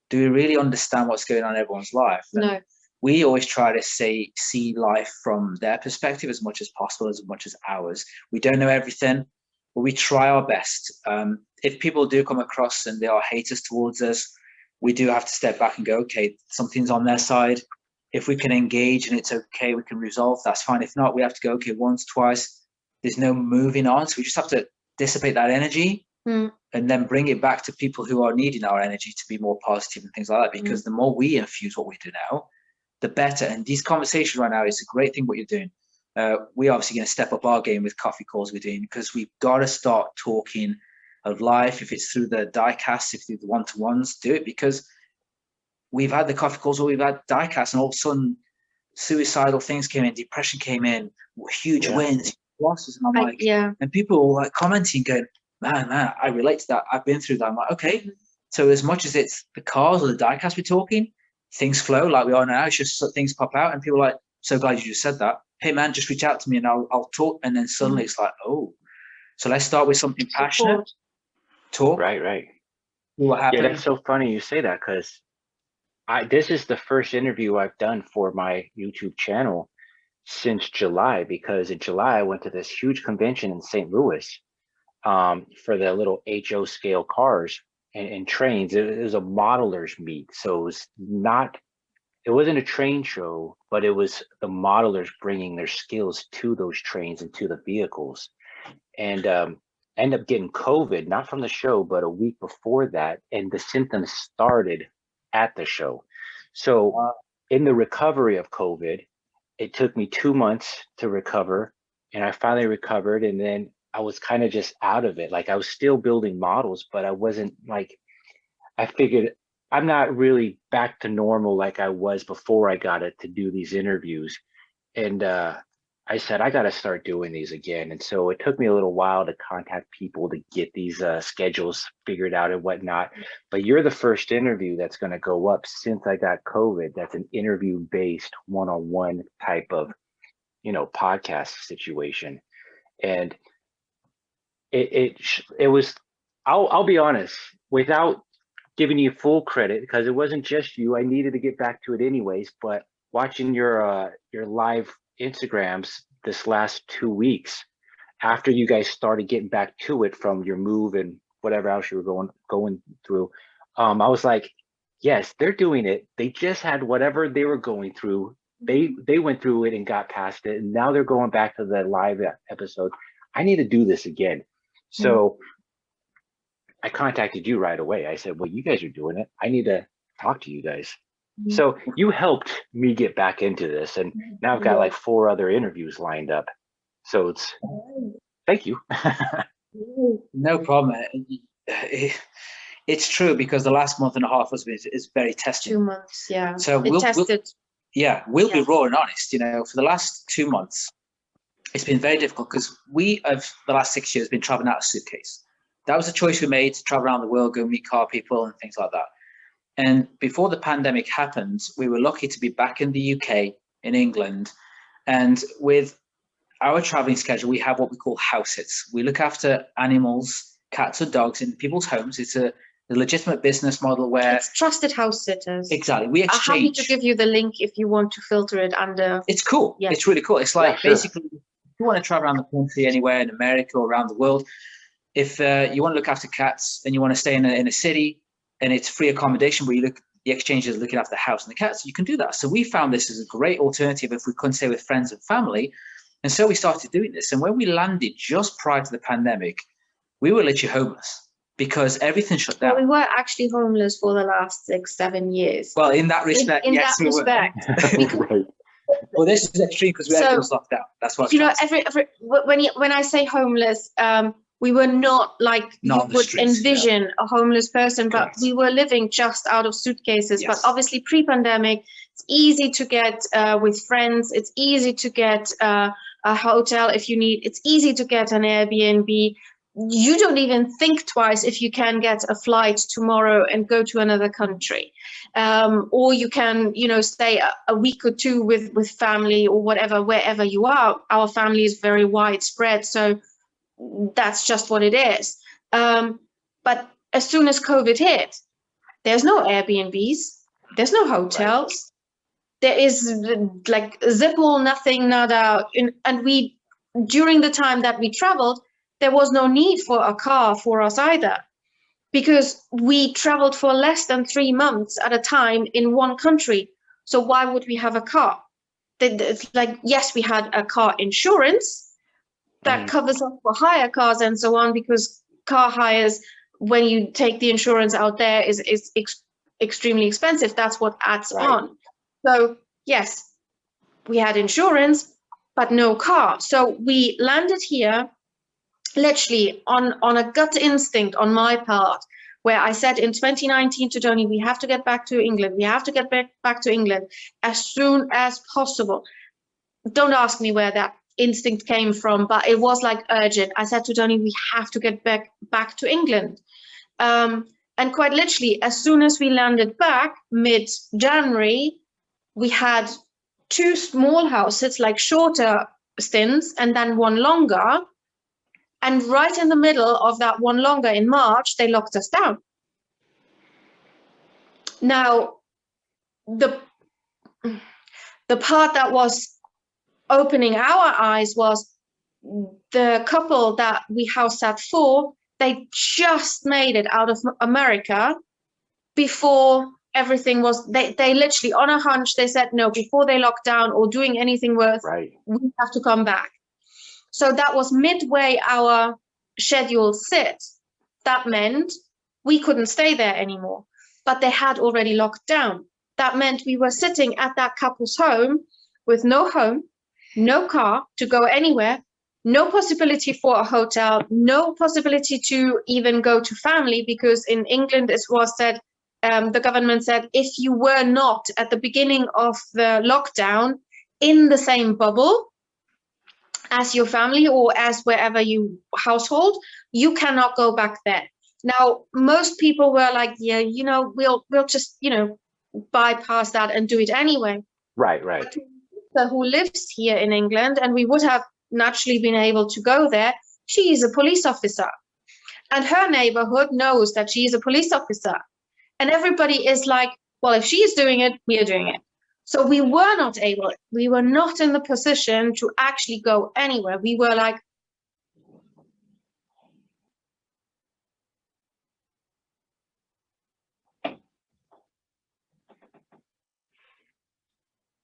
do we really understand what's going on in everyone's life? And No. we always try to see life from their perspective as much as possible, as much as ours. We don't know everything, but we try our best. If people do come across and they are haters towards us, we do have to step back and go, okay, something's on their side. If we can engage and it's okay, we can resolve, that's fine. If not, we have to go, okay, once, twice, there's no moving on. So we just have to dissipate that energy Mm. and then bring it back to people who are needing our energy to be more positive and things like that. Because the more we infuse what we do now, the better. And these conversations right now is a great thing what you're doing. We're obviously going to step up our game with coffee calls we're doing, because we've got to start talking of life. If it's through the diecast, if through the one-to-ones, do it, because we've had the coffee calls or we've had diecast, and all of a sudden suicidal things came in, depression came in, huge wins, losses, and I'm like, Yeah. and people were like commenting, going, man, I relate to that. I've been through that. I'm like, okay. So as much as it's the cars or the diecast we're talking, things flow like we are now. It's just things pop out, and people are like, so glad you just said that. Hey man, just reach out to me and I'll talk. And then suddenly it's like, oh, so let's start with something passionate. Support. Talk. Right. See what Yeah, happens. that's so funny you say that, because this is the first interview I've done for my YouTube channel since July, because in July I went to this huge convention in St. Louis for the little HO scale cars and trains. It was a modelers meet, so it wasn't a train show, but it was the modelers bringing their skills to those trains and to the vehicles. And end up getting COVID, not from the show, but a week before that. And the symptoms started at the show. So in the recovery of COVID, it took me 2 months to recover, and I finally recovered. And then I was kind of just out of it. Like I was still building models, but I wasn't like, I figured I'm not really back to normal like I was before I got it to do these interviews. And I said, I got to start doing these again. And so it took me a little while to contact people to get these schedules figured out and whatnot. But you're the first interview that's going to go up since I got COVID. That's an interview based one-on-one type of, podcast situation. And it was, I'll be honest, without giving you full credit, because it wasn't just you. I needed to get back to it anyways. But watching your live Instagrams this last 2 weeks, after you guys started getting back to it from your move and whatever else you were going through, I was like, yes, they're doing it. They just had whatever they were going through. They went through it and got past it, and now they're going back to the live episode. I need to do this again. So I contacted you right away. I said, well, you guys are doing it. I need to talk to you guys. So you helped me get back into this. And now I've got like 4 other interviews lined up. So thank you. No problem. It's true, because the last month and a half is very testing. 2 months, yeah. So It tested. we'll be raw and honest. For the last 2 months, it's been very difficult, because we have the last 6 years been traveling out of suitcase. That was a choice we made, to travel around the world, go meet car people and things like that. And before the pandemic happened, we were lucky to be back in the UK, in England, and with our traveling schedule, we have what we call house sits. We look after animals, cats or dogs in people's homes. It's a legitimate business model where it's trusted house sitters. Exactly. We I'm happy to exchange. give you the link if you want to filter it under. It's cool. Yeah. It's really cool. It's like Yeah, sure. basically, if you want to travel around the country, anywhere in America or around the world, if you want to look after cats and you want to stay in a city and it's free accommodation where the exchange is looking after the house and the cats, you can do that. So we found this as a great alternative if we couldn't stay with friends and family. And so we started doing this. And when we landed just prior to the pandemic, we were literally homeless because everything shut down. Well, we were actually homeless for the last 6-7 years. Well, in that respect, in yes, that we respect. were. Right. Well, this is extreme because we had those locked down. That's what You know, when I say homeless, we were not like Not you would streets, envision a homeless person, but Correct. we were living just out of suitcases. Yes. But obviously, pre-pandemic, it's easy to get with friends. It's easy to get a hotel if you need. It's easy to get an Airbnb. You don't even think twice if you can get a flight tomorrow and go to another country, or you can, you know, stay a week or two with family or whatever, wherever you are. Our family is very widespread, so that's just what it is. But as soon as COVID hit, there's no Airbnbs, there's no hotels, right. There is like zippo, nothing, nada. And we, during the time that we traveled, there was no need for a car for us either, because we traveled for less than 3 months at a time in one country. So why would we have a car? It's like, yes, we had a car insurance that covers up for hire cars and so on, because car hires, when you take the insurance out there, is extremely expensive. That's what adds on. So yes, we had insurance, but no car. So we landed here literally on a gut instinct on my part, where I said in 2019 to Tony, we have to get back to England. We have to get back to England as soon as possible. Don't ask me where that instinct came from, but it was like urgent. I said to Tony, we have to get back to England. And quite literally, as soon as we landed back mid-January, we had 2 small houses, like shorter stints, and then one longer. And right in the middle of that one longer in March, they locked us down. Now, the part that was opening our eyes was the couple that we house sat for. They just made it out of America before everything was, they literally on a hunch, they said, no, before they locked down or doing anything worth, we have to come back. So that was midway our schedule sit. That meant we couldn't stay there anymore, but they had already locked down. That meant we were sitting at that couple's home with no home, no car to go anywhere, no possibility for a hotel, no possibility to even go to family, because in England it was said, the government said, if you were not at the beginning of the lockdown in the same bubble as your family or as wherever you household, you cannot go back there. Now, most people were like, yeah, you know, we'll just, you know, bypass that and do it anyway. Right. But who lives here in England, and we would have naturally been able to go there, she is a police officer. And her neighborhood knows that she is a police officer. And everybody is like, well, if she is doing it, we are doing it. So we were not in the position to actually go anywhere. We were like,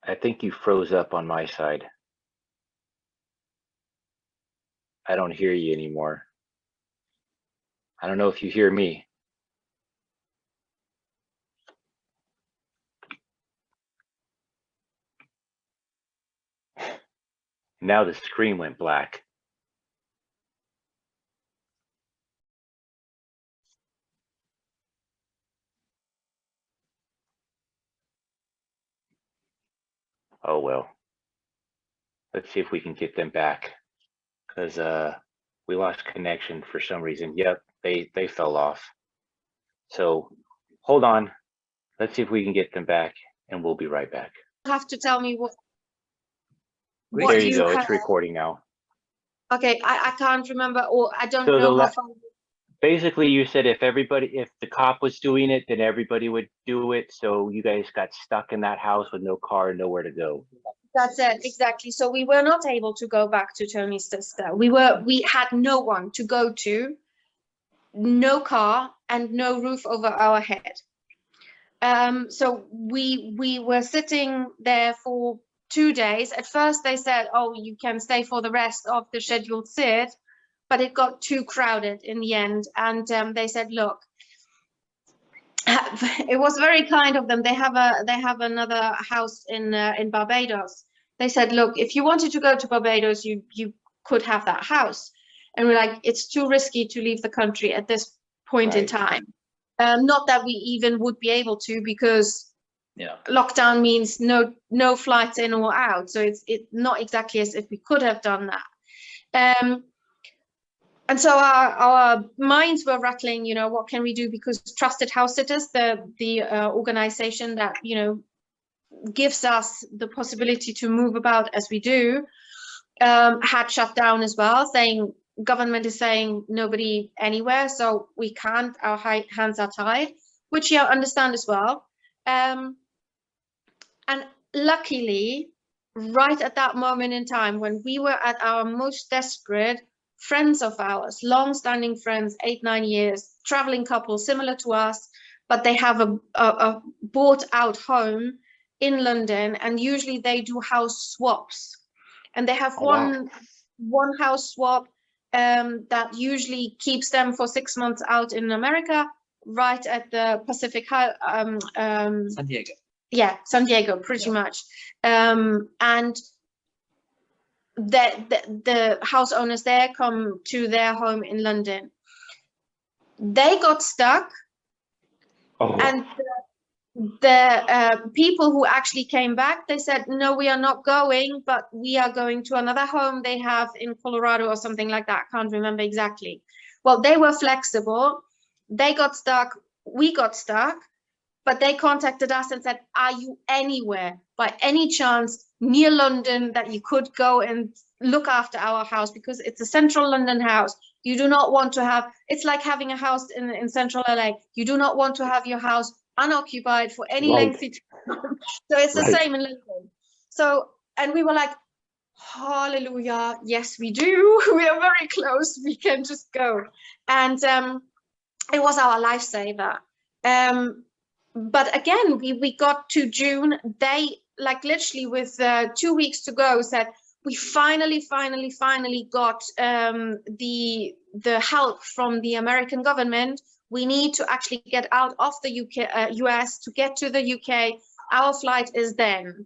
I think you froze up on my side. I don't hear you anymore. I don't know if you hear me. Now the screen went black. Oh well. Let's see if we can get them back, because we lost connection for some reason. Yep, they fell off. So hold on. Let's see if we can get them back, and we'll be right back. have to tell me what There you go. have. It's recording now. Okay, I can't remember, or I don't So know how far. basically you said if the cop was doing it, then everybody would do it. So you guys got stuck in that house with no car and nowhere to go. That's it, exactly. So we were not able to go back to Tony's sister. We had no one to go to, no car, and no roof over our head. So we were sitting there for 2 days. At first they said, oh, you can stay for the rest of the scheduled sit, but it got too crowded in the end. And they said, look, it was very kind of them. They have another house in Barbados. They said, look, if you wanted to go to Barbados, you could have that house. And we're like, it's too risky to leave the country at this point in time. Not that we even would be able to, because lockdown means no flights in or out. So it's not exactly as if we could have done that. And so our minds were rattling, what can we do? Because Trusted House Sitters, the organization that, gives us the possibility to move about as we do, had shut down as well, saying government is saying nobody anywhere, so we can't, our hands are tied, which I understand as well. And luckily, right at that moment in time, when we were at our most desperate, friends of ours, long-standing friends, 8-9 years, traveling couple similar to us, but they have a bought-out home in London, and usually they do house swaps, and they have one house swap that usually keeps them for 6 months out in America, right at the Pacific San Diego. Yeah, San Diego, pretty much. And the house owners there come to their home in London. They got stuck, and the people who actually came back, they said, no, we are not going, but we are going to another home they have in Colorado or something like that. Can't remember exactly. Well, they were flexible. They got stuck. We got stuck. But they contacted us and said, are you anywhere, by any chance, near London that you could go and look after our house? Because it's a central London house. You do not want to have, it's like having a house in central LA. You do not want to have your house unoccupied for any lengthy time. So it's the same in London. So, and we were like, hallelujah, yes, we do. We are very close. We can just go. And it was our lifesaver. But again, we got to June. They, like literally with 2 weeks to go, said, we finally got the help from the American government. We need to actually get out of the US to get to the UK. Our flight is then.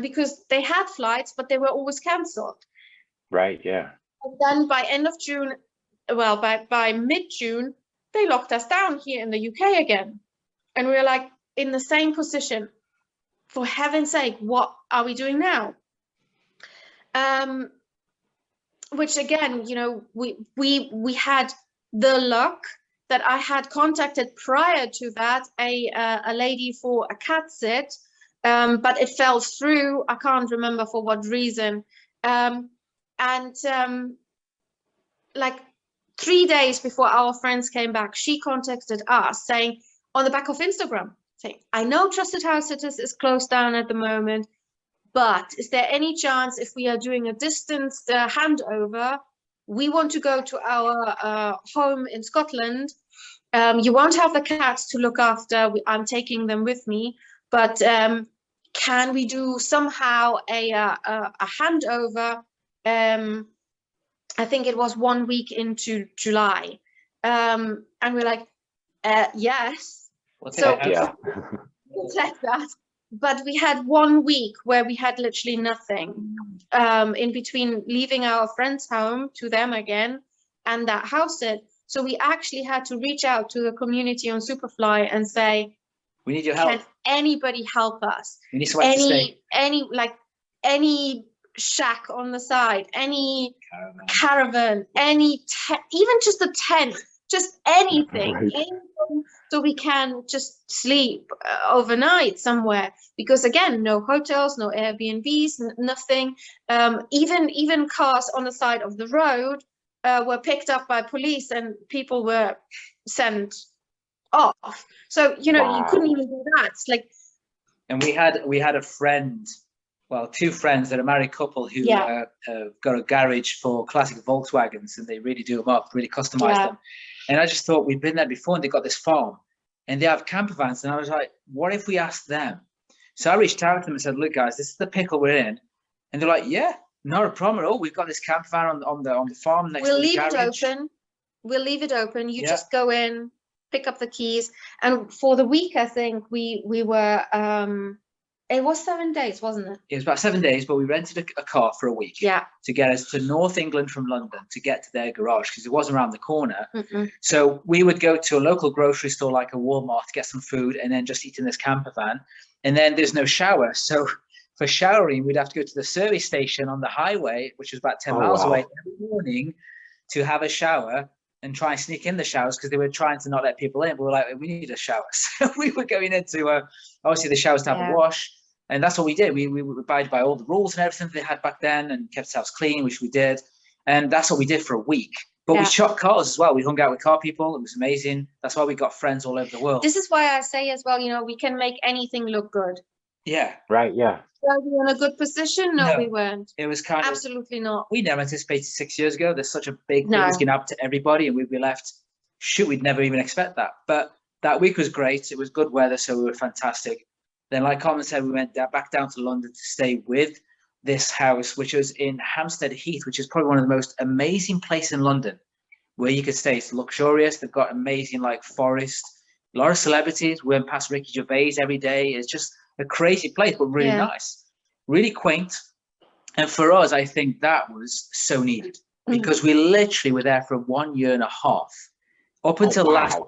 Because they had flights, but they were always cancelled. Right, yeah. And then by end of June, well, by mid-June, they locked us down here in the UK again. And we were like in the same position. For heaven's sake, what are we doing now? Which again, we had the luck that I had contacted prior to that a lady for a cat sit, but it fell through. I can't remember for what reason. Like 3 days before our friends came back, she contacted us saying, on the back of Instagram, saying, I know Trusted House Sitters is closed down at the moment, but is there any chance if we are doing a distanced handover, we want to go to our home in Scotland. You won't have the cats to look after. I'm taking them with me, but can we do somehow a handover? I think it was 1 week into July. And we're like, yes. We'll take that. But we had 1 week where we had literally nothing in between leaving our friend's home to them again and that house sit. So we actually had to reach out to the community on Superfly and say, we need your help. Can anybody help us? We need somewhere to stay. Any shack on the side, any caravan, even just a tent just anything, Right. anything, so we can just sleep overnight somewhere. Because again, no hotels, no Airbnbs, nothing. Even cars on the side of the road were picked up by police, and people were sent off. So you couldn't Wow. even do that. It's like, And we had a friend, well, two friends that are a married couple who got a garage for classic Volkswagens, and they really do them up, really customize them. And I just thought, we'd been there before, and they got this farm, and they have camper vans. And I was like, what if we asked them? So I reached out to them and said, look, guys, this is the pickle we're in. And they're like, yeah, not a problem at all. We've got this camper van on the farm next to the garage. We'll leave it open. You just go in, pick up the keys. And for the week, I think we were, it was 7 days, wasn't it? It was about 7 days, but we rented a car for a week to get us to North England from London to get to their garage, because it wasn't around the corner. So we would go to a local grocery store like a Walmart to get some food, and then just eat in this camper van. And then there's no shower. So for showering, we'd have to go to the service station on the highway, which was about 10 miles away every morning, to have a shower and try and sneak in the showers, because they were trying to not let people in. We were like, we need a shower. So we were going into, obviously, the showers to have a wash. And that's what we did. We abided by all the rules and everything they had back then, and kept ourselves clean, which we did. And that's what we did for a week. But we shot cars as well. We hung out with car people. It was amazing. That's why we got friends all over the world. This is why I say as well, we can make anything look good. Yeah. Right, yeah. Were we in a good position? No, we weren't. It was kind of... Absolutely not. We never anticipated 6 years ago there's such a big thing that's going to happen to everybody, and we'd be left, we'd never even expect that. But that week was great. It was good weather, so we were fantastic. Then, like Carmen said, we went back down to London to stay with this house, which was in Hampstead Heath, which is probably one of the most amazing places in London where you could stay. It's luxurious. They've got amazing, like, forest. A lot of celebrities. We went past Ricky Gervais every day. It's just a crazy place, but really nice. Really quaint. And for us, I think that was so needed, because we literally were there for 1 year and a half, up until last.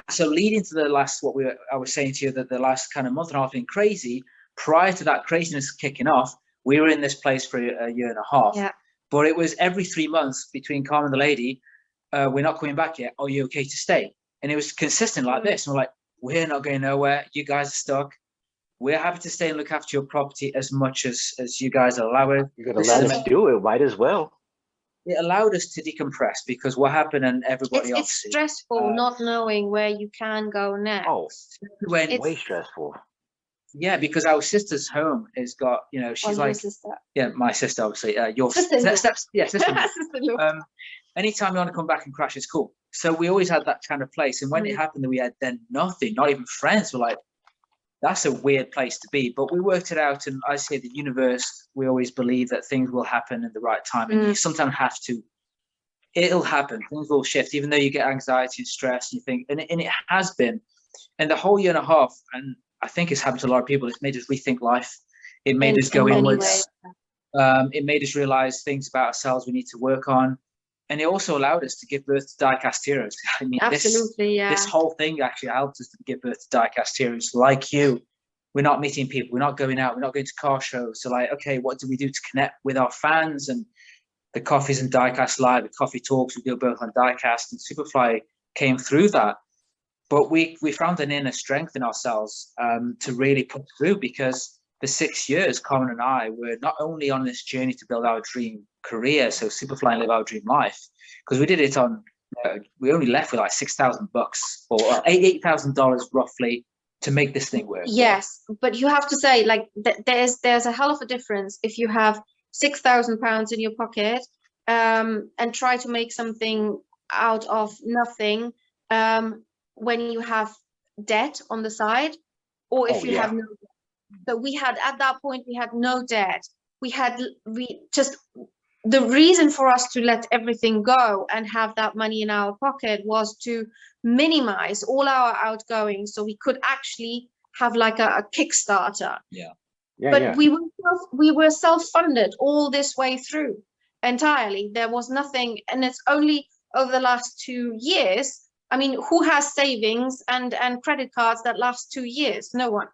So leading to the last, I was saying to you, that the last kind of month and a half being crazy, prior to that craziness kicking off, we were in this place for a year and a half. Yeah. But it was every 3 months between Carmen and the lady, we're not coming back yet. Are you okay to stay? And it was consistent like this. And we're like, we're not going nowhere. You guys are stuck. We're happy to stay and look after your property as much as you guys allow it. You're going to let us do it. Might as well. It allowed us to decompress, because what happened, and everybody else. It's stressful not knowing where you can go next. Oh, it's way stressful. Yeah, because our sister's home has got, she's like, sister. Yeah, my sister, obviously. Your sister. Sister. Anytime you want to come back and crash, it's cool. So we always had that kind of place. And when it happened that we had then nothing, not even friends, we're like, that's a weird place to be. But we worked it out. And I say the universe, we always believe that things will happen at the right time. And you sometimes have to, it'll happen. Things will shift, even though you get anxiety and stress. And you think, and it has been. And the whole year and a half, and I think it's happened to a lot of people, it's made us rethink life. It made us go inwards. It made us realize things about ourselves we need to work on. And it also allowed us to give birth to Diecast Heroes. I mean, this whole thing actually helped us to give birth to Diecast Heroes. Like you, we're not meeting people. We're not going out. We're not going to car shows. So like, okay, what do we do to connect with our fans? And the Coffees and Diecast Live, the coffee talks, we do both on Diecast, and Superfly came through that. But we found an inner strength in ourselves to really put through, because for 6 years, Carmen and I were not only on this journey to build our dream career, so Superfly and live our dream life, because we did it on, we only left with like $6,000 or $8,000 roughly to make this thing work. Yes, but you have to say, like, there's a hell of a difference if you have £6,000 in your pocket and try to make something out of nothing when you have debt on the side, or if you have no debt. So we had, at that point, we had no debt. The reason for us to let everything go and have that money in our pocket was to minimize all our outgoings, so we could actually have like a Kickstarter. We were self-funded all this way through entirely. There was nothing, and it's only over the last 2 years. I mean, who has savings and credit cards that last 2 years? No one.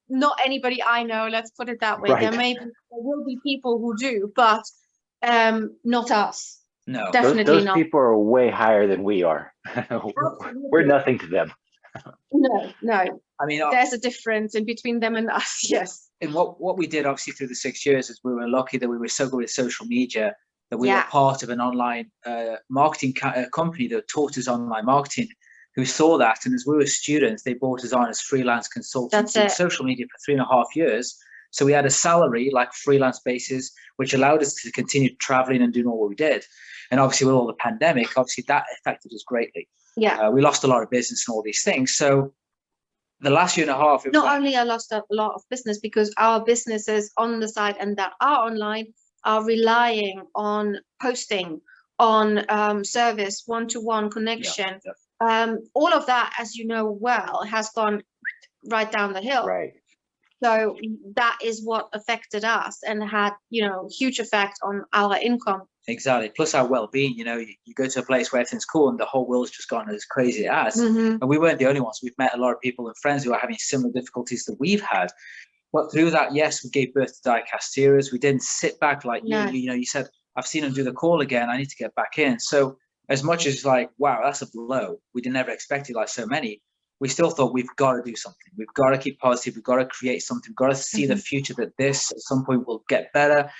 Not anybody I know. Let's put it that way. There will be people who do, but not us. No. Definitely those not. people are way higher than we are. We're nothing to them. No. I mean, There's a difference in between them and us. Yes. and what we did obviously through the 6 years is we were lucky that we were so good with social media that we were part of an online marketing company that taught us online marketing, who saw that, and as we were students, they brought us on as freelance consultants in social media for 3.5 years. So we had a salary, like freelance basis, which allowed us to continue traveling and doing all what we did. And obviously with all the pandemic, obviously that affected us greatly. Yeah. We lost a lot of business and all these things. So the last year and a half, not only I lost a lot of business, because our businesses on the side and that are online are relying on posting, on service, one-to-one connection. All of that, as you know well, has gone right down the hill. Right. So that is what affected us and had, huge effect on our income. Exactly. Plus our well-being. You go to a place where everything's cool and the whole world's just gone as crazy as. And we weren't the only ones. We've met a lot of people and friends who are having similar difficulties that we've had. But through that, yes, we gave birth to Diecast Heroes. We didn't sit back like you said, I've seen them do the call again. I need to get back in. So as much as like, wow, that's a blow. We didn't ever expect it like so many. We still thought we've got to do something. We've got to keep positive. We've got to create something. We've got to see the future that this at some point will get better.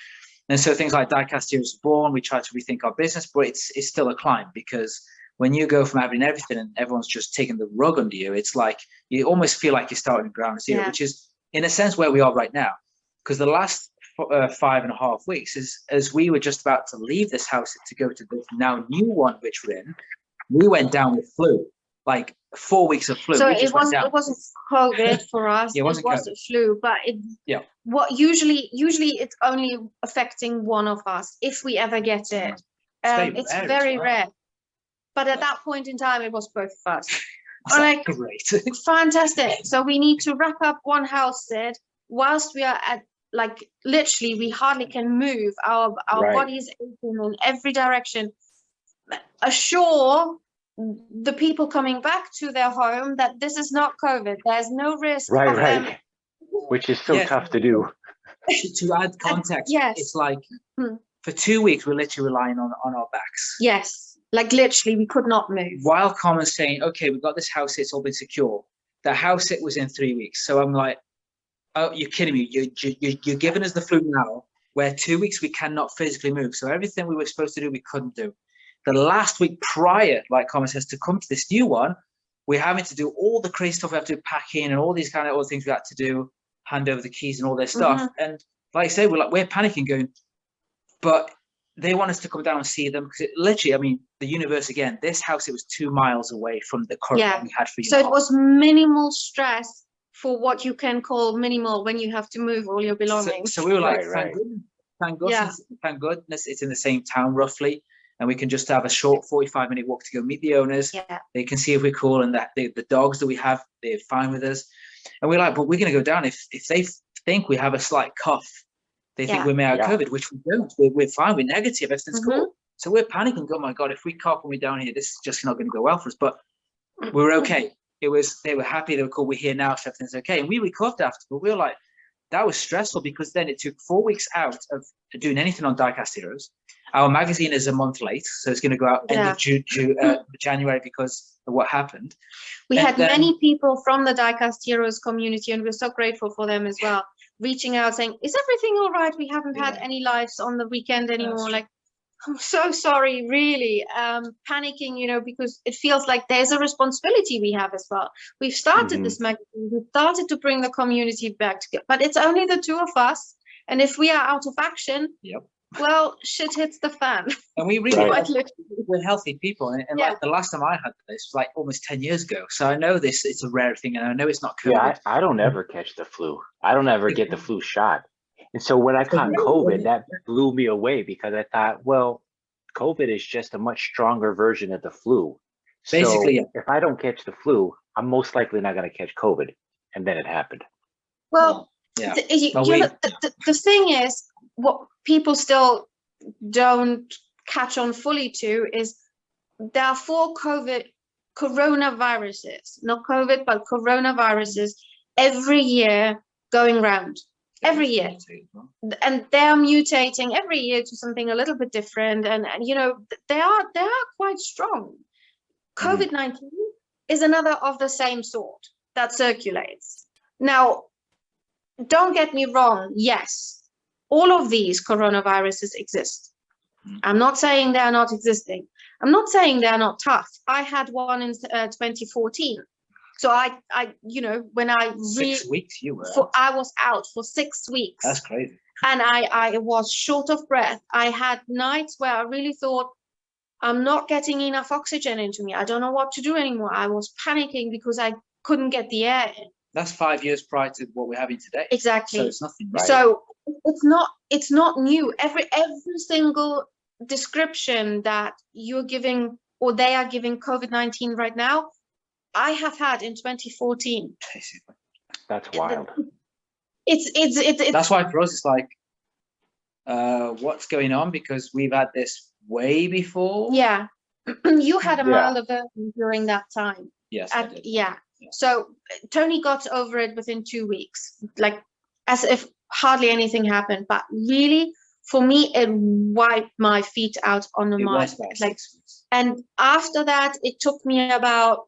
And so things like Diecast Heroes were born. We try to rethink our business, but it's still a climb, because when you go from having everything and everyone's just taking the rug under you, it's like you almost feel like you're starting ground zero, which is in a sense where we are right now. Because the last 5.5 weeks is as we were just about to leave this house to go to the now new one which we're in, we went down with flu, like 4 weeks of flu. So it wasn't COVID for us. It was a flu, but usually it's only affecting one of us if we ever get it. It's very rare. But at that point in time, it was both of us. Like, great. Fantastic. So we need to wrap up one house sit whilst we are at, like, literally we hardly can move. Our bodies aching in every direction. Assure the people coming back to their home that this is not COVID. There's no risk. Right. Which is so tough to do. To add context, it's like for 2 weeks we're literally relying on our backs. Yes. Like literally, we could not move. While Carmen's saying, okay, we've got this house, it's all been secure. The house it was in 3 weeks. So I'm like, oh, you're kidding me. You're giving us the flu now, where 2 weeks we cannot physically move. So everything we were supposed to do, we couldn't do. The last week prior, like Carmen says, to come to this new one, we're having to do all the crazy stuff we have to pack in and all these kind of other things we had to do, hand over the keys and all their stuff. And like I say, we're panicking, going, but they want us to come down and see them, because literally, I mean, the universe again, this house, it was 2 miles away from the current one we had for you. So it was minimal stress for what you can call minimal when you have to move all your belongings. So we were like, thank goodness it's in the same town roughly, and we can just have a short 45-minute walk to go meet the owners. They can see if we're cool, and that the dogs that we have, they're fine with us. And we're like, but we're going to go down if they think we have a slight cough. They think we may have COVID, which we don't. We're fine. We're negative. Everything's cool. So we're panicking. Oh my God, if we cough when we're down here, this is just not going to go well for us. But we were okay. They were happy. They were cool. We're here now, so everything's okay. And we recovered after. But we were like, that was stressful, because then it took 4 weeks out of doing anything on Diecast Heroes. Our magazine is a month late, so it's going to go out end of January because of what happened. We had many people from the Diecast Heroes community, and we're so grateful for them as well, reaching out saying, is everything all right? We haven't had any lives on the weekend anymore. Like, I'm so sorry, really. Panicking, because it feels like there's a responsibility we have as well. We've started this magazine. We've started to bring the community back together, but it's only the two of us. And if we are out of action, well, shit hits the fan. And we really we're healthy people. And like the last time I had this was like almost 10 years ago. So I know it's a rare thing, and I know it's not COVID. Yeah, I don't ever catch the flu. I don't ever get the flu shot. And so when I caught COVID, that blew me away, because I thought, well, COVID is just a much stronger version of the flu. Basically, so if I don't catch the flu, I'm most likely not going to catch COVID. And then it happened. Well, the thing is, what people still don't catch on fully to is there are 4 coronaviruses, not COVID, but coronaviruses every year going round. every year. And they're mutating every year to something a little bit different. And you know, they are quite strong. COVID-19 is another of the same sort that circulates. Now, don't get me wrong. Yes, all of these coronaviruses exist. I'm not saying they are not existing. I'm not saying they are not tough. I had one in 2014. So I, you know, when I 6 weeks you were. I was out for 6 weeks. That's crazy. And I was short of breath. I had nights where I really thought, I'm not getting enough oxygen into me. I don't know what to do anymore. I was panicking because I couldn't get the air in. That's 5 years prior to what we're having today. Exactly. So it's nothing. Right? So it's not new. Every single description that you're giving or they are giving COVID-19 right now, I have had in 2014. That's wild. It's that's why for us it's like, what's going on? Because we've had this way before. Yeah, you had a milder version during that time. Yes, I did. Yeah. So Tony got over it within 2 weeks, like as if hardly anything happened. But really, for me, it wiped my feet out on the mud. Like, and after that, it took me about,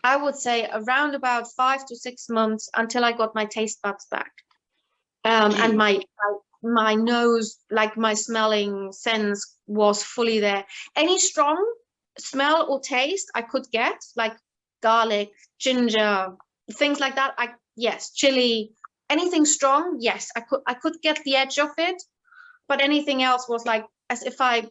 I would say, around about 5 to 6 months until I got my taste buds back, and my nose, like my smelling sense, was fully there. Any strong smell or taste I could get, like garlic, ginger, things like that. Yes, chili, anything strong. Yes, I could get the edge of it, but anything else was like as if I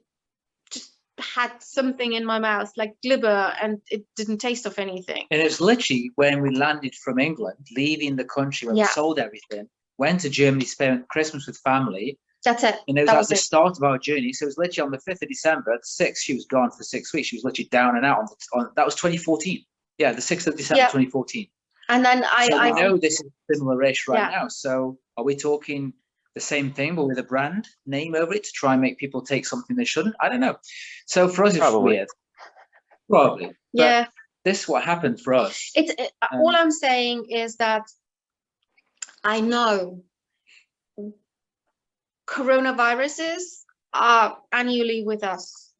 just had something in my mouth, like glibber, and it didn't taste of anything. And it's literally when we landed from England, leaving the country when we sold everything, went to Germany, spent Christmas with family. That's it. And it was at the start of our journey. So it was literally on the 5th of December, the 6th, she was gone for 6 weeks. She was literally down and out. That was 2014. Yeah, the 6th of December, 2014. And then I know this is a similar race right now. So are we talking the same thing, but with a brand name over it to try and make people take something they shouldn't? I don't know. So for us, it's weird. Probably. Yeah. This is what happened for us. All I'm saying is that I know coronaviruses are annually with us.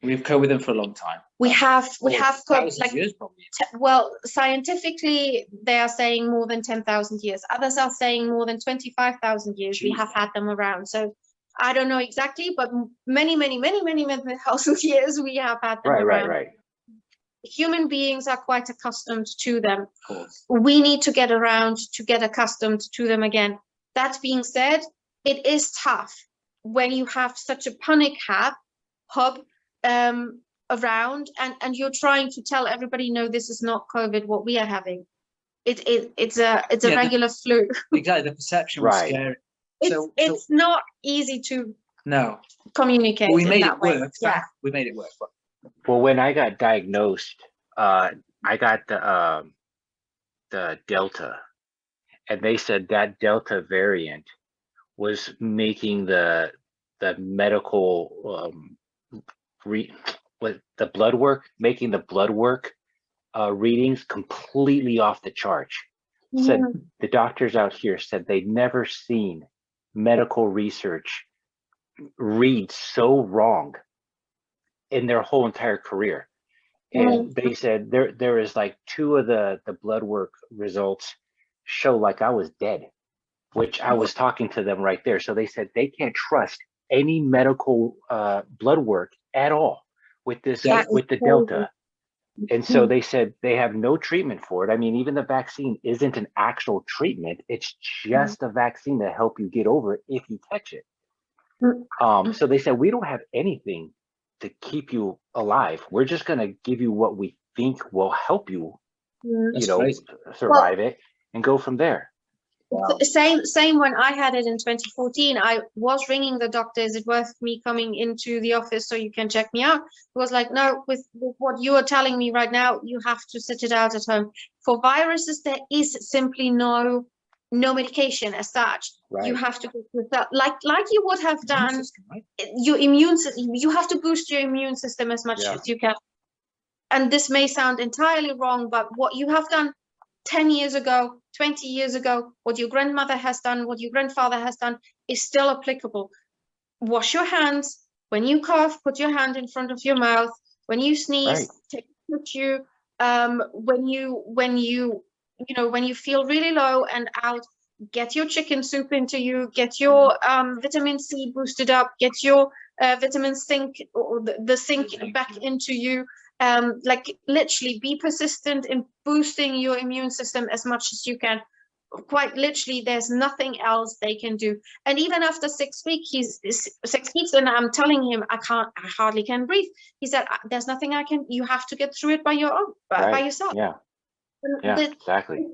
We've coped with them for a long time. We have coped, like, years probably. Well, scientifically, they are saying more than 10,000 years. Others are saying more than 25,000 years. We have had them around. So I don't know exactly, but many thousands years we have had them around. Right. Human beings are quite accustomed to them. Of course. We need to get around to get accustomed to them again. That being said, it is tough when you have such a panic hub around, and you're trying to tell everybody, no, this is not COVID, what we are having. It's a regular flu. Exactly, the perception was scary. It's not easy to communicate. Well, we made it work. Yeah, we made it work. Well, when I got diagnosed, I got the Delta, and they said that Delta variant was making the medical with the blood work, making the blood work readings completely off the charts. Said the doctors out here said they'd never seen medical research read so wrong in their whole entire career. And they said there is like 2 of the blood work results show like I was dead, which I was talking to them right there. So they said they can't trust any medical blood work at all with this with the Delta. And so they said they have no treatment for it. I mean, even the vaccine isn't an actual treatment. It's just a vaccine to help you get over it if you catch it. So they said, we don't have anything to keep you alive. We're just going to give you what we think will help you, survive it and go from there. Wow. Same when I had it in 2014. I was ringing the doctor, is it worth me coming into the office so you can check me out? It was like, no, with what you are telling me right now, you have to sit it out at home. For viruses, there is simply no medication as such. Right. You have to go with that, like you would have done your immune system. You have to boost your immune system as much as you can. And this may sound entirely wrong, but what you have done 10 years ago, 20 years ago, what your grandmother has done, what your grandfather has done is still applicable. Wash your hands. When you cough, put your hand in front of your mouth. When you sneeze, take a tissue. When you feel really low and out, get your chicken soup into you, get your vitamin C boosted up, get your vitamin zinc or the zinc back into you. Like literally be persistent in boosting your immune system as much as you can. Quite literally, there's nothing else they can do. And even after 6 weeks, 6 weeks, and I'm telling him, I hardly can breathe. He said, there's nothing I can, you have to get through it by your own, by yourself. Yeah. Yeah, exactly.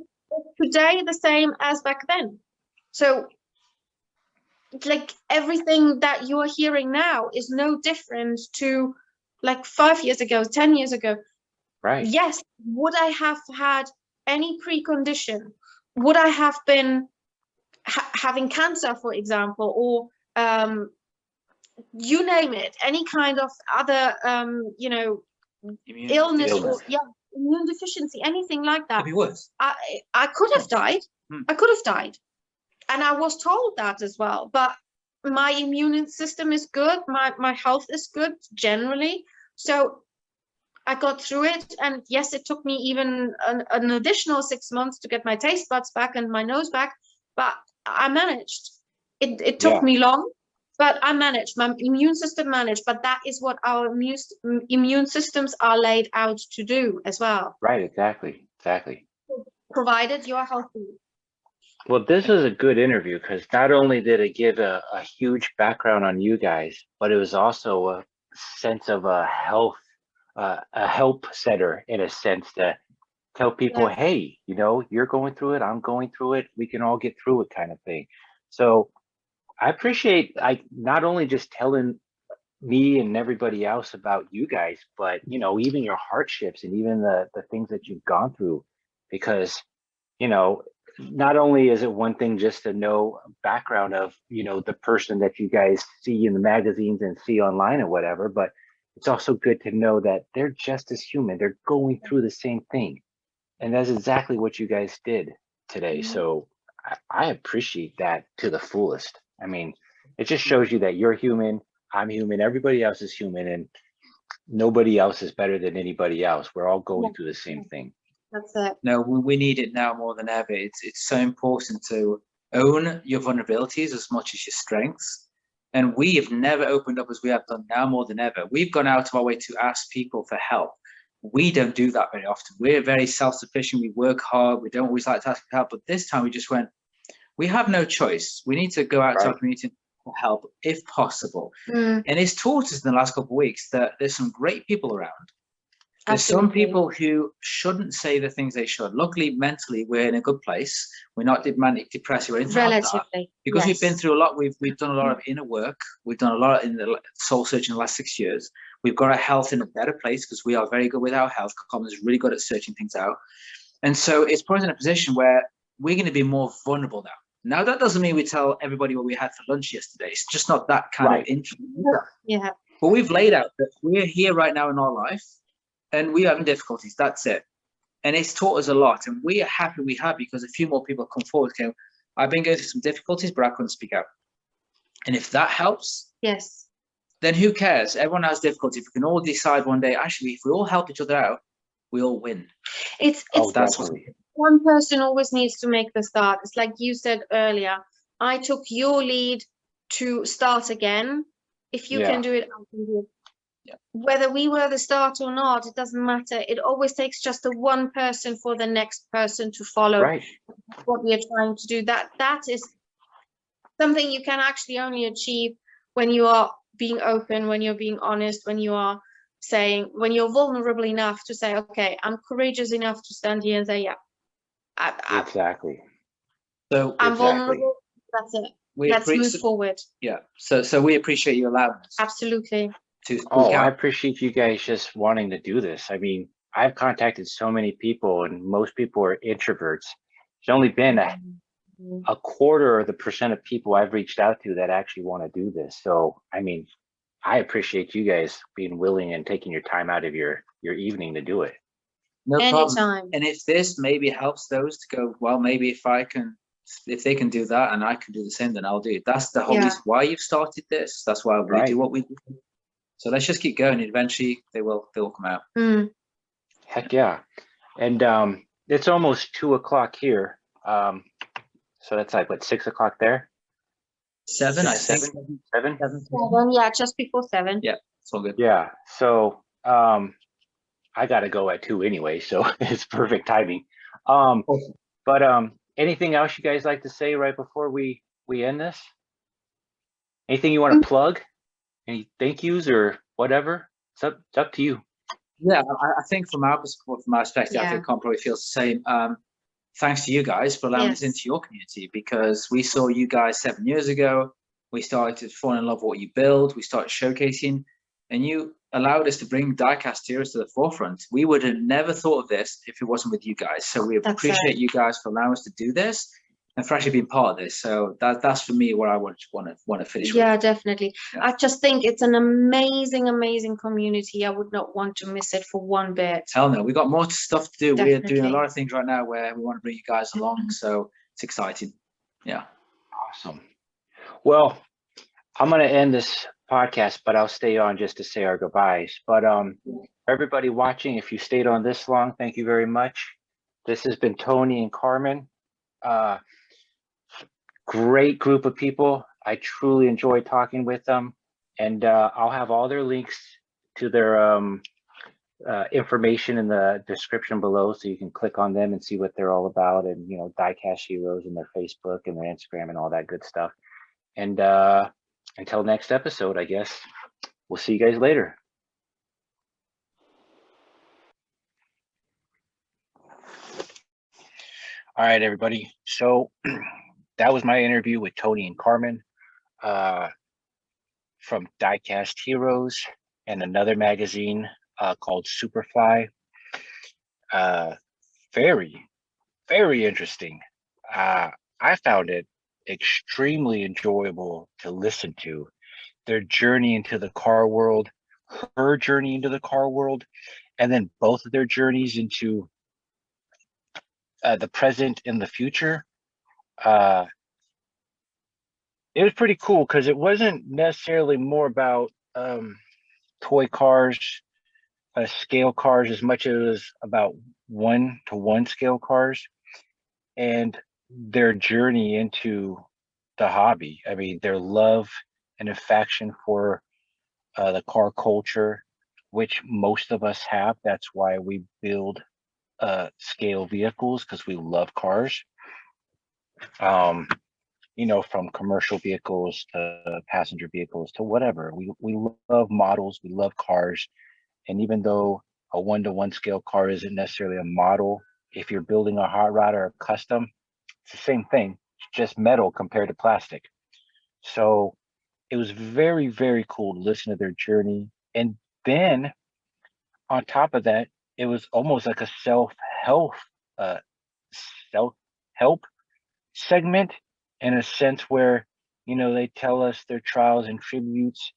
Today, the same as back then. So like everything that you are hearing now is no different to like 5 years ago, 10 years ago. Right. Yes. Would I have had any precondition? Would I have been having cancer, for example, or you name it, any kind of other, illness or immune deficiency, anything like that? Could be worse. I could have died. I could have died. And I was told that as well. But my immune system is good. My health is good generally. So I got through it. And yes, it took me even an additional 6 months to get my taste buds back and my nose back. But I managed. It took me long, but I managed. My immune system managed. But that is what our immune systems are laid out to do as well. Right, exactly. Provided you're healthy. Well, this was a good interview because not only did it give a huge background on you guys, but it was also a sense of a help center in a sense to tell people, hey, you're going through it, I'm going through it, we can all get through it kind of thing. So I appreciate not only just telling me and everybody else about you guys, but even your hardships and even the things that you've gone through, because not only is it one thing just to know background of the person that you guys see in the magazines and see online or whatever, but it's also good to know that they're just as human. They're going through the same thing, and that's exactly what you guys did today. So I appreciate that to the fullest. I mean, it just shows you that you're human, I'm human, everybody else is human, and nobody else is better than anybody else. We're all going through the same thing. That's it. No, we need it now more than ever. It's so important to own your vulnerabilities as much as your strengths. And we have never opened up as we have done now more than ever. We've gone out of our way to ask people for help. We don't do that very often. We're very self-sufficient. We work hard. We don't always like to ask for help. But this time we just went, we have no choice. We need to go out to our community for help if possible. And it's taught us in the last couple of weeks that there's some great people around. There's some people who shouldn't say the things they should. Luckily, mentally, we're in a good place. We're not manic depressive or anything like that. Because we've been through a lot. We've done a lot of inner work. We've done a lot in the soul search in the last 6 years. We've got our health in a better place because we are very good with our health. Common is really good at searching things out. And so it's put us in a position where we're going to be more vulnerable now. Now, that doesn't mean we tell everybody what we had for lunch yesterday. It's just not that kind of interesting. Yeah. But we've laid out that we're here right now in our life. And we're having difficulties, that's it. And it's taught us a lot. And we are happy we have because a few more people come forward going, I've been going through some difficulties, but I couldn't speak out. And if that helps, then who cares? Everyone has difficulty. If we can all decide one day, actually, if we all help each other out, we all win. That's one person always needs to make the start. It's like you said earlier, I took your lead to start again. If you can do it, I can do it. Whether we were the start or not, it doesn't matter. It always takes just the one person for the next person to follow what we are trying to do. That is something you can actually only achieve when you are being open, when you're being honest, when you are saying, when you're vulnerable enough to say, okay, I'm courageous enough to stand here and say, exactly. So I'm vulnerable. That's it. Let's move forward. Yeah. So we appreciate you allowing us. Absolutely. I appreciate you guys just wanting to do this. I mean, I've contacted so many people and most people are introverts. There's only been a quarter of the percent of people I've reached out to that actually want to do this. So, I mean, I appreciate you guys being willing and taking your time out of your evening to do it. No problem. Anytime. And if this maybe helps those to go, well, maybe if they can do that and I can do the same, then I'll do it. That's the whole reason why you've started this. That's why we do what we do. So let's just keep going. Eventually they will come out. Heck yeah. And it's almost 2:00 here. So that's like what, 6:00 there? 7, I think. 7? 7, yeah, just before 7. Yeah, it's all good. Yeah. So I gotta go at 2 anyway, so it's perfect timing. But anything else you guys like to say right before we end this? Anything you want to plug? Any thank yous or whatever? It's up to you. Yeah, I think from our perspective, I think Con probably feels the same. Thanks to you guys for allowing us into your community, because we saw you guys 7 years ago. We started to fall in love with what you build. We started showcasing, and you allowed us to bring Diecast Heroes to the forefront. We would have never thought of this if it wasn't with you guys. So we appreciate you guys for allowing us to do this and for actually being part of this. So that's for me what I want to finish with. Yeah, definitely. Yeah. I just think it's an amazing community. I would not want to miss it for one bit. Hell no, we got more stuff to do. Definitely. We're doing a lot of things right now where we want to bring you guys along. So it's exciting. Yeah. Awesome. Well, I'm going to end this podcast, but I'll stay on just to say our goodbyes. But everybody watching, if you stayed on this long, thank you very much. This has been Tony and Carmen. Great group of people. I truly enjoy talking with them, and I'll have all their links to their information in the description below, so you can click on them and see what they're all about, and Diecast Heroes and their Facebook and their Instagram and all that good stuff. And until next episode, I guess we'll see you guys later. All right, everybody. So that was my interview with Tony and Carmen from Diecast Heroes and another magazine called Superfly. Very, very interesting. I found it extremely enjoyable to listen to. Their journey into the car world, her journey into the car world, and then both of their journeys into the present and the future. It was pretty cool because it wasn't necessarily more about toy cars, scale cars, as much as it was about 1-to-1 scale cars and their journey into the hobby. I mean, their love and affection for the car culture, which most of us have. That's why we build scale vehicles, because we love cars. From commercial vehicles to passenger vehicles to whatever. We love models, we love cars. And even though a 1-to-1 scale car isn't necessarily a model, if you're building a hot rod or a custom, it's the same thing. It's just metal compared to plastic. So it was very, very cool to listen to their journey. And then on top of that, it was almost like a self-help segment, in a sense where they tell us their trials and tributes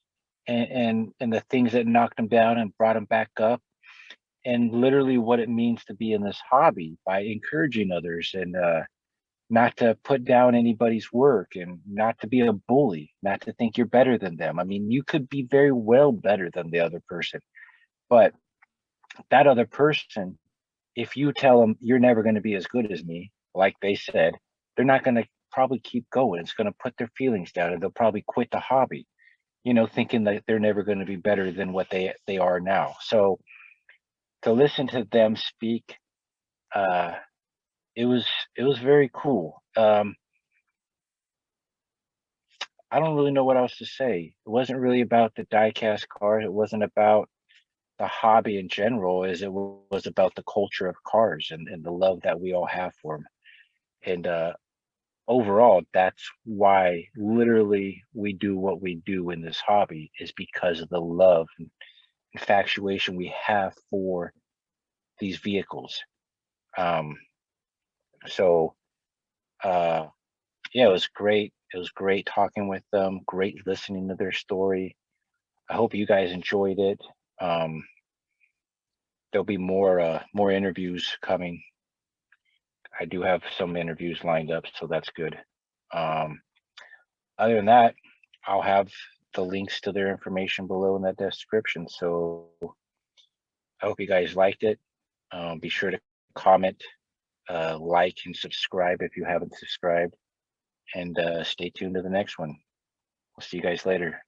and the things that knocked them down and brought them back up, and literally what it means to be in this hobby by encouraging others and not to put down anybody's work and not to be a bully, not to think you're better than them. I mean, you could be very well better than the other person, but that other person, if you tell them you're never going to be as good as me, like they said, they're not going to probably keep going. It's going to put their feelings down, and they'll probably quit the hobby, thinking that they're never going to be better than what they are now. So to listen to them speak, it was very cool. I don't really know what else to say. It wasn't really about the diecast cars. It wasn't about the hobby in general, as it was about the culture of cars and the love that we all have for them. And overall, that's why literally we do what we do in this hobby, is because of the love and infatuation we have for these vehicles. Yeah, it was great. It was great talking with them, great listening to their story. I hope you guys enjoyed it. there'll be more interviews coming. I do have some interviews lined up, so that's good. Other than that, I'll have the links to their information below in that description. So I hope you guys liked it. Be sure to comment, like, and subscribe if you haven't subscribed, and stay tuned to the next one. We'll see you guys later.